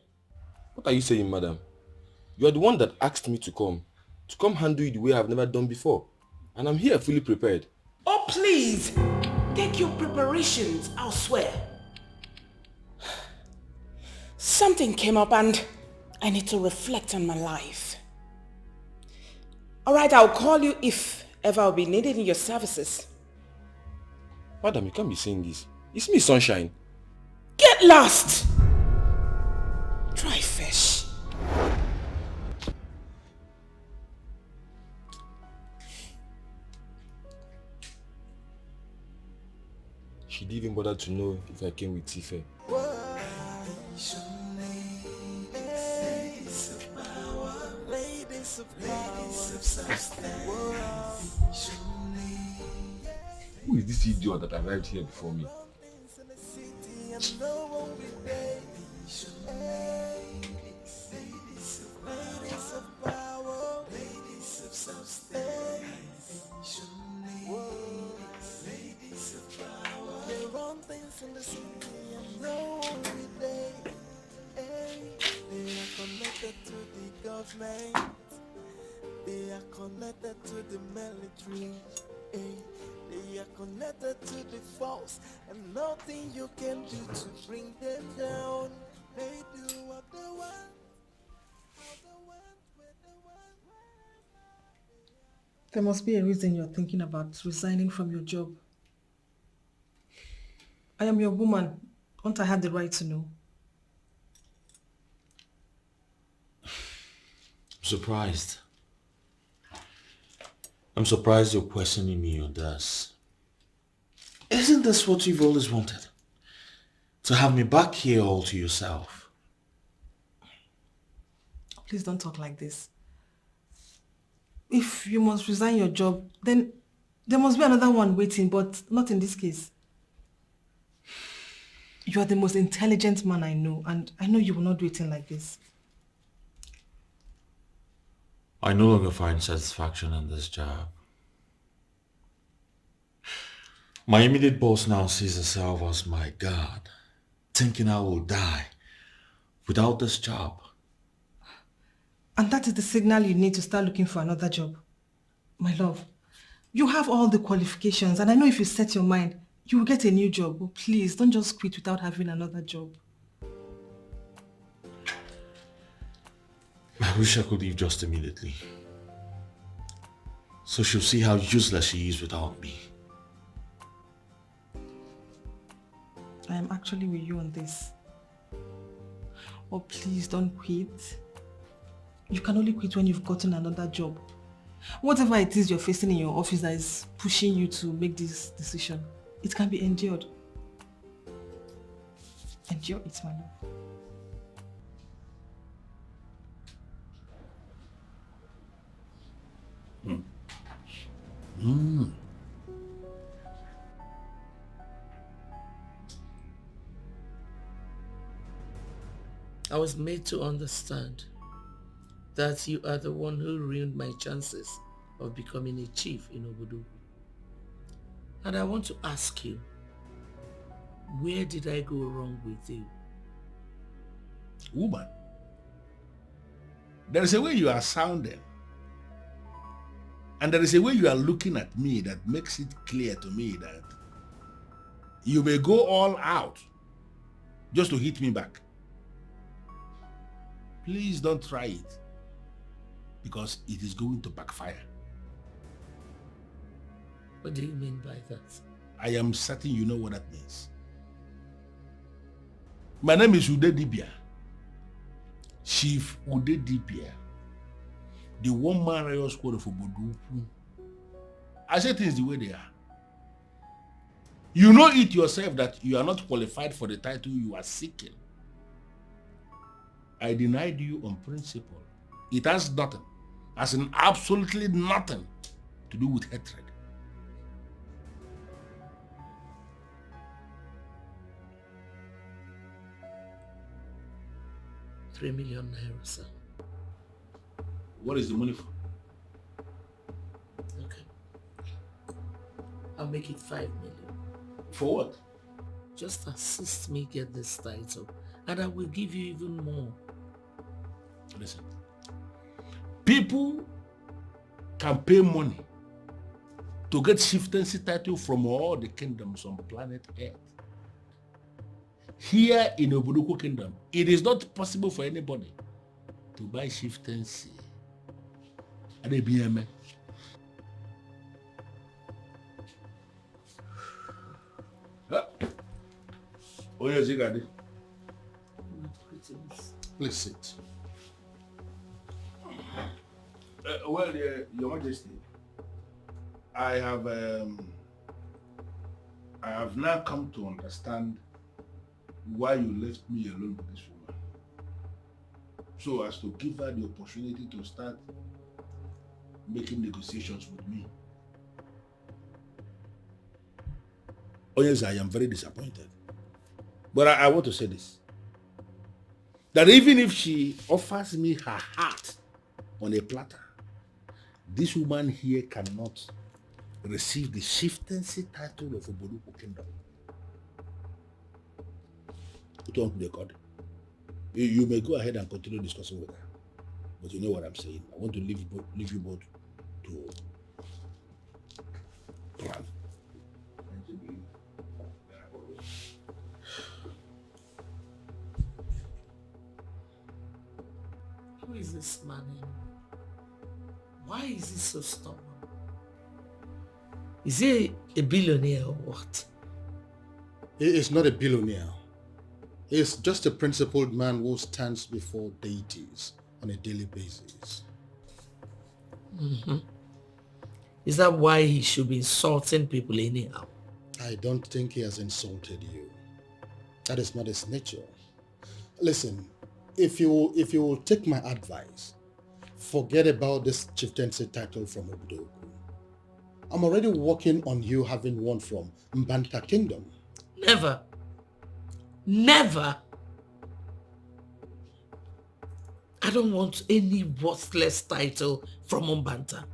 What are you saying, madam? You are the one that asked me to come handle it the way I've never done before. And I'm here fully prepared. Oh, please, take your preparations elsewhere. Something came up and I need to reflect on my life. All right, I'll call you if ever I'll be needed in your services. Madam, you can't be saying this. It's me, Sunshine. Get lost! Dry fish. She didn't even bother to know if I came with Tife. Who is this idiot that arrived here before me? They are connected to the military. They are connected to the force, and nothing you can do to bring them down. They do what they want. There must be a reason you're thinking about resigning from your job. I am your woman. Don't I have the right to know? Surprised. I'm surprised you're questioning me on this. Isn't this what you've always wanted? To have me back here all to yourself? Please don't talk like this. If you must resign your job, then there must be another one waiting, but not in this case. You are the most intelligent man I know, and I know you will not do it like this. I no longer find satisfaction in this job. My immediate boss now sees herself as my God, thinking I will die without this job. And that is the signal you need to start looking for another job. My love, you have all the qualifications, and I know if you set your mind, you will get a new job. But please, don't just quit without having another job. I wish I could leave just immediately. So she'll see how useless she is without me. I am actually with you on this. Oh, please don't quit. You can only quit when you've gotten another job. Whatever it is you're facing in your office that is pushing you to make this decision, it can be endured. Endure it, my love. I was made to understand that you are the one who ruined my chances of becoming a chief in Obodo. And I want to ask you, where did I go wrong with you? Woman, there is a way you are sounding. And there is a way you are looking at me that makes it clear to me that you may go all out just to hit me back. Please don't try it, because it is going to backfire. What do you mean by that? I am certain you know what that means. My name is Ude Dibia. Chief Ude Dibia. The one-man royal squad of Obodo. I say things the way they are. You know it yourself that you are not qualified for the title you are seeking. I denied you on principle. It has nothing, as in absolutely nothing, to do with hatred. $3 million, sir. What is the money for? Okay. I'll make it 5 million. For what? Just assist me get this title, and I will give you even more. Listen. People can pay money to get chieftaincy title from all the kingdoms on planet Earth. Here in Obuduku Kingdom, it is not possible for anybody to buy chieftaincy. Adebiyeme. Oh yes, you got it. Please sit. Well, Your Majesty, I have now come to understand why you left me alone with this woman, so as to give her the opportunity to start making negotiations with me. Oh yes, I am very disappointed. But I want to say this. That even if she offers me her heart on a platter, this woman here cannot receive the chieftaincy title of Oboduku Kingdom. It won't be recorded. You may go ahead and continue discussing with her. But you know what I'm saying. I want to leave you both to plan. Who is this man? Why is he so stubborn? Is he a billionaire or what? He is not a billionaire. He is just a principled man who stands before deities on a daily basis. Mm-hmm. Is that why he should be insulting people anyhow? I don't think he has insulted you. That is not his nature. Listen, if you will take my advice, forget about this chieftaincy title from Obudoku. I'm already working on you having one from Mbanta Kingdom. Never. Never. I don't want any worthless title from Mbanta.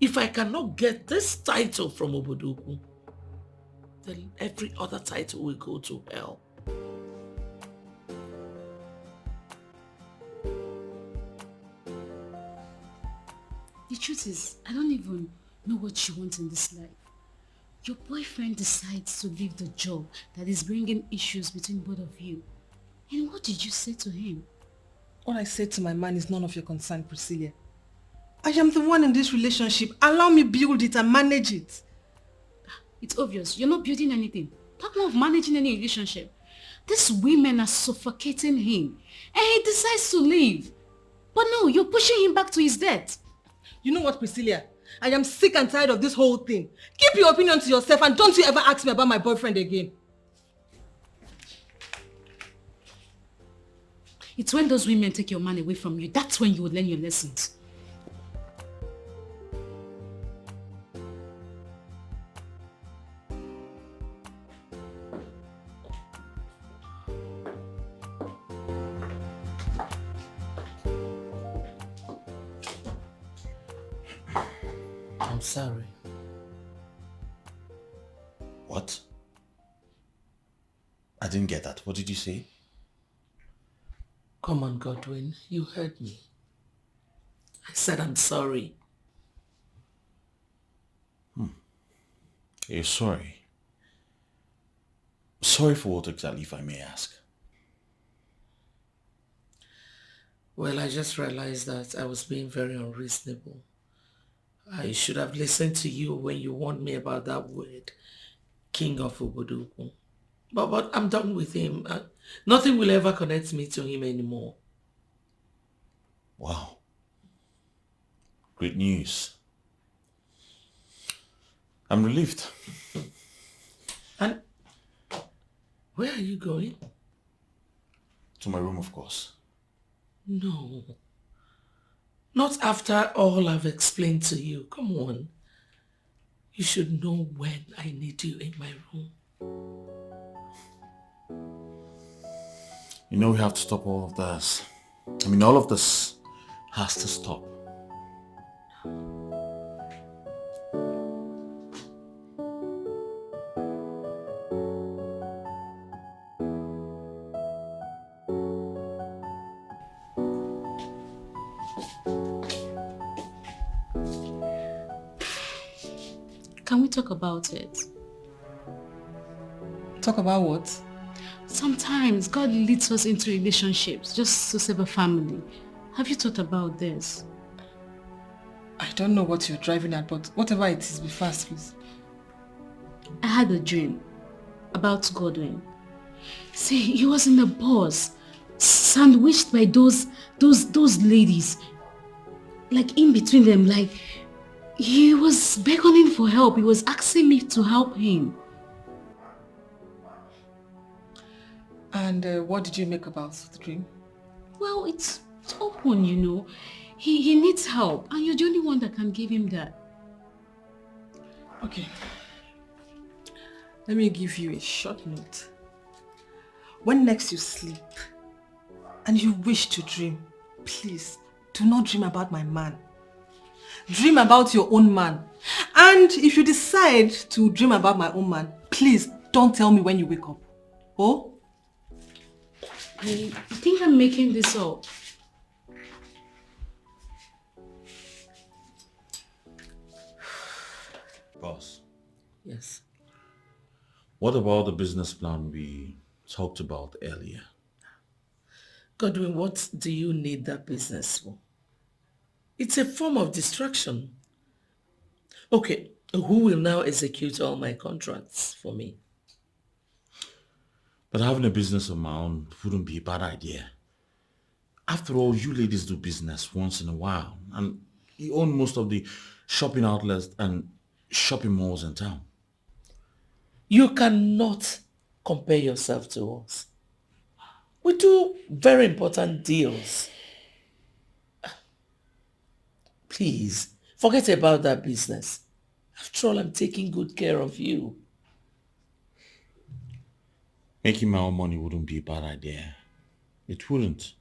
If I cannot get this title from Obudoku, then every other title will go to hell. The truth is, I don't even know what you want in this life. Your boyfriend decides to leave the job that is bringing issues between both of you. And what did you say to him? What I said to my man is none of your concern, Priscilla. I am the one in this relationship. Allow me build it and manage it. It's obvious. You're not building anything. Talk more of managing any relationship. These women are suffocating him. And he decides to leave. But no, you're pushing him back to his death. You know what, Priscilla? I am sick and tired of this whole thing. Keep your opinion to yourself and don't you ever ask me about my boyfriend again. It's when those women take your man away from you, that's when you will learn your lessons. I'm sorry. What? I didn't get that. What did you say? Come on, Godwin. You heard me. I said I'm sorry. You're sorry. Sorry for what exactly, if I may ask? Well, I just realized that I was being very unreasonable. I should have listened to you when you warned me about that word, King of Oboduku. But I'm done with him. Nothing will ever connect me to him anymore. Wow. Great news. I'm relieved. And where are you going? To my room, of course. No. Not after all I've explained to you. Come on. You should know when I need you in my room. You know we have to stop all of this. I mean, all of this has to stop. Can we talk about it? Talk about what? Sometimes God leads us into relationships just to save a family. Have you thought about this? I don't know what you're driving at, but whatever it is, be fast, please. I had a dream about Godwin. See, he was in a bus, sandwiched by those ladies. Like in between them, like he was beckoning for help. He was asking me to help him. And what did you make about the dream? Well, it's open, you know. He needs help, and you're the only one that can give him that. Okay. Let me give you a short note. When next you sleep and you wish to dream, please do not dream about my man. Dream about your own man. And if you decide to dream about my own man, please don't tell me when you wake up. Oh? I think I'm making this up. Boss. Yes. What about the business plan we talked about earlier? Godwin, what do you need that business for? It's a form of distraction. Okay, who will now execute all my contracts for me? But having a business of my own wouldn't be a bad idea. After all, you ladies do business once in a while, and you own most of the shopping outlets and shopping malls in town. You cannot compare yourself to us. We do very important deals. Please, forget about that business. After all, I'm taking good care of you. Making my own money wouldn't be a bad idea. It wouldn't.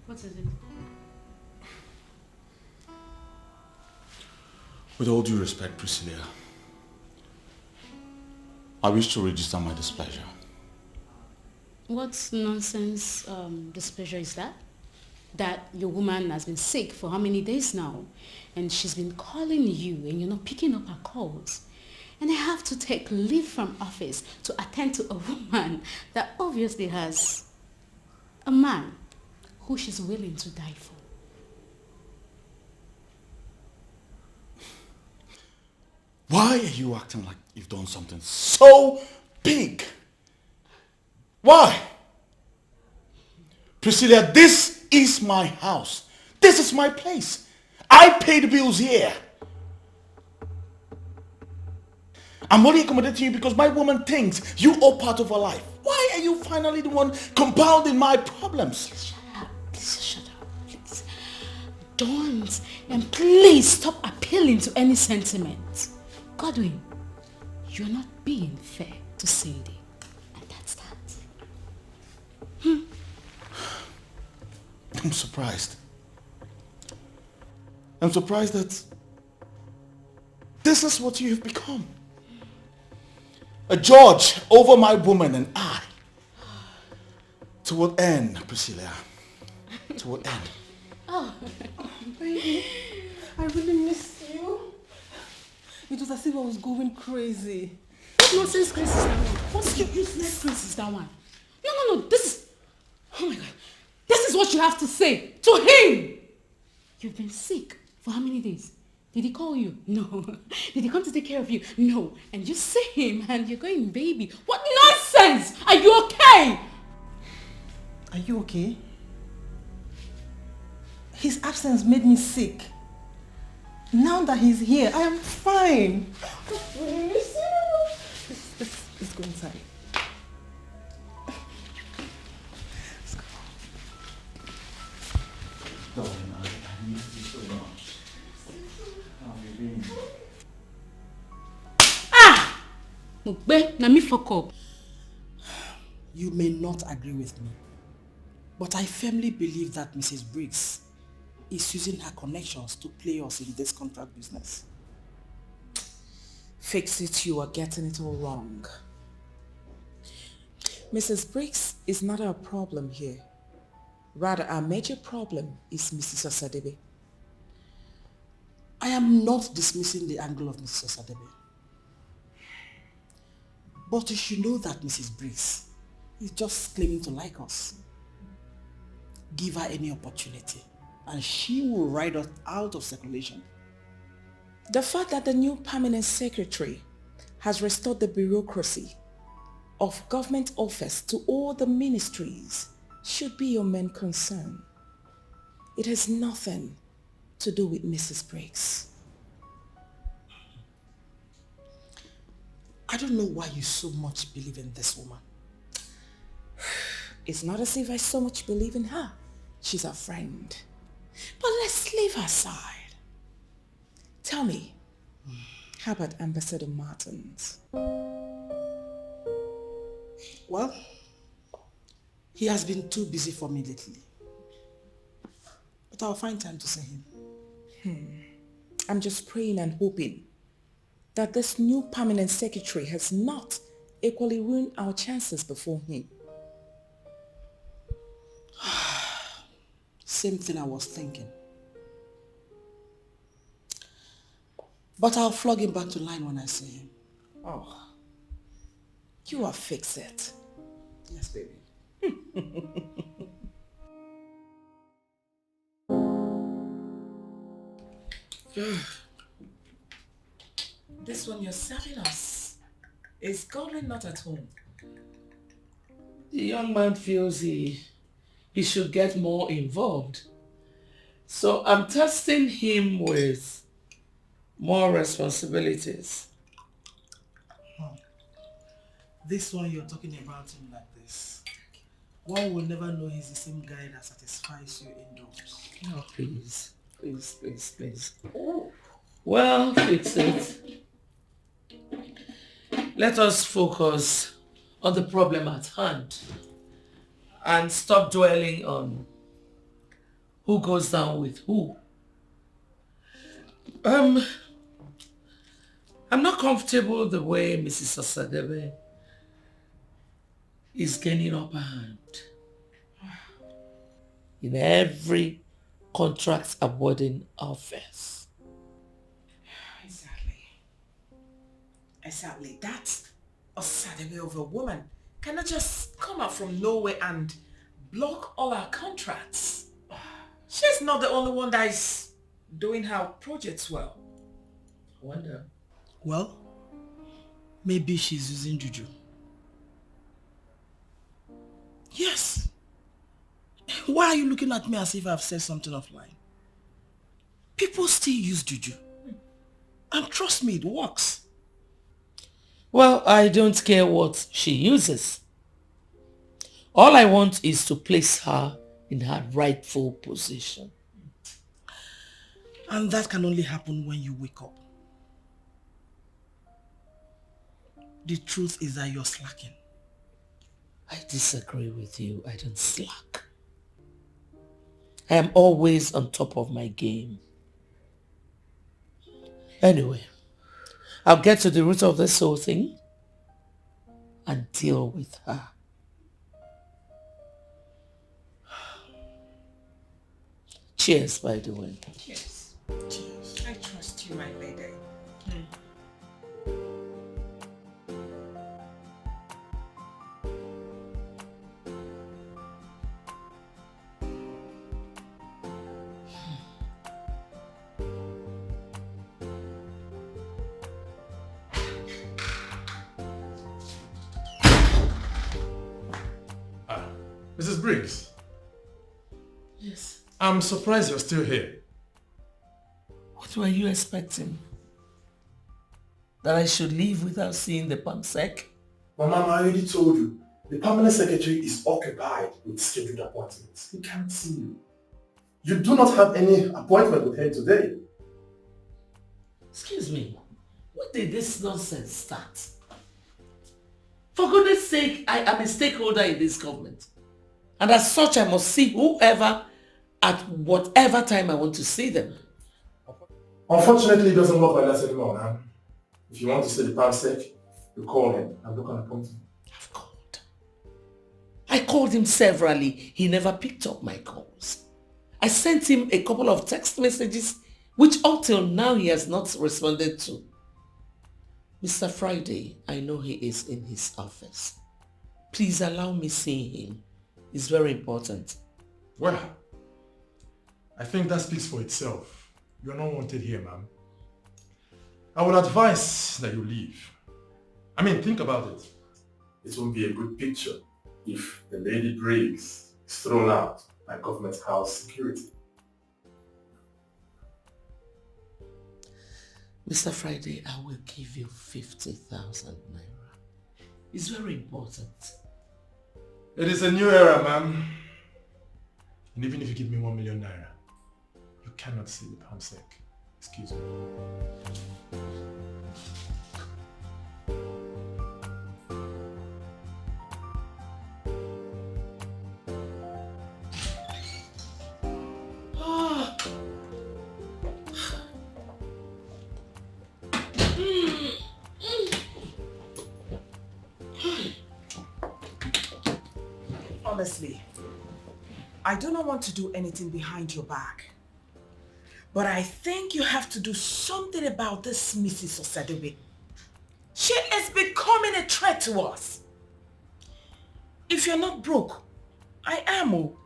What is it? With all due respect, Priscilla, I wish to register my displeasure. What nonsense displeasure is that? That your woman has been sick for how many days now? And she's been calling you and you're not picking up her calls. And I have to take leave from office to attend to a woman that obviously has a man who she's willing to die for. Why are you acting like you've done something so big? Why? Priscilla, this is my house. This is my place. I pay the bills here. I'm only accommodating you because my woman thinks you are part of her life. Why are you finally the one compounding my problems? Please shut up, please. Don't. And please stop appealing to any sentiment. Godwin, you're not being fair to Cindy. And that's that. I'm surprised. I'm surprised that this is what you have become. A judge over my woman and I. To what end, Priscilla? To what end? Oh, baby, I really miss you. It was as if I was going crazy. What nonsense crazy is that one? What's your useless crazy is that one? No, this is... Oh my God. This is what you have to say to him. You've been sick for how many days? Did he call you? No. Did he come to take care of you? No. And you see him and you're going, baby. What nonsense! Are you okay? Are you okay? His absence made me sick. Now that he's here, I am fine. Let's go inside. Darling, I miss you so much. How have you been? Ah! Mugbe, na me fuck up. You may not agree with me, but I firmly believe that Mrs. Briggs is using her connections to play us in this contract business. Fix it, you are getting it all wrong. Mrs. Briggs is not our problem here. Rather, our major problem is Mrs. Osadebe. I am not dismissing the angle of Mrs. Osadebe. But you should know that Mrs. Briggs is just claiming to like us. Give her any opportunity and she will ride us out of circulation. The fact that the new permanent secretary has restored the bureaucracy of government office to all the ministries should be your main concern. It has nothing to do with Mrs. Briggs. I don't know why you so much believe in this woman. It's not as if I so much believe in her. She's a friend. But let's leave her aside. Tell me, how about Ambassador Martins? Well, he has been too busy for me lately. But I'll find time to see him. I'm just praying and hoping that this new permanent secretary has not equally ruined our chances before him. Same thing I was thinking. But I'll flog him back to line when I see him. Oh, you are fix-it. Yes, baby. This one you're serving us is Godwin not at home? The young man feels he should get more involved. So I'm testing him with more responsibilities. This one you're talking about him like this. One will never know he's the same guy that satisfies you indoors. Oh, please. Please, please, please. Well, fix it. Let us focus on the problem at hand and stop dwelling on who goes down with who. I'm not comfortable the way Mrs. Osadebe is gaining upper hand in every contract awarding office. Exactly. That Osadebe of a woman cannot just come out from nowhere and block all our contracts. She's not the only one that is doing her projects well. I wonder. Well, maybe she's using juju. Yes. Why are you looking at me as if I've said something offline? People still use juju. And trust me, it works. Well, I don't care what she uses. All I want is to place her in her rightful position. And that can only happen when you wake up. The truth is that you're slacking. I disagree with you. I don't slack. I am always on top of my game. Anyway, I'll get to the root of this whole thing and deal with her. Cheers, by the way. Cheers. Cheers. I trust you, my lady. Mrs. Briggs, Yes. I'm surprised you're still here. What were you expecting? That I should leave without seeing the PAMSEC? Mama, I already told you, the permanent secretary is occupied with scheduled appointments. He can't see you. You do not have any appointment with him today. Excuse me, when did this nonsense start? For goodness sake, I am a stakeholder in this government. And as such, I must see whoever at whatever time I want to see them. Unfortunately, it doesn't work like that anymore, man. If you want to see the PAMSEC, you call him and book an appointment. I called him severally. He never picked up my calls. I sent him a couple of text messages, which up till now he has not responded to. Mr. Friday, I know he is in his office. Please allow me see him. It's very important. Well, I think that speaks for itself. You are not wanted here, ma'am. I would advise that you leave. I mean, think about it. It won't be a good picture if the lady Briggs is thrown out by government house security. Mr. Friday, I will give you 50,000 naira. It's very important. It is a new era, ma'am. And even if you give me 1 million naira, you cannot see the PAMSEC. Excuse me. Honestly, I do not want to do anything behind your back. But I think you have to do something about this Mrs. Osadebe. She is becoming a threat to us. If you're not broke, I am. Oh.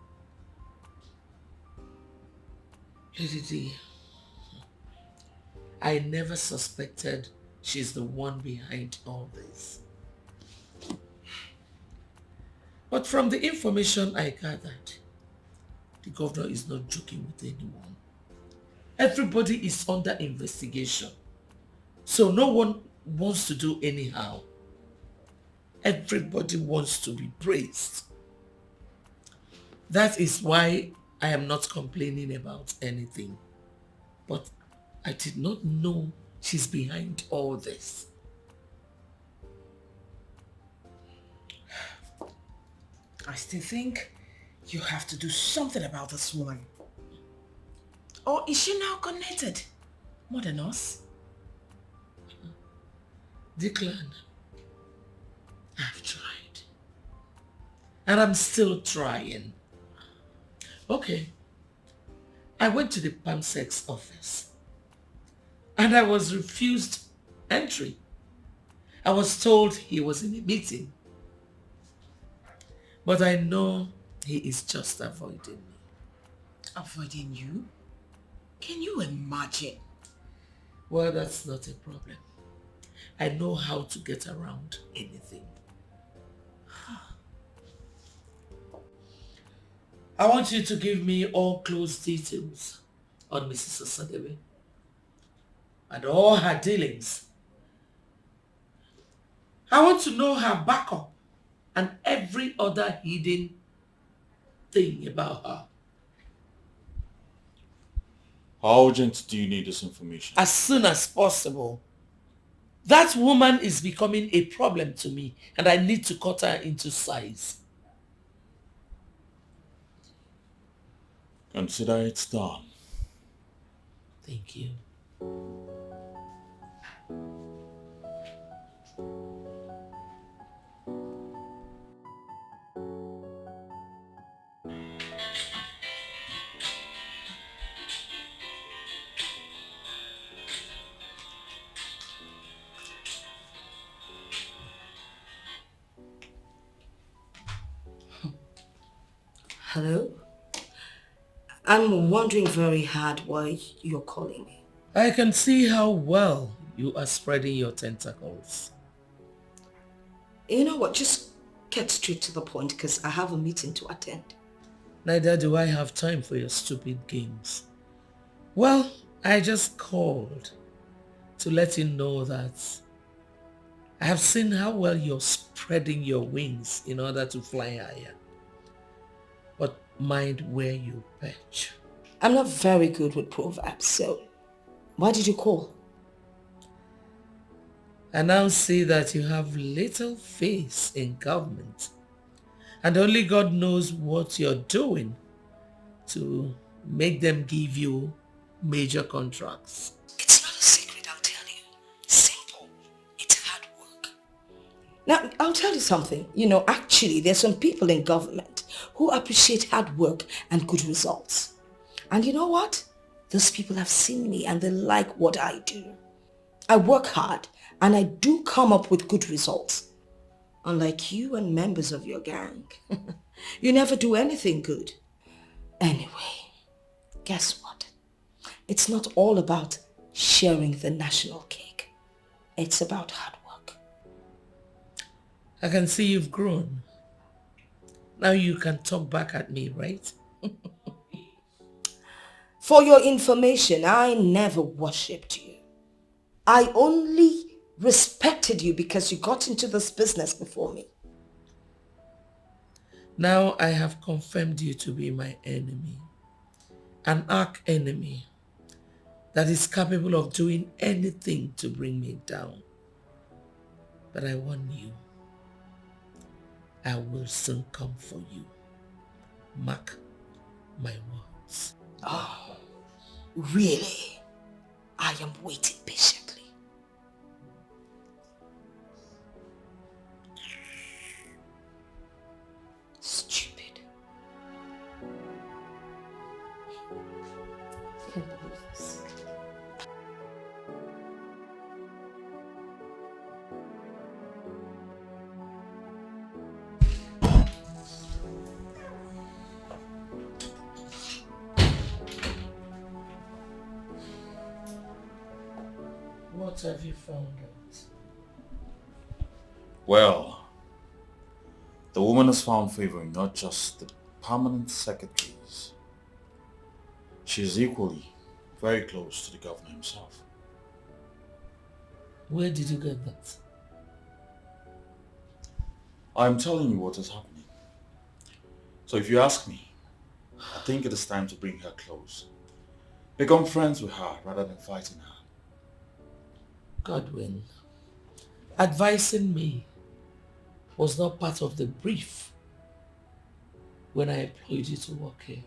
Lady D, I never suspected she's the one behind all this. But from the information I gathered, the governor is not joking with anyone. Everybody is under investigation. So no one wants to do anyhow. Everybody wants to be praised. That is why I am not complaining about anything. But I did not know she's behind all this. I still think you have to do something about this woman. Or is she now connected more than us? Declan, I've tried. And I'm still trying. Okay. I went to the PAMSEC's office. And I was refused entry. I was told he was in a meeting. But I know he is just avoiding me. Avoiding you? Can you imagine? Well, that's not a problem. I know how to get around anything. I want you to give me all close details on Mrs. Osadebe and all her dealings. I want to know her backup and every other hidden thing about her. How urgent do you need this information? As soon as possible. That woman is becoming a problem to me and I need to cut her into size. Consider it done. Thank you. Hello? I'm wondering very hard why you're calling me. I can see how well you are spreading your tentacles. You know what, just get straight to the point because I have a meeting to attend. Neither do I have time for your stupid games. Well, I just called to let you know that I have seen how well you're spreading your wings in order to fly higher. But mind where you perch. I'm not very good with proverbs, so why did you call? I now see that you have little faith in government. And only God knows what you're doing to make them give you major contracts. It's not a secret, I'll tell you. Simple. It's hard work. Now, I'll tell you something. Actually, there's some people in government who appreciate hard work and good results. And you know what? Those people have seen me and they like what I do. I work hard and I do come up with good results. Unlike you and members of your gang. You never do anything good. Anyway, guess what? It's not all about sharing the national cake. It's about hard work. I can see you've grown. Now you can talk back at me, right? For your information, I never worshipped you. I only respected you because you got into this business before me. Now I have confirmed you to be my enemy. An arch enemy that is capable of doing anything to bring me down. But I warn you, I will soon come for you. Mark my words. Oh, really? I am waiting patiently. Stupid. I can't believe this. What have you found out? Well, the woman has found favor in not just the permanent secretaries. She is equally very close to the governor himself. Where did you get that? I'm telling you what is happening. So if you ask me, I think it is time to bring her close. Become friends with her rather than fighting her. Godwin, advising me was not part of the brief when I employed you to work here.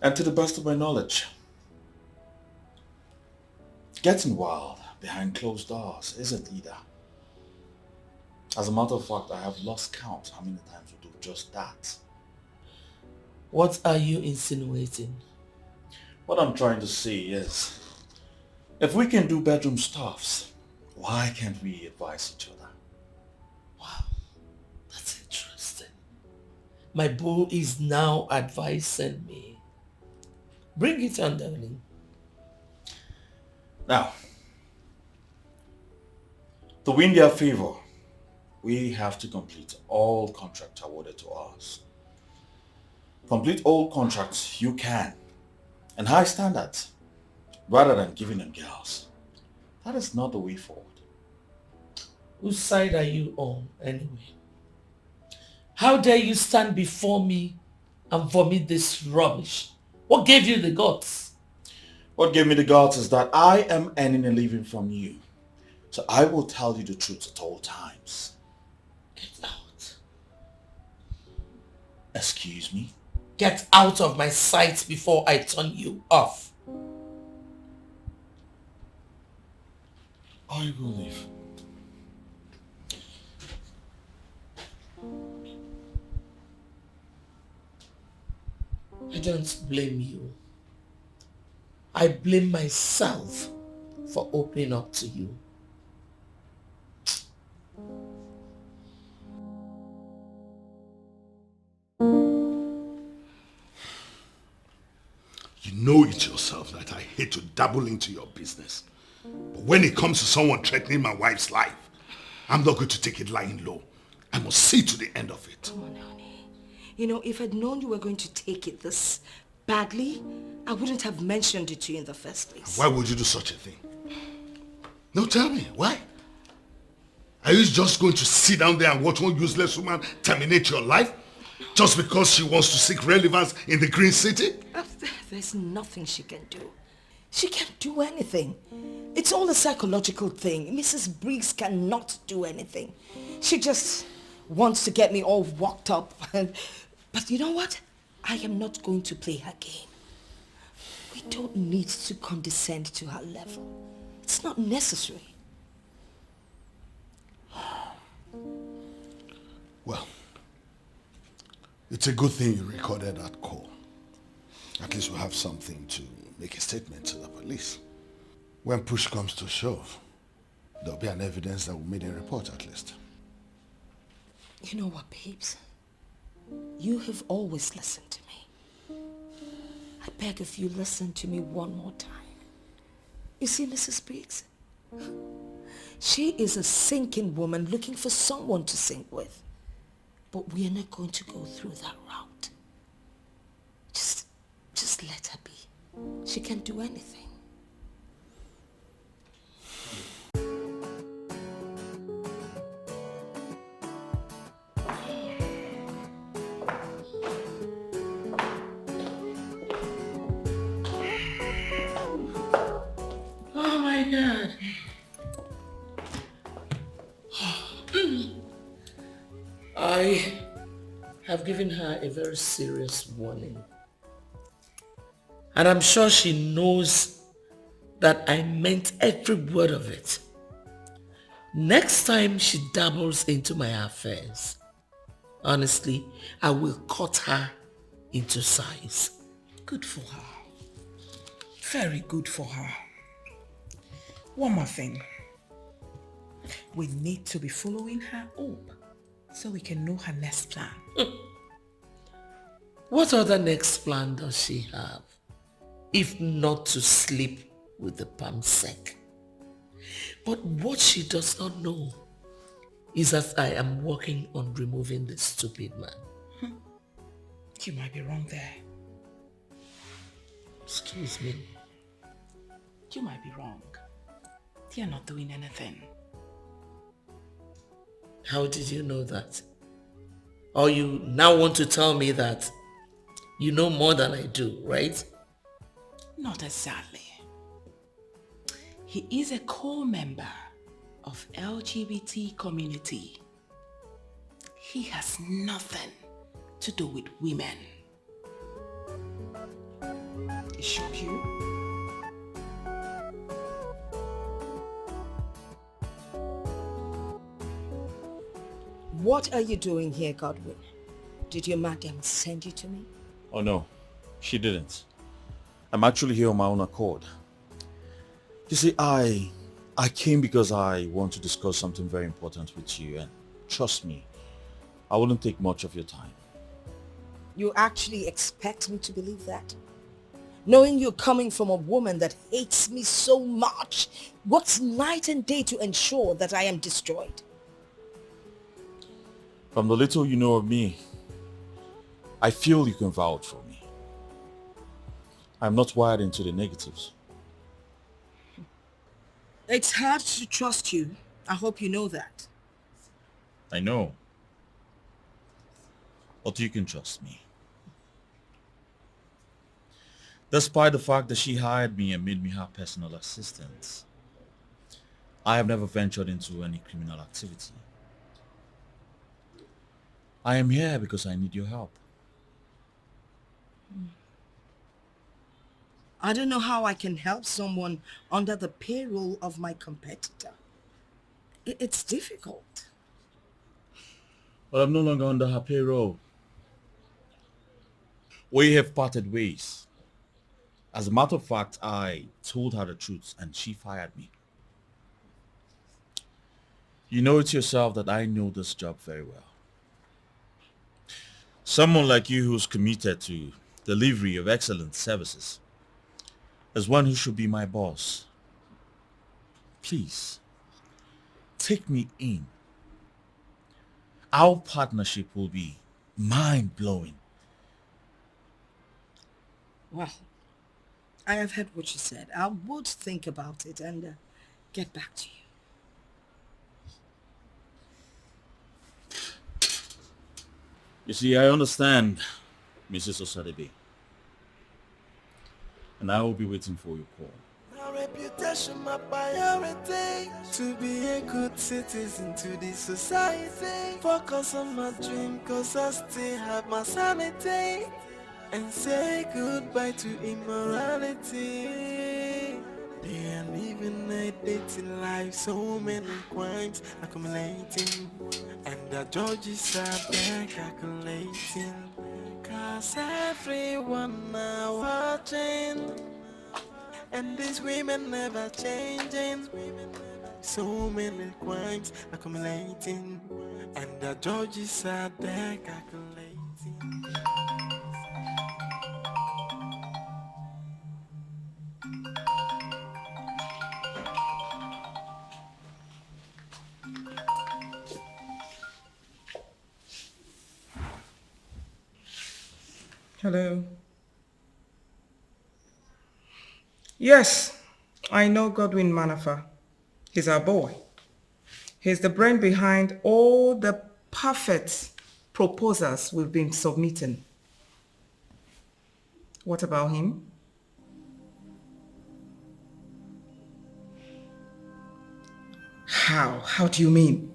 And to the best of my knowledge, getting wild behind closed doors isn't either. As a matter of fact, I have lost count how many times we do just that. What are you insinuating? What I'm trying to say is, if we can do bedroom stuffs, why can't we advise each other? Wow, that's interesting. My bull is now advising me. Bring it on, darling. Now, to win their favor, we have to complete all contracts awarded to us. Complete all contracts you can, and high standards, rather than giving them girls. That is not the way forward. Whose side are you on, anyway? How dare you stand before me and vomit this rubbish? What gave you the guts? What gave me the guts is that I am earning a living from you. So I will tell you the truth at all times. Get out. Excuse me? Get out of my sight before I turn you off. I will leave. I don't blame you. I blame myself for opening up to you. You know it yourself that I hate to dabble into your business. But when it comes to someone threatening my wife's life, I'm not going to take it lying low. I must see to the end of it. Come on, honey. If I'd known you were going to take it this badly, I wouldn't have mentioned it to you in the first place. Why would you do such a thing? No, tell me, why? Are you just going to sit down there and watch one useless woman terminate your life? Just because she wants to seek relevance in the Green City? There's nothing she can do. She can't do anything. It's all a psychological thing. Mrs. Briggs cannot do anything. She just wants to get me all worked up. But you know what? I am not going to play her game. We don't need to condescend to her level. It's not necessary. Well, it's a good thing you recorded that call. At least we have something to make a statement to the police. When push comes to shove, there'll be an evidence that will make a report at least. You know what, babes? You have always listened to me. I beg of you, listen to me one more time. You see, Mrs. Briggs? She is a sinking woman looking for someone to sink with. But we are not going to go through that route. Just let her be. She can't do anything. Oh my God. I have given her a very serious warning. And I'm sure she knows that I meant every word of it. Next time she dabbles into my affairs, honestly, I will cut her into size. Good for her. Very good for her. One more thing. We need to be following her up so we can know her next plan. What other next plan does she have, if not to sleep with the palm sec? But what she does not know is that I am working on removing this stupid man. You might be wrong there. Excuse me. You might be wrong. They are not doing anything. How did you know that? Or you now want to tell me that you know more than I do, right? Not exactly. He is a core member of LGBT community. He has nothing to do with women. It shock you? What are you doing here, Godwin? Did your madam send you to me? Oh no, she didn't. I'm actually here on my own accord. You see, I came because I want to discuss something very important with you, and trust me, I wouldn't take much of your time. You actually expect me to believe that? Knowing you're coming from a woman that hates me so much, works night and day to ensure that I am destroyed. From the little you know of me, I feel you can vouch for me. I'm not wired into the negatives. It's hard to trust you. I hope you know that. I know. But you can trust me. Despite the fact that she hired me and made me her personal assistant, I have never ventured into any criminal activity. I am here because I need your help. I don't know how I can help someone under the payroll of my competitor. It's difficult. But I'm no longer under her payroll. We have parted ways. As a matter of fact, I told her the truth and she fired me. You know it yourself that I know this job very well. Someone like you who's committed to delivery of excellent services is one who should be my boss. Please, take me in. Our partnership will be mind-blowing. Well, I have heard what you said. I would think about it and get back to you. You see, I understand, Mrs. Osadebe. and I will be waiting for your call. My reputation, my priority. To be a good citizen to this society. Focus on my dream, cause I still have my sanity. And say goodbye to immorality. They are living a dating life, so many crimes accumulating. And the judges are there calculating. Cause everyone now watching. And these women never changing. So many crimes accumulating. And the judges are there calculating. Hello. Yes, I know Godwin Manafa. He's our boy. He's the brain behind all the perfect proposals we've been submitting. What about him? How? How do you mean?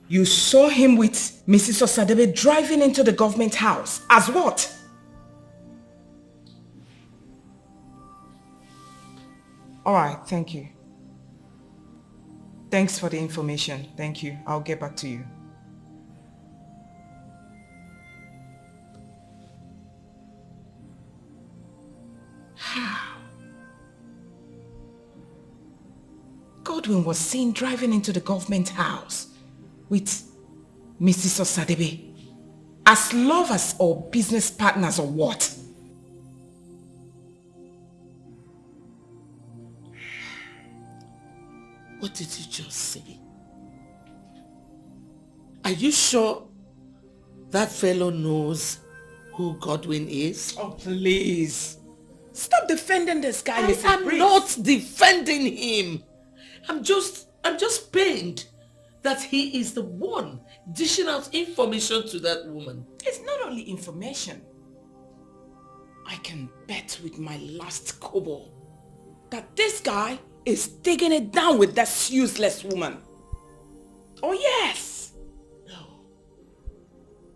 You saw him with Mrs. Osadebe driving into the government house. As what? All right, thank you. Thanks for the information. Thank you. I'll get back to you. How? Godwin was seen driving into the government house with Mrs. Osadebe as lovers or business partners or what? What did you just say? Are you sure that fellow knows who Godwin is? Oh, please. Stop defending this guy, Mrs. I'm Briggs. not defending him. I'm just pained that he is the one dishing out information to that woman. It's not only information. I can bet with my last kobo that this guy is digging it down with that useless woman. Oh yes.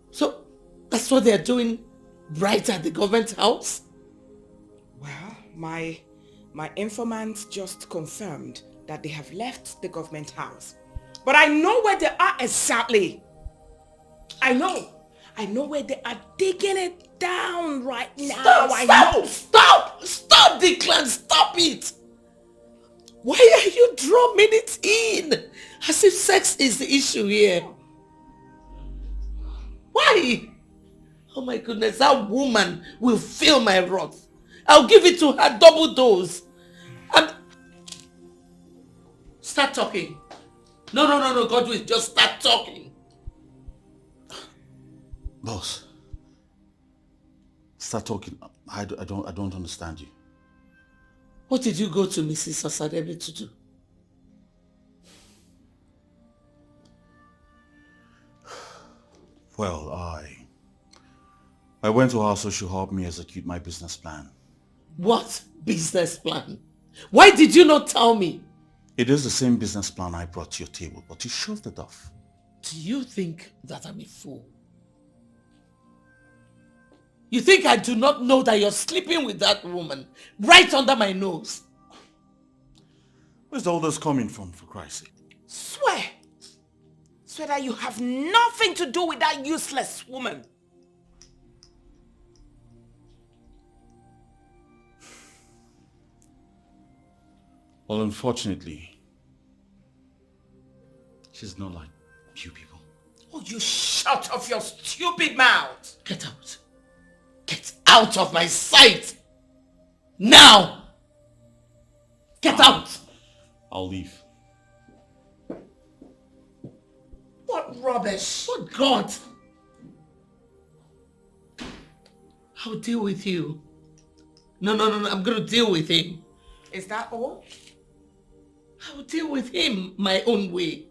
So that's what they're doing right at the government house? Well, my informant just confirmed that they have left the government house. But I know where they are exactly. I know where they are digging it down right now. Stop, Declan, stop it. Why are you drumming it in? As if sex is the issue here. Why? Oh my goodness, that woman will feel my wrath. I'll give it to her double dose. Start talking. No, Godwin, just start talking. Boss, start talking. I don't understand you. What did you go to Mrs. Osadebe to do? Well, I went to her so she'll help me execute my business plan. What business plan? Why did you not tell me? It is the same business plan I brought to your table, but you shoved it off. Do you think that I'm a fool? You think I do not know that you're sleeping with that woman right under my nose? Where's all this coming from, for Christ's sake? Swear that you have nothing to do with that useless woman. Well, unfortunately, she's not like you people. Oh, you shut off your stupid mouth. Get out. Get out of my sight! Now! Get out! I'll leave. What rubbish! What God! I'll deal with you. No, I'm gonna deal with him. Is that all? I'll deal with him my own way.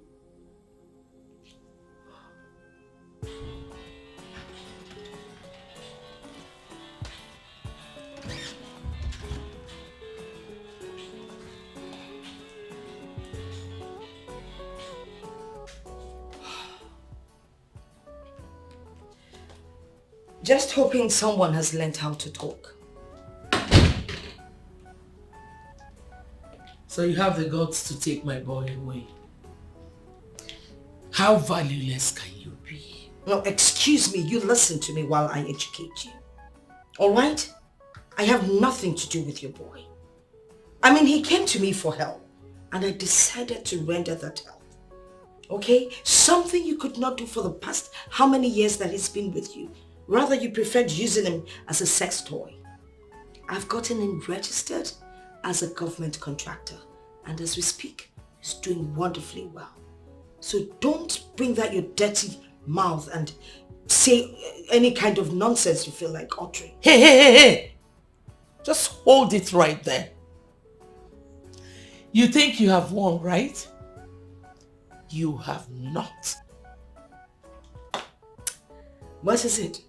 Just hoping someone has learned how to talk. So you have the guts to take my boy away. How valueless can you be? No, excuse me, you listen to me while I educate you. Alright? I have nothing to do with your boy. I mean, he came to me for help, and I decided to render that help. Okay? Something you could not do for the past how many years that he's been with you. Rather, you preferred using him as a sex toy. I've gotten him registered as a government contractor, and as we speak, he's doing wonderfully well. So don't bring that your dirty mouth and say any kind of nonsense you feel like uttering. Hey! Just hold it right there. You think you have won, right? You have not. What is it?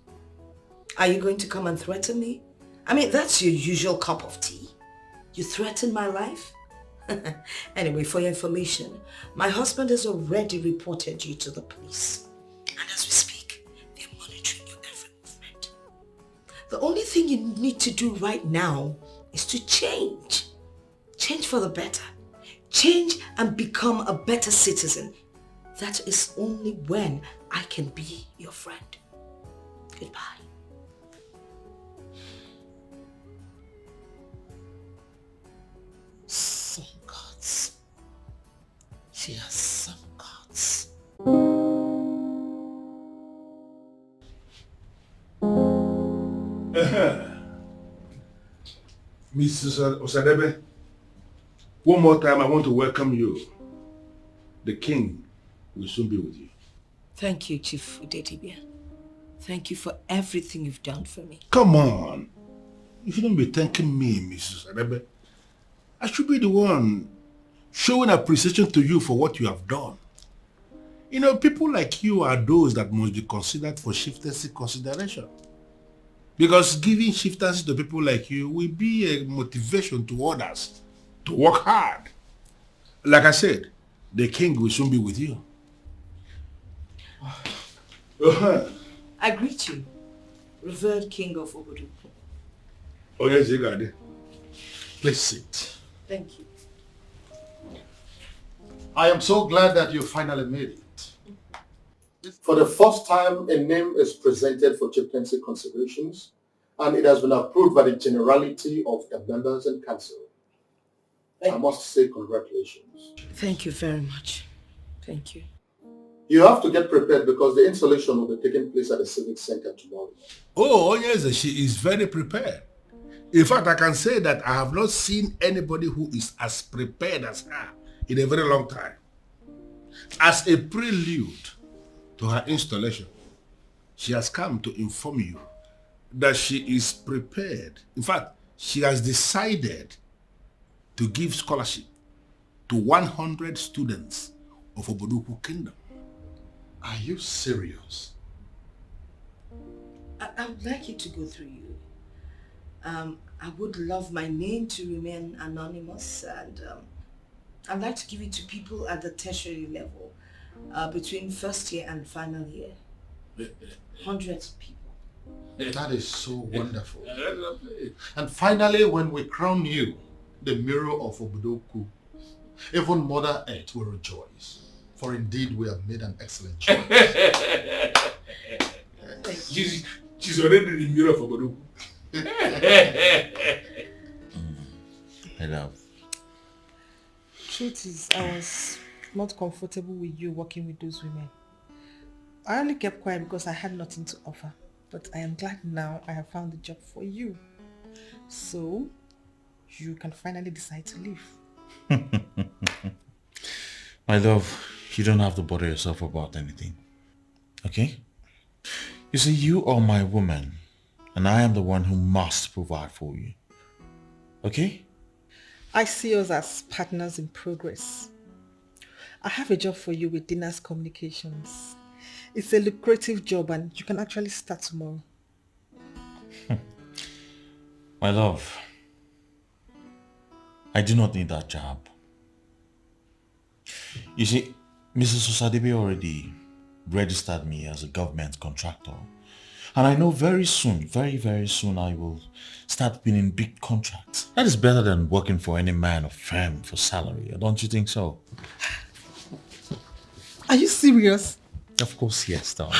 Are you going to come and threaten me? I mean, that's your usual cup of tea. You threaten my life? Anyway, for your information, my husband has already reported you to the police. And as we speak, they're monitoring your every movement. The only thing you need to do right now is to change. Change for the better. Change and become a better citizen. That is only when I can be your friend. Goodbye. Some gods. She has some gods. Mrs. Osadebe, one more time I want to welcome you. The king will soon be with you. Thank you, Chief Udetibia. Thank you for everything you've done for me. Come on. You shouldn't be thanking me, Mrs. Osadebe. I should be the one showing appreciation to you for what you have done. You know, people like you are those that must be considered for chieftaincy consideration. Because giving chieftaincy to people like you will be a motivation to others to work hard. Like I said, the king will soon be with you. I greet you, revered king of Obodo. Oh yes, you got it. Please sit. Thank you. I am so glad that you finally made it. For the first time, a name is presented for chieftaincy considerations, and it has been approved by the generality of the members and council. I must say congratulations. Thank you very much. Thank you. You have to get prepared because the installation will be taking place at the Civic Center tomorrow. Oh yes, she is very prepared. In fact, I can say that I have not seen anybody who is as prepared as her in a very long time. As a prelude to her installation, she has come to inform you that she is prepared. In fact, she has decided to give scholarship to 100 students of Oboduku Kingdom. Are you serious? I would like it to go through you. I would love my name to remain anonymous, and I'd like to give it to people at the tertiary level, between first year and final year. Hundreds of people. That is so wonderful. And finally, when we crown you the mirror of Obodoku, even Mother Earth will rejoice. For indeed, we have made an excellent choice. She's already the mirror of Obodoku. I love. Truth is, I was not comfortable with you working with those women. I only kept quiet because I had nothing to offer. But I am glad now I have found a job for you. So, you can finally decide to leave. My love, you don't have to bother yourself about anything. Okay? You see, you are my woman, and I am the one who must provide for you. Okay? I see us as partners in progress. I have a job for you with Dinas Communications. It's a lucrative job and you can actually start tomorrow. My love, I do not need that job. You see, Mrs. Osadebe already registered me as a government contractor. And I know very soon, very, very soon, I will start winning big contracts. That is better than working for any man or firm for salary. Don't you think so? Are you serious? Of course, yes, darling.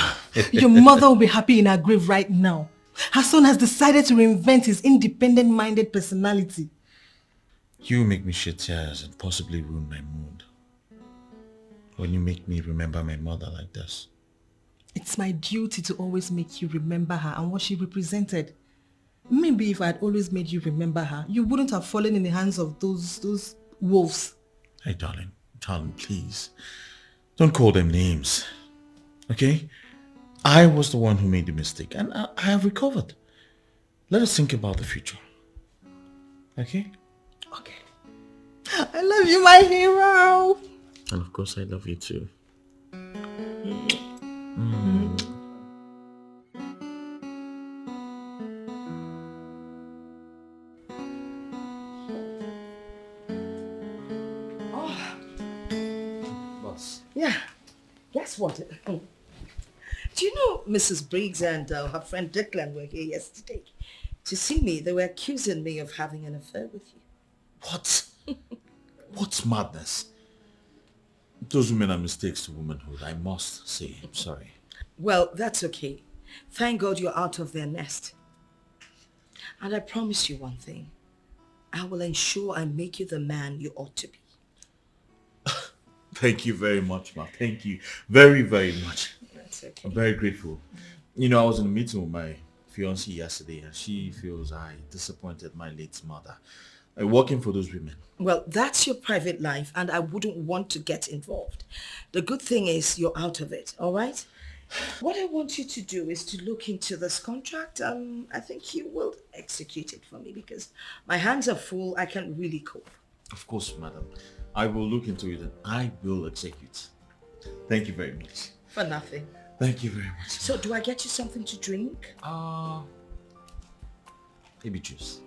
Your mother will be happy in her grave right now. Her son has decided to reinvent his independent-minded personality. You make me shed tears and possibly ruin my mood. When you make me remember my mother like this. It's my duty to always make you remember her and what she represented. Maybe if I had always made you remember her, you wouldn't have fallen in the hands of those wolves. Hey, darling, please. Don't call them names. Okay? I was the one who made the mistake and I have recovered. Let us think about the future. Okay? Okay. I love you, my hero. And of course I love you too. Boss. Yeah. Guess what? Do you know Mrs. Briggs and her friend Declan were here yesterday to see me? They were accusing me of having an affair with you. What? What's madness? Those women are mistakes to womanhood, I must say. I'm sorry. Well, that's okay. Thank God you're out of their nest. And I promise you one thing. I will ensure I make you the man you ought to be. Thank you very much, ma. Thank you very, very much. That's okay. I'm very grateful. You know, I was in a meeting with my fiancée yesterday and she feels I disappointed my late mother. Working for those women. Well, that's your private life and I wouldn't want to get involved. The good thing is you're out of it, all right? What I want you to do is to look into this contract. I think you will execute it for me because my hands are full. I can't really cope. Of course, madam. I will look into it and I will execute. Thank you very much. For nothing. Thank you very much. So do I get you something to drink? Maybe juice.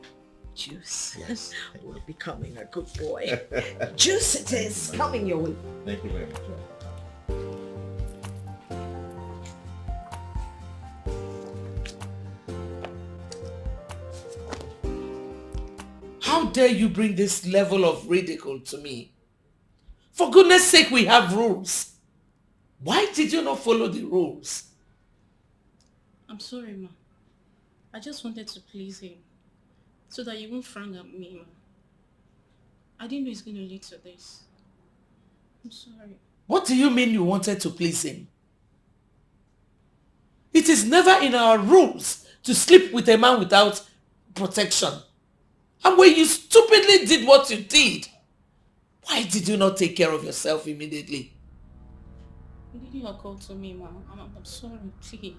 Juice? Yes. We're becoming a good boy. Juice it is. Coming your way. Thank you very much. How dare you bring this level of ridicule to me? For goodness sake, we have rules. Why did you not follow the rules? I'm sorry, ma. I just wanted to please him. So that you won't frown at me, ma. I didn't know it's going to lead to this. I'm sorry. What do you mean you wanted to please him? It is never in our rules to sleep with a man without protection. And when you stupidly did what you did, why did you not take care of yourself immediately? Did you call to me, ma? I'm sorry, please.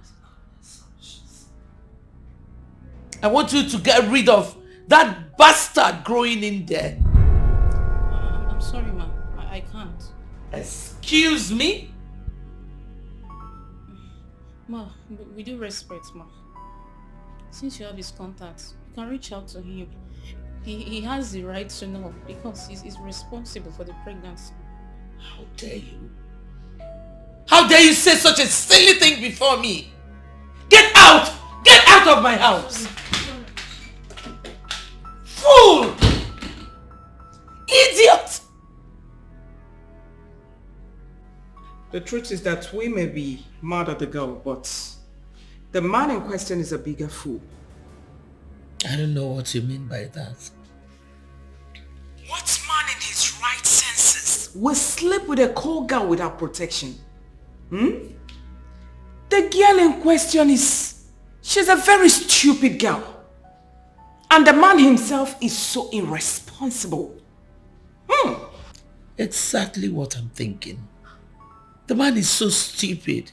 I want you to get rid of that bastard growing in there. I'm sorry, ma. I can't. Excuse me? Ma, with due respect, ma. Since you have his contacts, you can reach out to him. He has the right to know because he's responsible for the pregnancy. How dare you? How dare you say such a silly thing before me? Get out! Get out of my house! Fool! Idiot! The truth is that we may be mad at the girl, but the man in question is a bigger fool. I don't know what you mean by that. What man in his right senses will sleep with a cold girl without protection? The girl in question she's a very stupid girl. And the man himself is so irresponsible. Exactly what I'm thinking. The man is so stupid.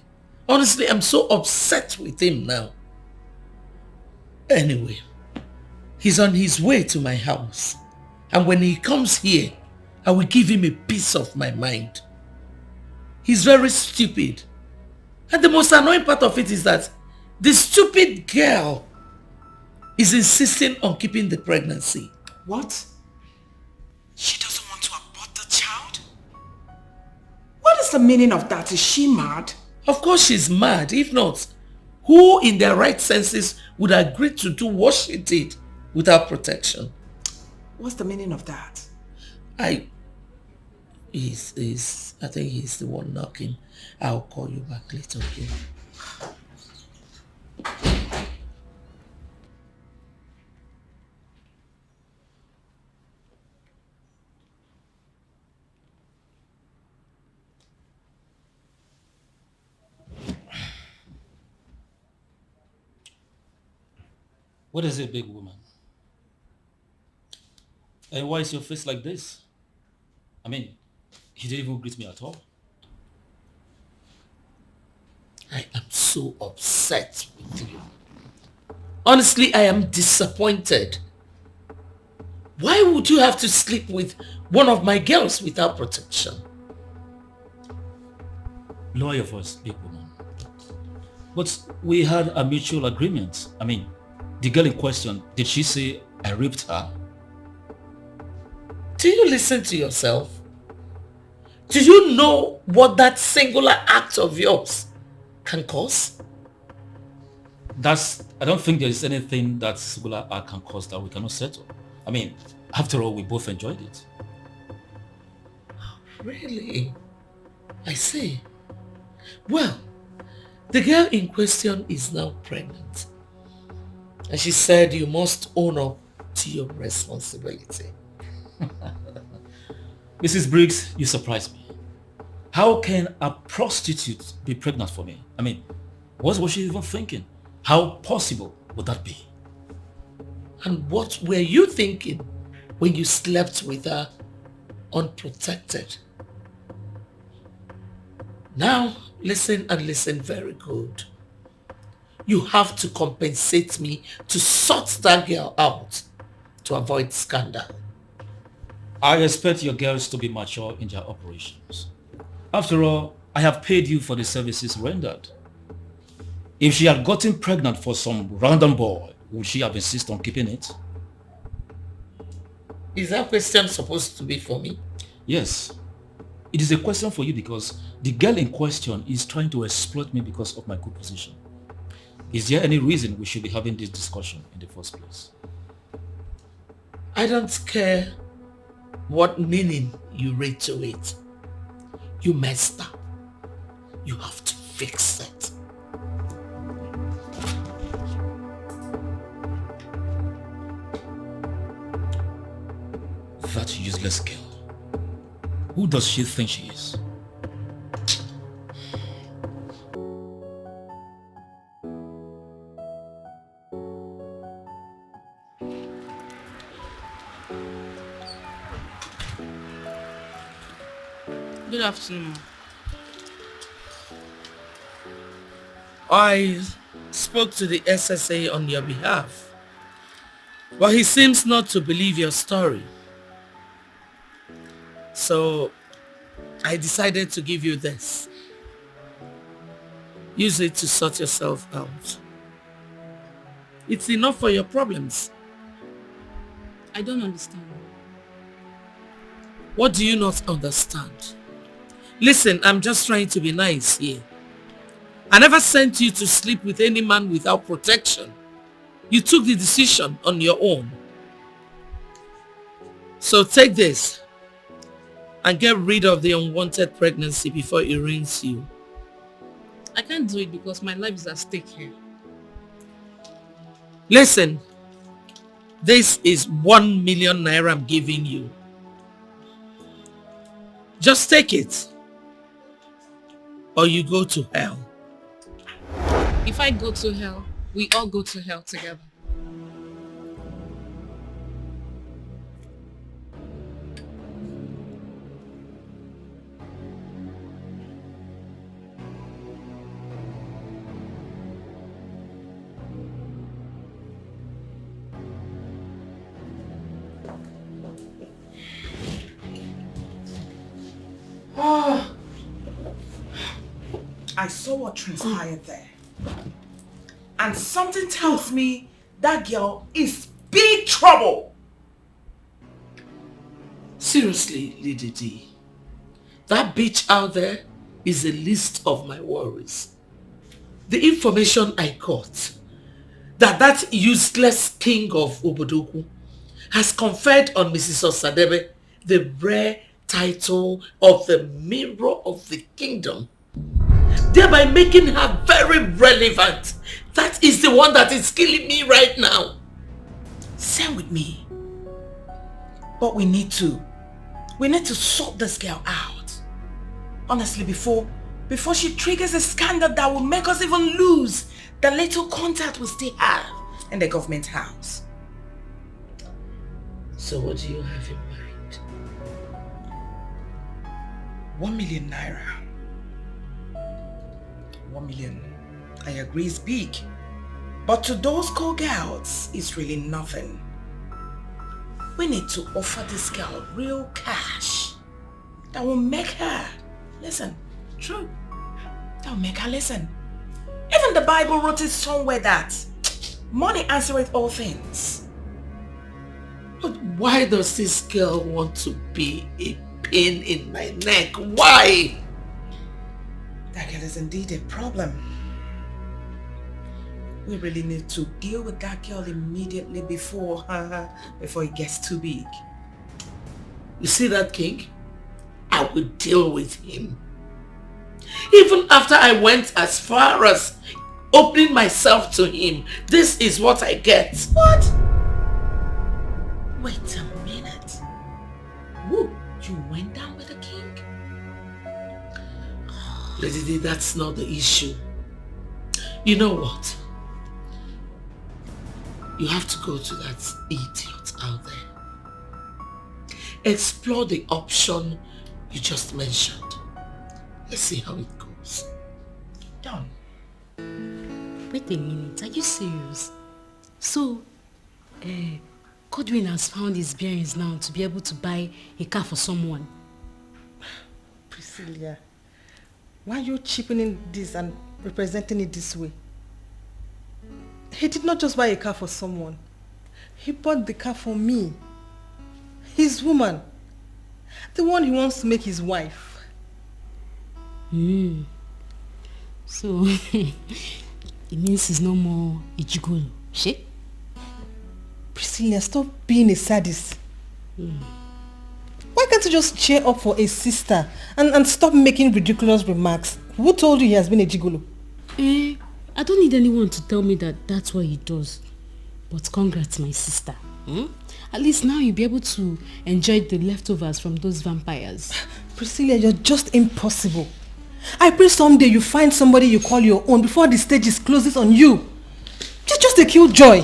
Honestly, I'm so upset with him now. Anyway, he's on his way to my house. And when he comes here, I will give him a piece of my mind. He's very stupid. And the most annoying part of it is that the stupid girl is insisting on keeping the pregnancy. What? She doesn't want to abort the child? What is the meaning of that? Is she mad? Of course she's mad. If not, Who in their right senses would agree to do what she did without protection? What's the meaning of that? I think he's the one knocking. I'll call you back later, okay? What is it, big woman? And why is your face like this? I mean, you didn't even greet me at all. I am so upset with you. Honestly, I am disappointed. Why would you have to sleep with one of my girls without protection? Lower your voice, big woman. But we had a mutual agreement. I mean, the girl in question, did she say I raped her? Do you listen to yourself? Do you know what that singular act of yours can cause? I don't think there is anything that singular act can cause that we cannot settle. I mean, after all, we both enjoyed it. Really? I see. Well, the girl in question is now pregnant. And she said you must own up to your responsibility. Mrs. Briggs, you surprise me. How can a prostitute be pregnant for me? I mean, what was she even thinking? How possible would that be? And what were you thinking when you slept with her unprotected? Now, listen and listen very good. You have to compensate me to sort that girl out to avoid scandal. I expect your girls to be mature in their operations. After all, I have paid you for the services rendered. If she had gotten pregnant for some random boy, would she have insisted on keeping it? Is that question supposed to be for me? Yes. It is a question for you because the girl in question is trying to exploit me because of my good position. Is there any reason we should be having this discussion in the first place? I don't care what meaning you read to it. You messed up. You have to fix it. That useless girl. Who does she think she is? Good afternoon. I spoke to the SSA on your behalf, but he seems not to believe your story. So I decided to give you this. Use it to sort yourself out. It's enough for your problems. I don't understand. What do you not understand? Listen, I'm just trying to be nice here. I never sent you to sleep with any man without protection. You took the decision on your own. So take this and get rid of the unwanted pregnancy before it ruins you. I can't do it because my life is at stake here. Listen, this is 1 million naira I'm giving you. Just take it, or you go to hell. If I go to hell, we all go to hell together. Oh, I saw what transpired there. And something tells me that girl is big trouble. Seriously, Lady D, that bitch out there is a list of my worries. The information I got that useless king of Obodoku has conferred on Mrs. Osadebe the rare title of the Mirror of the Kingdom, thereby making her very relevant. That is the one that is killing me right now. Same with me. But we need to sort this girl out. Honestly, before she triggers a scandal that will make us even lose the little contact we still have in the government house. So what do you have in mind? 1 million naira. 1 million, I agree, is big. But to those call girls, it's really nothing. We need to offer this girl real cash that will make her listen. True. That will make her listen. Even the Bible wrote it somewhere that money answereth all things. But why does this girl want to be a pain in my neck? Why? That girl is indeed a problem. We really need to deal with that girl immediately before it gets too big. You see that king? I will deal with him. Even after I went as far as opening myself to him, this is what I get. What? Wait a minute. Woo, you went down with the king? Lady D, that's not the issue. You know what? You have to go to that idiot out there. Explore the option you just mentioned. Let's see how it goes. Done. Wait a minute, are you serious? So, Godwin has found his bearings now to be able to buy a car for someone. Priscilla, why are you cheapening this and representing it this way? He did not just buy a car for someone. He bought the car for me. His woman. The one he wants to make his wife. So, it means he's no more Ijigolo, she? Priscilla, stop being a sadist. Why can't you just cheer up for a sister and stop making ridiculous remarks? Who told you he has been a gigolo? I don't need anyone to tell me that that's what he does. But congrats, my sister. At least now you'll be able to enjoy the leftovers from those vampires. Priscilla, you're just impossible. I pray someday you find somebody you call your own before the stage is closes on you. Just a killjoy.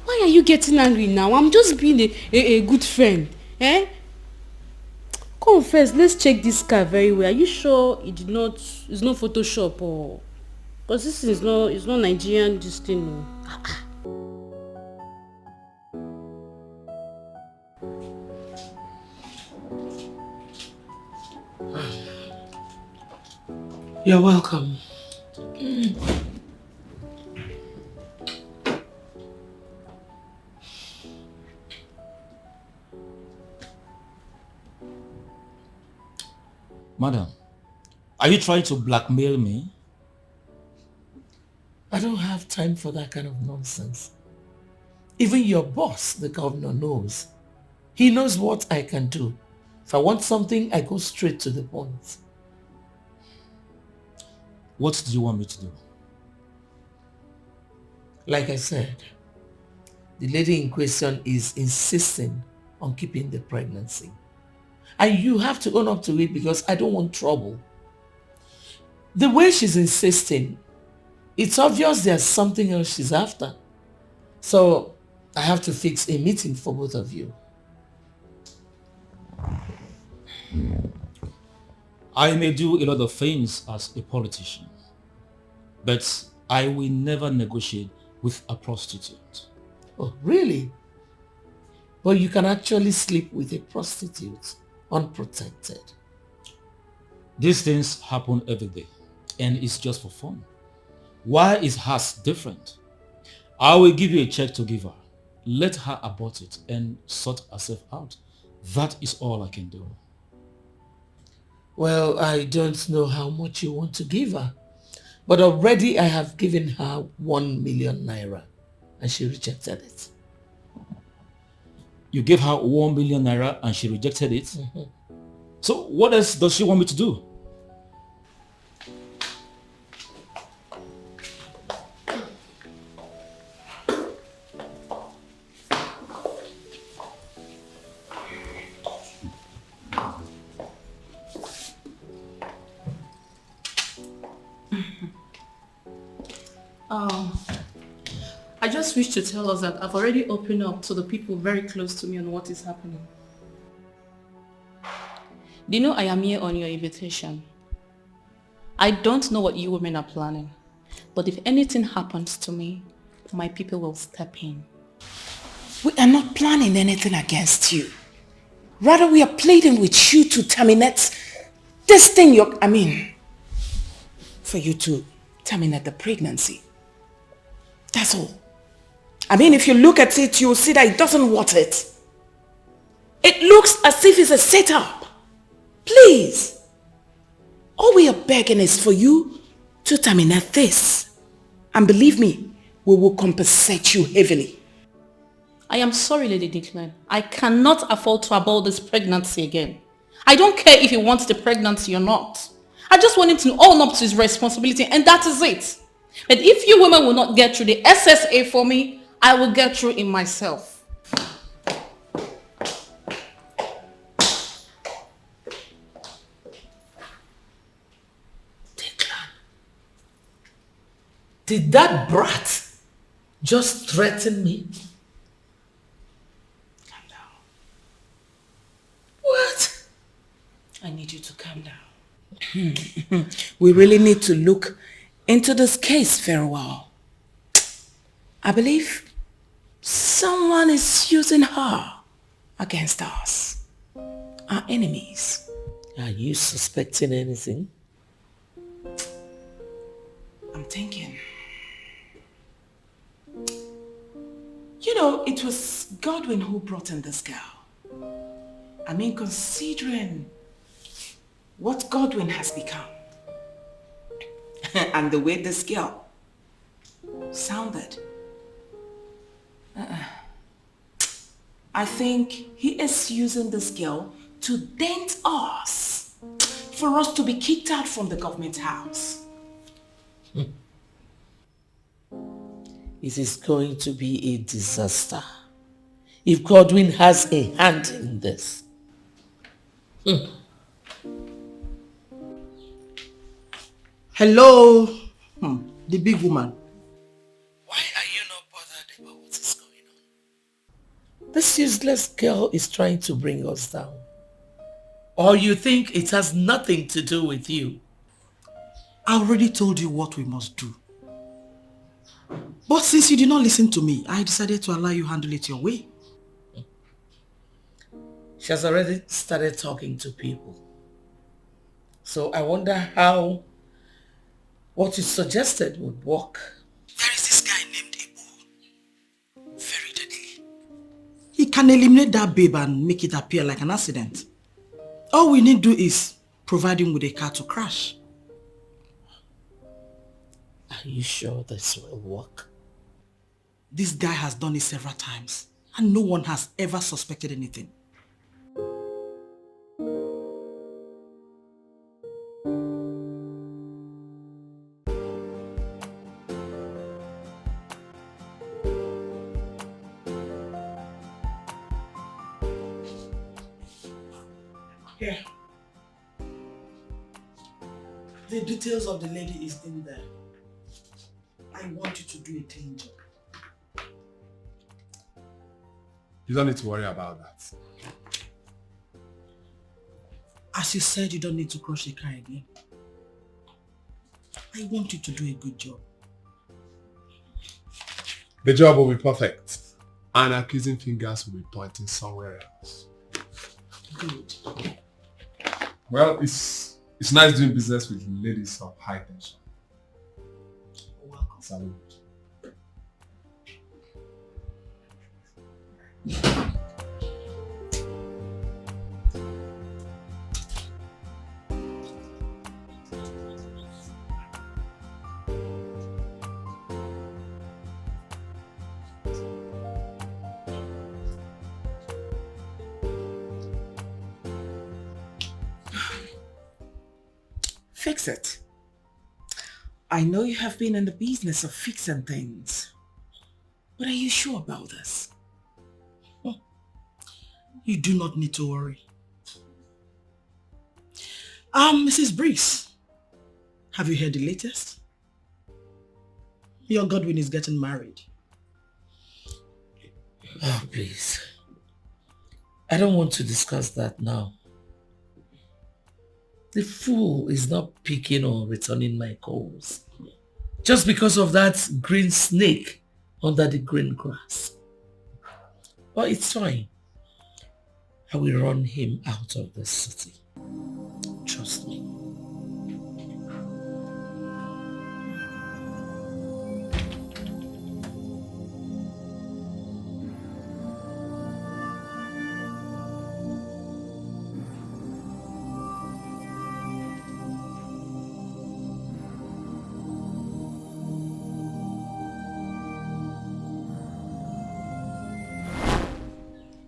Why are you getting angry now? I'm just being a good friend. Come first, let's check this car very well. Are you sure it's not Photoshop or... Because this is not Nigerian, this thing. No. You're welcome. Madam, are you trying to blackmail me? I don't have time for that kind of nonsense. Even your boss, the governor, knows. He knows what I can do. If I want something, I go straight to the point. What do you want me to do? Like I said, the lady in question is insisting on keeping the pregnancy. And you have to own up to it because I don't want trouble. The way she's insisting, it's obvious there's something else she's after. So I have to fix a meeting for both of you. I may do a lot of things as a politician, but I will never negotiate with a prostitute. Oh, really? But you can actually sleep with a prostitute unprotected. These things happen every day, and it's just for fun. Why is hers different? I will give you a check to give her. Let her abort it and sort herself out. That is all I can do. Well, I don't know how much you want to give her. But already I have given her 1 million naira and she rejected it. You gave her 1 million naira and she rejected it? Mm-hmm. So what else does she want me to do? I just wish to tell us that I've already opened up to the people very close to me on what is happening. Do you know I am here on your invitation? I don't know what you women are planning, but if anything happens to me, my people will step in. We are not planning anything against you. Rather, we are pleading with you to terminate this thing for you to terminate the pregnancy. That's all. If you look at it, you'll see that it doesn't want it. It looks as if it's a setup. Please. All we are begging is for you to terminate this. And believe me, we will compensate you heavily. I am sorry, Lady Declan. I cannot afford to abort this pregnancy again. I don't care if he wants the pregnancy or not. I just want him to own up to his responsibility, and that is it. But if you women will not get through the SSA for me, I will get through it myself. Declan, did that brat just threaten me? Calm down. What? I need you to calm down. We really need to look into this case very well. I believe someone is using her against us, our enemies. Are you suspecting anything? I'm thinking. It was Godwin who brought in this girl. Considering what Godwin has become and the way this girl sounded, I think he is using this girl to dent us, for us to be kicked out from the government house. It is going to be a disaster if Godwin has a hand in this. Hello, the big woman. Why are you not bothered about what is going on? This useless girl is trying to bring us down. Or you think it has nothing to do with you? I already told you what we must do. But since you did not listen to me, I decided to allow you handle it your way. She has already started talking to people. So I wonder how what you suggested would work. There is this guy named Ibu. Very deadly. He can eliminate that babe and make it appear like an accident. All we need to do is provide him with a car to crash. Are you sure this will work? This guy has done it several times and no one has ever suspected anything. Here. The details of the lady is in there. I want you to do a clean job. You don't need to worry about that. As you said, you don't need to crush the car again. I want you to do a good job. The job will be perfect. And accusing fingers will be pointing somewhere else. Good. Well, it's nice doing business with ladies of high tension. Welcome. Salute. fix it. I know you have been in the business of fixing things. But are you sure about this? You do not need to worry. Mrs. Briggs, have you heard the latest? Your Godwin is getting married. Oh, please. I don't want to discuss that now. The fool is not picking or returning my calls. Just because of that green snake under the green grass. But it's fine. I will run him out of the city. Trust me.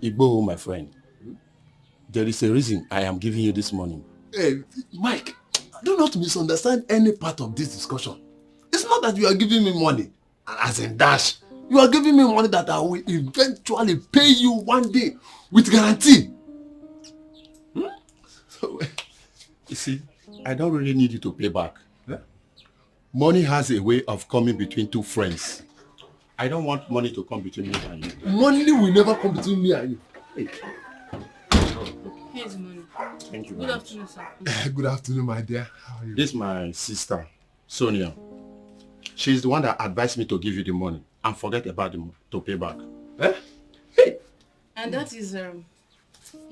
Igbo, my friend, there is a reason I am giving you this money. Hey, Mike, do not misunderstand any part of this discussion. It's not that you are giving me money, as in dash. You are giving me money that I will eventually pay you one day with guarantee. So, you see, I don't really need you to pay back. Money has a way of coming between two friends. I don't want money to come between me and you. Money will never come between me and you. Hey. Here's money. Thank you. Good afternoon, sir. Good afternoon, my dear. How are you? This is my sister, Sonia. She's the one that advised me to give you the money and forget about to pay back. And that is,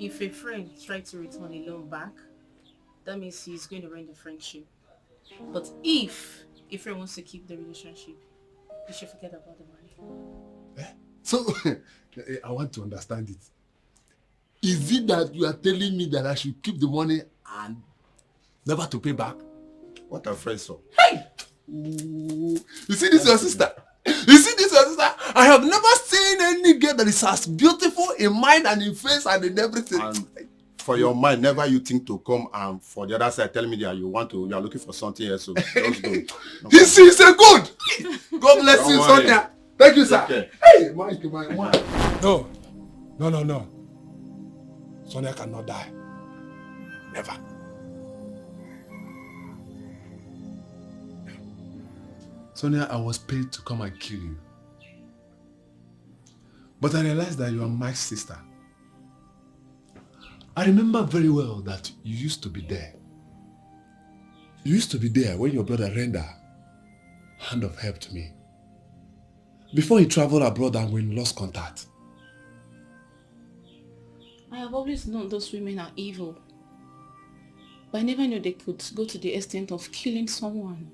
if a friend tries to return a loan back, that means he's going to ruin the friendship. But if a friend wants to keep the relationship, you should forget about the money. So, I want to understand it. Is it that you are telling me that I should keep the money and never to pay back? What a friend, so. Hey! Ooh. You see this your sister? You see this your sister? I have never seen any girl that is as beautiful in mind and in face and in everything. And for your mind, never you think to come and for the other side tell me that you are looking for something else. So just go. This is a good. God bless Don't you, worry. Sonia. Thank you, sir. Okay. Hey, Mike, my man. No. Sonia cannot die. Never. Sonia, I was paid to come and kill you. But I realized that you are my sister. I remember very well that you used to be there. You used to be there when your brother rendered hand of help to me. Before he traveled abroad and we lost contact. I have always known those women are evil. But I never knew they could go to the extent of killing someone.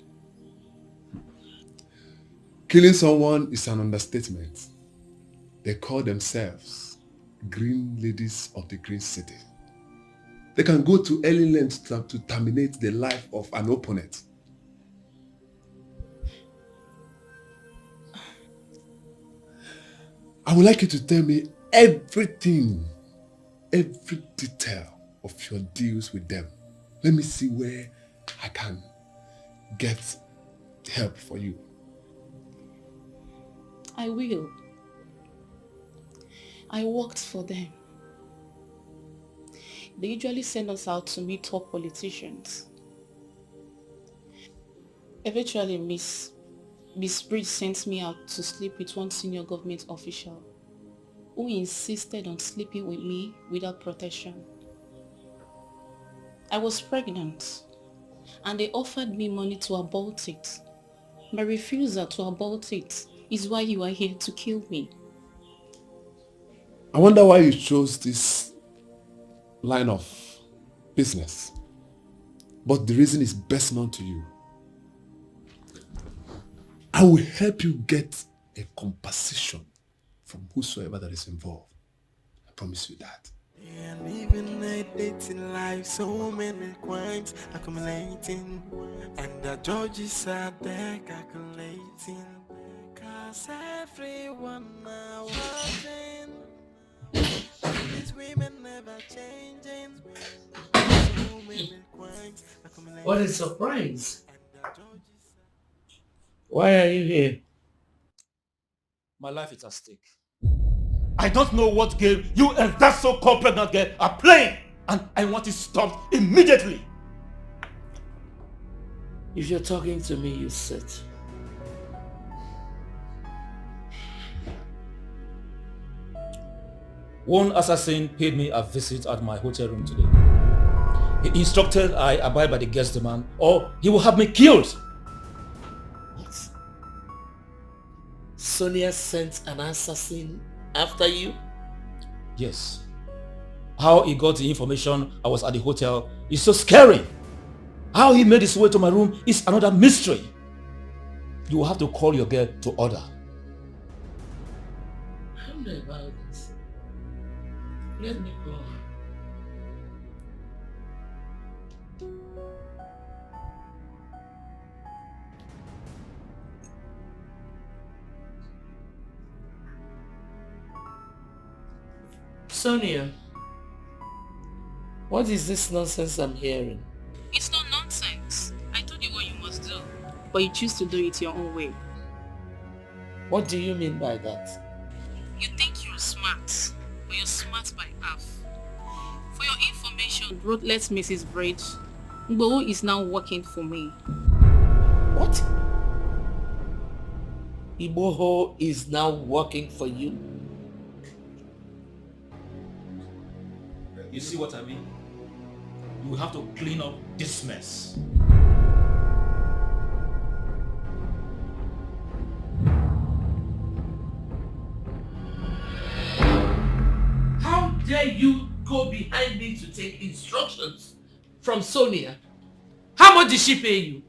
Killing someone is an understatement. They call themselves Green Ladies of the Green City. They can go to any lengths to terminate the life of an opponent. I would like you to tell me everything, every detail of your deals with them. Let me see where I can get help for you. I will. I worked for them. They usually send us out to meet top politicians. Eventually, Miss Bridge sent me out to sleep with one senior government official who insisted on sleeping with me without protection. I was pregnant and they offered me money to abort it. My refusal to abort it is why you are here to kill me. I wonder why you chose this line of business. But the reason is best known to you. I will help you get a compensation from whosoever that is involved. I promise you that. Yeah, living a dating life, so many crimes accumulating, and the judges are there calculating, cause everyone now watching, these women never changing, so many crimes accumulating. What a surprise. Why are you here? My life is at stake. I don't know what game you and that so-called pregnant girl are playing, and I want it stopped immediately. If you're talking to me, you sit. One assassin paid me a visit at my hotel room today. He instructed I abide by the guest demand or he will have me killed. What? Sonia sent an assassin after you? Yes. How he got the information I was at the hotel is so scary. How he made his way to my room is another mystery. You will have to call your girl to order. I don't know about this. Let me go. Sonia, what is this nonsense I'm hearing? It's not nonsense. I told you what you must do, but you choose to do it your own way. What do you mean by that? You think you're smart, but you're smart by half. For your information, ruthless Mrs. Bridge, Ngbo is now working for me. What? Iboho is now working for you? You see what I mean? You will have to clean up this mess. How dare you go behind me to take instructions from Sonia? How much did she pay you?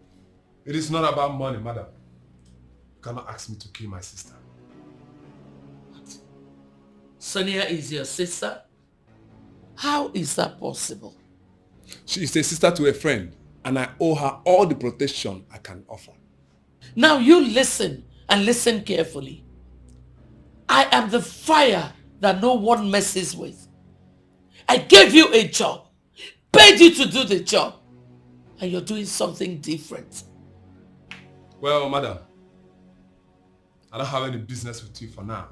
It is not about money, madam. You cannot ask me to kill my sister. What? Sonia is your sister? How is that possible? She is a sister to a friend, and I owe her all the protection I can offer. Now you listen, and listen carefully. I am the fire that no one messes with. I gave you a job, paid you to do the job, and you're doing something different. Well, madam, I don't have any business with you for now.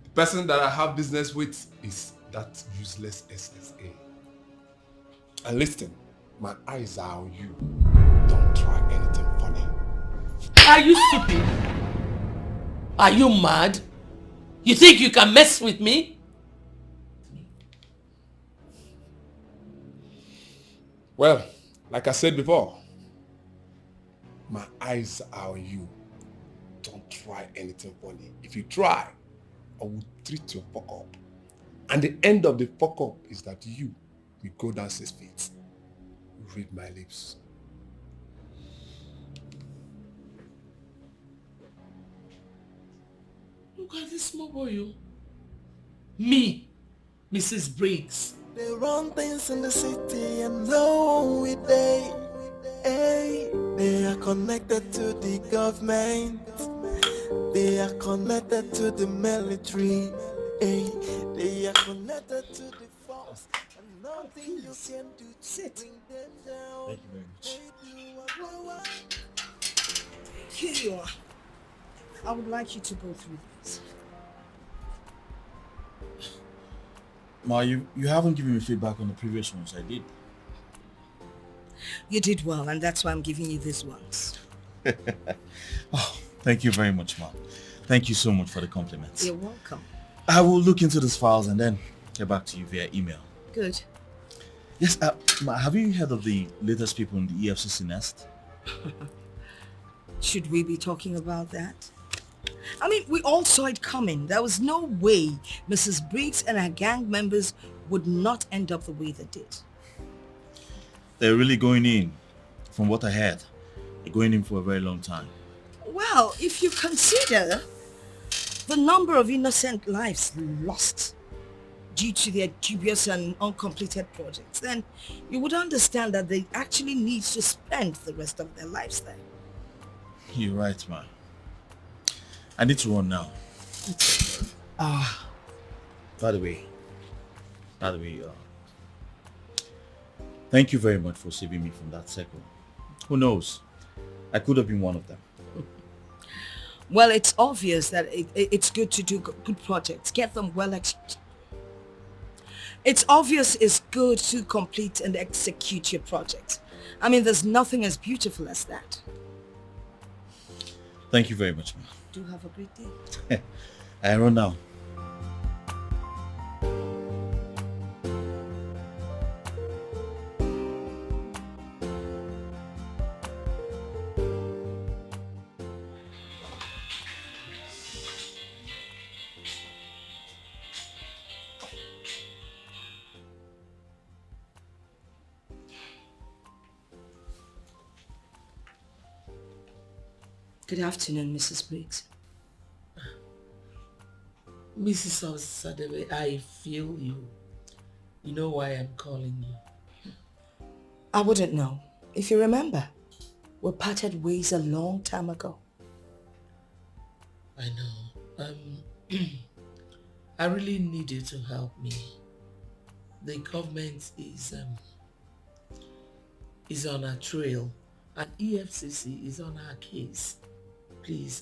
The person that I have business with is that useless SSA. And listen, my eyes are on you. Don't try anything funny. Are you stupid? Are you mad? You think you can mess with me? Well, like I said before, my eyes are on you. Don't try anything funny. If you try, I will treat you fuck up. And the end of the fuck up is that you will go down 6 feet. Read my lips. Look at this small boy, you. Me, Mrs. Briggs. They run things in the city and know it they. Hey, they are connected to the government. They are connected to the military. Hey, they are connected to the force. And nothing you can do to bring them down. Thank you very much. Here you are. I would like you to go through this. Ma, you haven't given me feedback on the previous ones I did. You did well, and that's why I'm giving you these ones. Oh, thank you very much, Ma. Thank you so much for the compliments. You're welcome. I will look into these files and then get back to you via email. Good. Yes, Ma, have you heard of the latest people in the EFCC nest? Should we be talking about that? I mean, we all saw it coming. There was no way Mrs. Briggs and her gang members would not end up the way they did. They're really going in. From what I heard, they're going in for a very long time. Well, if you consider the number of innocent lives lost due to their dubious and uncompleted projects, then you would understand that they actually need to spend the rest of their lives there. You're right, man. I need to run now. By the way, Thank you very much for saving me from that circle. Who knows? I could have been one of them. Well, it's obvious that it's good to do good projects. Get them It's obvious it's good to complete and execute your project. I mean, there's nothing as beautiful as that. Thank you very much, ma. Do have a great day. I run now. Good afternoon, Mrs. Briggs. Mrs. Osadebe, I feel you. You know why I'm calling you? I wouldn't know. If you remember, we parted ways a long time ago. I know. I really need you to help me. The government is on our trail and EFCC is on our case. Please,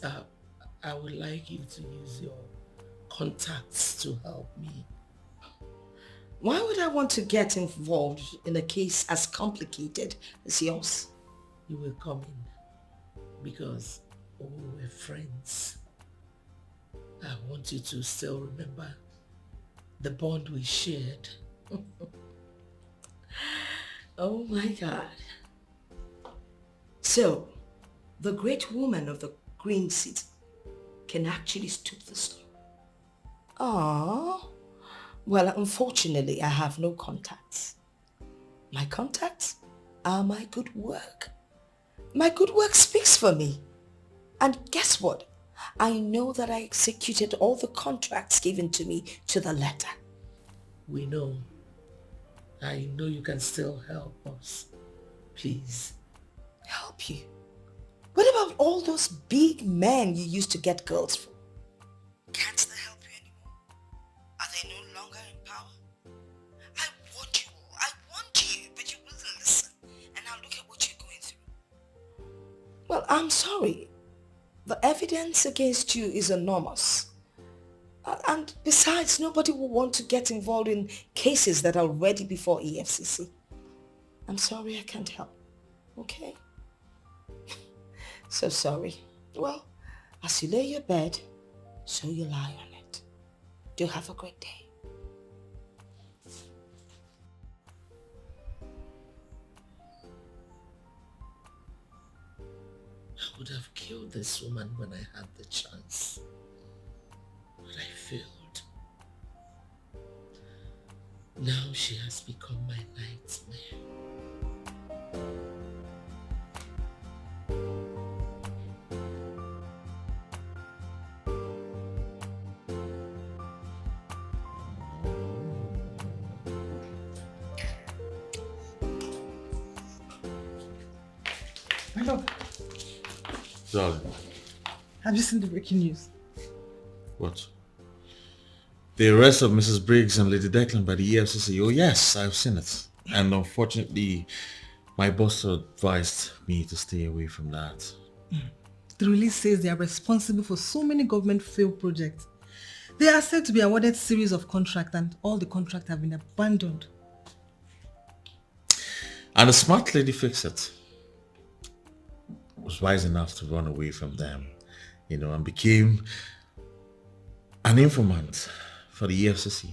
I would like you to use your contacts to help me. Why would I want to get involved in a case as complicated as yours? You will come in because we were friends. I want you to still remember the bond we shared. Oh my God. So, the great woman of the Green City can actually stoop the storm. Ah, well, unfortunately, I have no contacts. My contacts are my good work. My good work speaks for me. And guess what? I know that I executed all the contracts given to me to the letter. We know. I know you can still help us. Please. Help you? What about all those big men you used to get girls from? Can't they help you anymore? Are they no longer in power? I want you all. I want you, but you wouldn't listen. And now look at what you're going through. Well, I'm sorry. The evidence against you is enormous. And besides, nobody will want to get involved in cases that are already before EFCC. I'm sorry I can't help. Okay? So sorry. Well, as you lay your bed, so you lie on it. Do have a great day. I would have killed this woman when I had the chance. But I failed. Now she has become my nightmare. My love, Darling. have you seen the breaking news? What? The arrest of Mrs. Briggs and Lady Declan by the EFCC. Oh yes, I've seen it. And unfortunately, my boss advised me to stay away from that. The release says they are responsible for so many government failed projects. They are said to be awarded series of contracts and all the contracts have been abandoned. And the smart lady fixed it. Was wise enough to run away from them, and became an informant for the EFCC.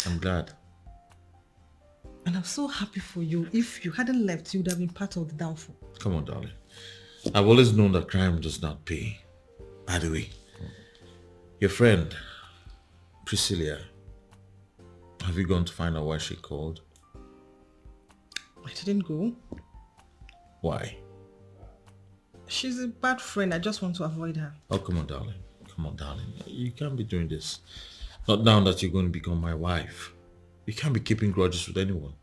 I'm glad. And I'm so happy for you. If you hadn't left, you would have been part of the downfall. Come on, darling. I've always known that crime does not pay. By the way, your friend, Priscilla, have you gone to find out why she called? I didn't go. Why? She's a bad friend. I just want to avoid her. Oh, come on, darling. Come on, darling. You can't be doing this. Not now that you're going to become my wife. You can't be keeping grudges with anyone.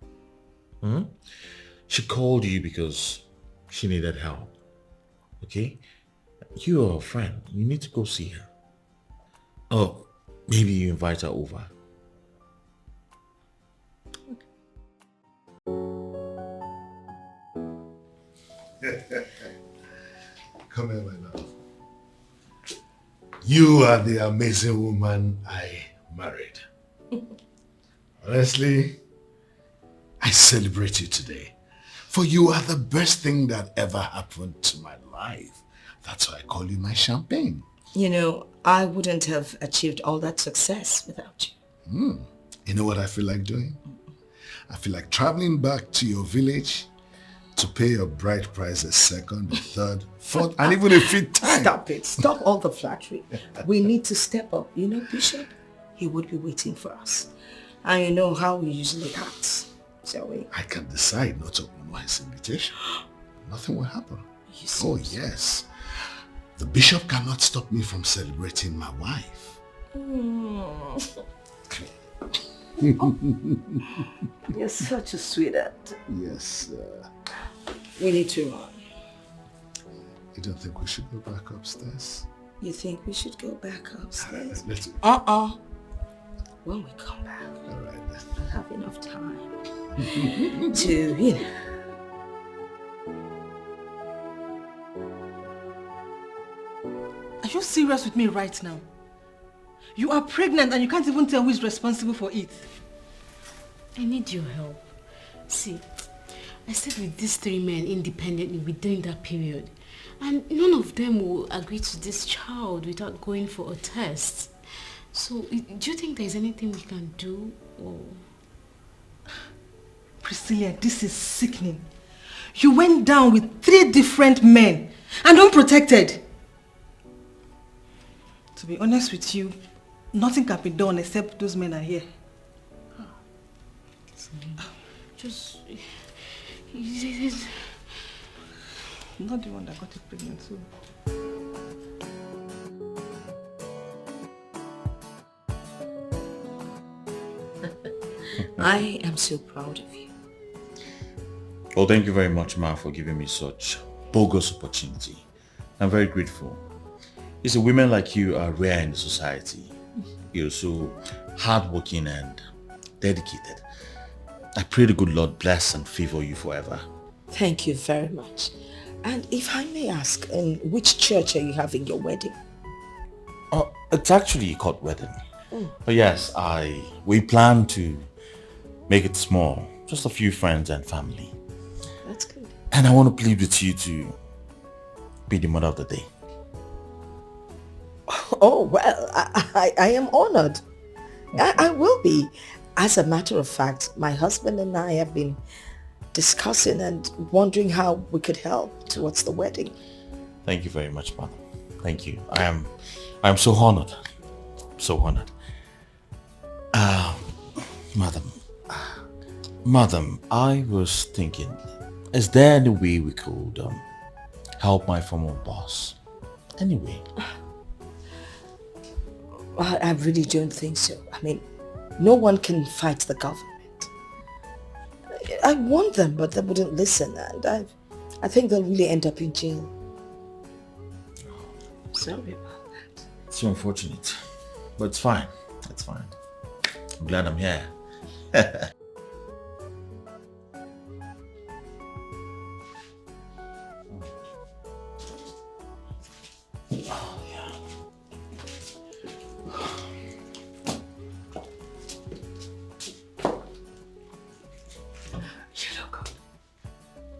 She called you because she needed help. Okay? You're a friend. You need to go see her. Oh, maybe you invite her over. Come here, my love. You are the amazing woman I married. Honestly, I celebrate you today. For you are the best thing that ever happened to my life. That's why I call you my champagne. You know, I wouldn't have achieved all that success without you. You know what I feel like doing? I feel like traveling back to your village to pay your bride price a second, a third, fourth, and even a fifth time. Stop it. Stop all the flattery. We need to step up. You know, Bishop, he would be waiting for us. And you know how he usually acts. Shall we? I can decide not to honor his invitation. Nothing will happen. Oh, yes. The bishop cannot stop me from celebrating my wife. You're such a sweetheart. Yes. We need to run. You don't think we should go back upstairs? You think we should go back upstairs? Let's... When we come back, all right, I'll have enough time to, you know. Are you serious with me right now? You are pregnant and you can't even tell who is responsible for it. I need your help. See, I stayed with these 3 men independently within that period. And none of them will agree to this child without going for a test. So, do you think there's anything we can do? Or... Priscilla, this is sickening. You went down with 3 different men and unprotected. To be honest with you, nothing can be done except those men are here. Just... Not the one that got you pregnant too. I am so proud of you. Well, thank you very much, Ma, for giving me such bogus opportunity. I'm very grateful. You see, women like you are rare in the society. You're so hardworking and dedicated. I pray the good Lord bless and favor you forever. Thank you very much. And if I may ask, in which church are you having your wedding? Oh, it's actually a court wedding. But yes, we plan to make it small. Just a few friends and family. That's good. And I want to plead with you to be the mother of the day. Oh, well, I am honored. I will be. As a matter of fact, my husband and I have been discussing and wondering how we could help towards the wedding. Thank you very much, madam. Thank you. I am so honored. So honored. Madam, I was thinking, is there any way we could help my former boss? Anyway. I really don't think so. I mean, no one can fight the government. I want them, but they wouldn't listen, and I think they'll really end up in jail. Sorry about that. It's so unfortunate, but it's fine. It's fine. I'm glad I'm here.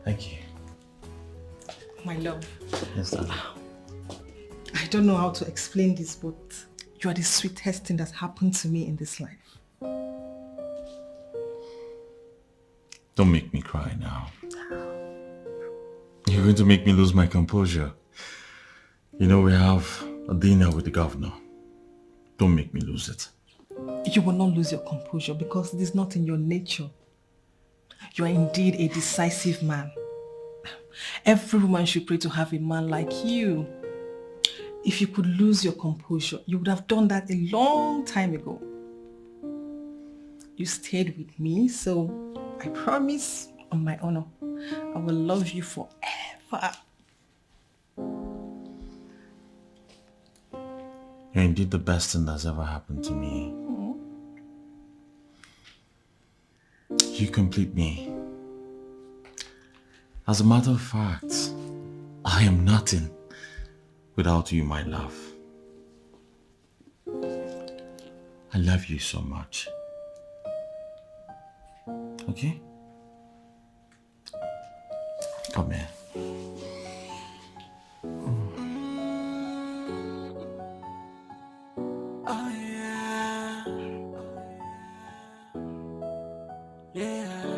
Thank you. My love. Yes, darling. I don't know how to explain this, but you are the sweetest thing that's happened to me in this life. Don't make me cry now. You're going to make me lose my composure. You know, we have a dinner with the governor. Don't make me lose it. You will not lose your composure because it is not in your nature. You are indeed a decisive man. Every woman should pray to have a man like you. If you could lose your composure, you would have done that a long time ago. You stayed with me, so I promise on my honor, I will love you forever. You're indeed the best thing that's ever happened to me. You complete me. As a matter of fact, I am nothing without you, my love. I love you so much. Okay? Come here. Oh yeah. Yeah.